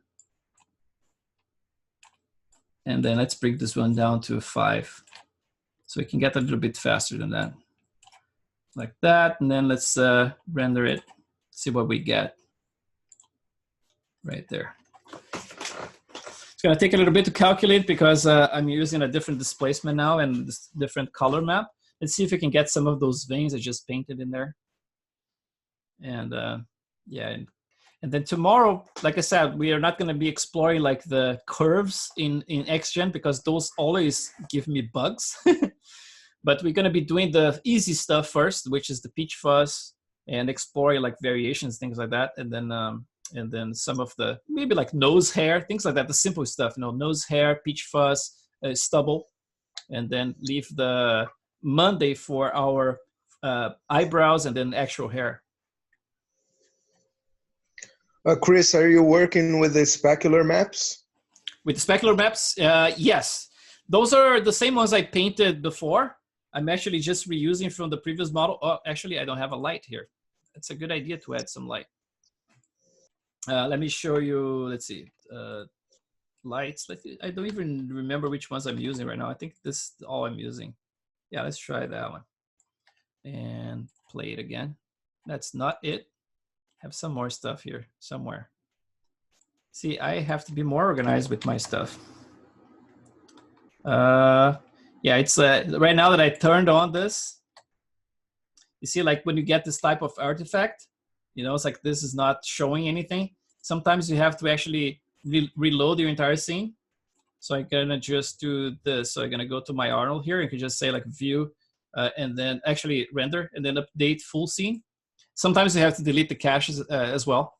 And then let's bring this one down to 5. So we can get a little bit faster than that. Like that. And then let's render it, see what we get. Right there. It's going to take a little bit to calculate because I'm using a different displacement now and this different color map. Let's see if we can get some of those veins I just painted in there. And yeah, and then tomorrow, like I said, we are not going to be exploring like the curves in XGen because those always give me bugs. But we're going to be doing the easy stuff first, which is the peach fuzz and exploring like variations, things like that. And then some of the maybe like nose hair, things like that, the simple stuff, you know, nose hair, peach fuzz, stubble, and then leave the Monday for our eyebrows and then actual hair. Chris, are you working with the specular maps? With the specular maps, yes. Those are the same ones I painted before. I'm actually just reusing from the previous model. Oh, actually, I don't have a light here. It's a good idea to add some light. Let me show you, let's see, lights. I don't even remember which ones I'm using right now. I think this is all I'm using. Yeah, let's try that one. And play it again. That's not it. Have some more stuff here somewhere. See, I have to be more organized with my stuff. Yeah, it's right now that I turned on this, you see like when you get this type of artifact, you know, it's like this is not showing anything. Sometimes you have to actually reload your entire scene. So I'm gonna just do this. So I'm gonna go to my Arnold here. You can just say like view and then actually render and then update full scene. Sometimes you have to delete the caches as well.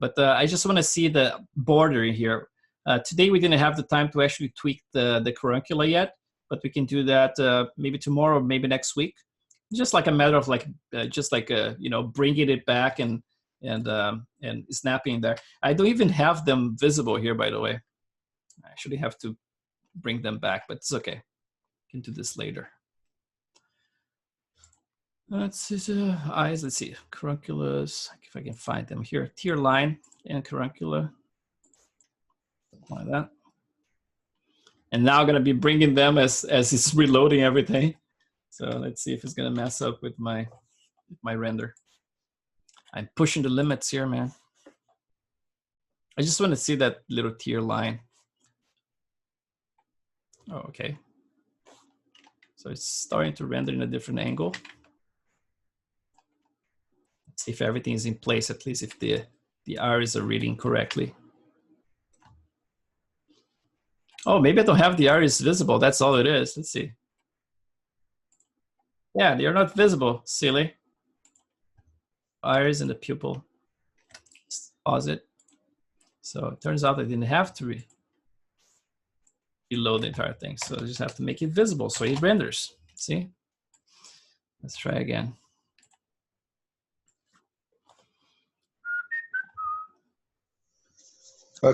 But I just want to see the border in here. Today we didn't have the time to actually tweak the caruncula yet, but we can do that maybe tomorrow, maybe next week. Just like a matter of like, you know, bringing it back and and snapping there. I don't even have them visible here, by the way. I actually have to bring them back, but it's okay. We can do this later. Let's see, eyes, let's see, carunculus, if I can find them here, tear line and caruncula, like that. And now I'm gonna be bringing them as it's reloading everything. So let's see if it's gonna mess up with my render. I'm pushing the limits here, man. I just want to see that little tear line. Oh, okay. So it's starting to render in a different angle. Let's see if everything is in place, at least if the iris are reading correctly. Oh, maybe I don't have the iris visible. That's all it is. Let's see. Yeah, they're not visible, silly. Iris and the pupil. Just pause it. So it turns out I didn't have to reload the entire thing. So I just have to make it visible so it renders. See? Let's try again.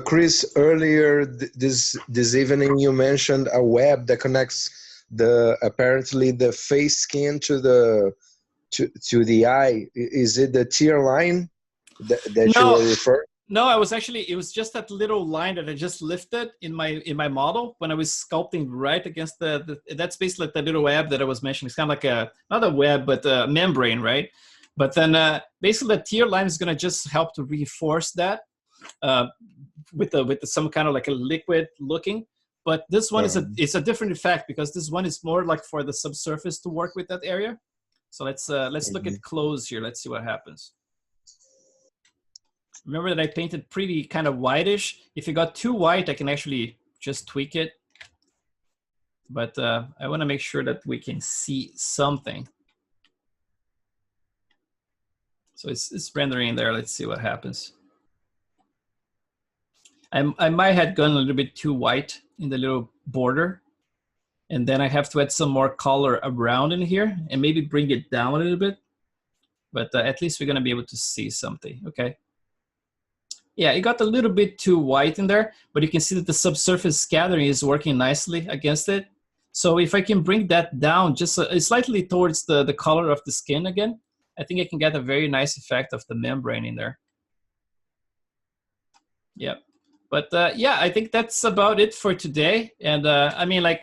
Chris, earlier this evening you mentioned a web that connects apparently the face skin to the eye. Is it the tear line that you were referring? No, it was just that little line that I just lifted in my model when I was sculpting right against that's basically like the little web that I was mentioning. It's kind of like not a web, but a membrane, right? But then basically the tear line is gonna just help to reinforce that with some kind of like a liquid looking. But this one it's a different effect because this one is more like for the subsurface to work with that area. So let's look at close here. Let's see what happens. Remember that I painted pretty kind of whitish. If it got too white, I can actually just tweak it. But I want to make sure that we can see something. So it's rendering there. Let's see what happens. I might have gone a little bit too white in the little border. And then I have to add some more color around in here and maybe bring it down a little bit. But at least we're going to be able to see something. Okay. Yeah, it got a little bit too white in there, but you can see that the subsurface scattering is working nicely against it. So if I can bring that down just slightly towards the color of the skin again, I think I can get a very nice effect of the membrane in there. Yeah. But yeah, I think that's about it for today. And I mean, like,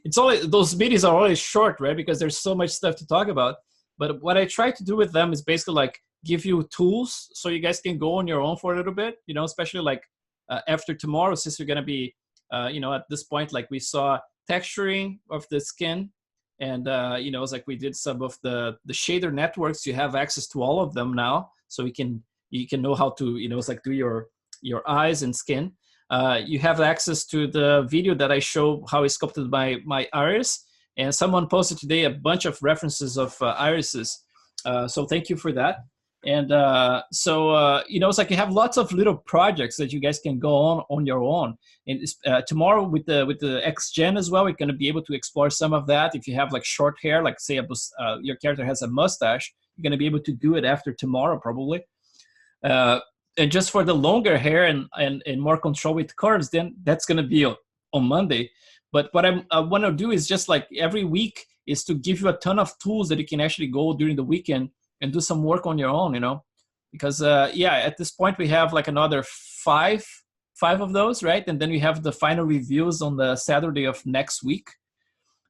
it's always, those videos are always short, right? Because there's so much stuff to talk about. But what I try to do with them is basically like give you tools so you guys can go on your own for a little bit, you know, especially like after tomorrow, since we're going to be, you know, at this point, like we saw texturing of the skin. And, you know, it's like we did some of the shader networks. You have access to all of them now. So you can know how to, you know, it's like do your eyes and skin. You have access to the video that I show how I sculpted my iris. And someone posted today a bunch of references of irises. So thank you for that. And you know, it's like you have lots of little projects that you guys can go on your own. And tomorrow with the XGen as well, we're going to be able to explore some of that. If you have like short hair, like say your character has a mustache, you're going to be able to do it after tomorrow probably. And just for the longer hair and more control with curves, then that's going to be on Monday. But what I want to do is just like every week is to give you a ton of tools that you can actually go during the weekend and do some work on your own, you know, because yeah, at this point we have like another five of those, right? And then we have the final reviews on the Saturday of next week.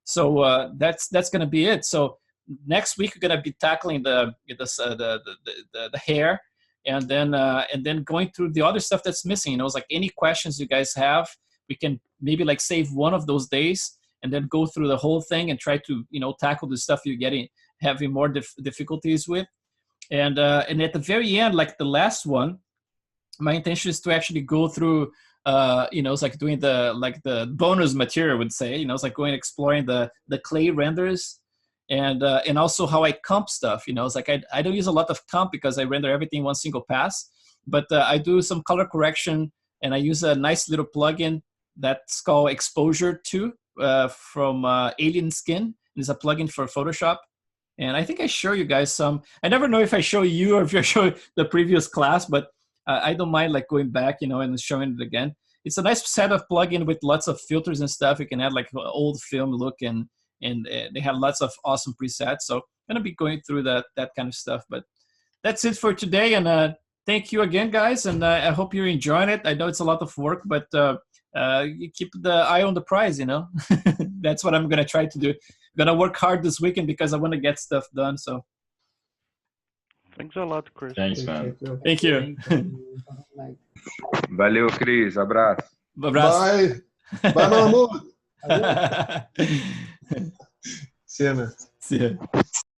So that's going to be it. So next week we're going to be tackling the hair. And then going through the other stuff that's missing, you know, it's like any questions you guys have, we can maybe like save one of those days and then go through the whole thing and try to, you know, tackle the stuff you're having more difficulties with. And at the very end, like the last one, my intention is to actually go through, you know, it's like doing the bonus material, I would say, you know, it's like going exploring the clay renders. And also how I comp stuff, you know, it's like I don't use a lot of comp because I render everything one single pass, but I do some color correction and I use a nice little plugin that's called Exposure 2 from Alien Skin. It's a plugin for Photoshop. And I think I show you guys some. I never know if I show you or if I show the previous class, but I don't mind like going back, you know, and showing it again. It's a nice set of plugin with lots of filters and stuff. You can add like old film look, and they have lots of awesome presets. So I'm gonna be going through that kind of stuff. But that's it for today, and thank you again, guys. And I hope you're enjoying it. I know it's a lot of work, but you keep the eye on the prize, you know. That's what I'm gonna try to do. I'm gonna work hard this weekend because I want to get stuff done. So thanks a lot, Chris. Thanks, man. thank you. Valeu, Cris. Abraço. Abraço. Bye. Bye, meu amor. See See you, man. you.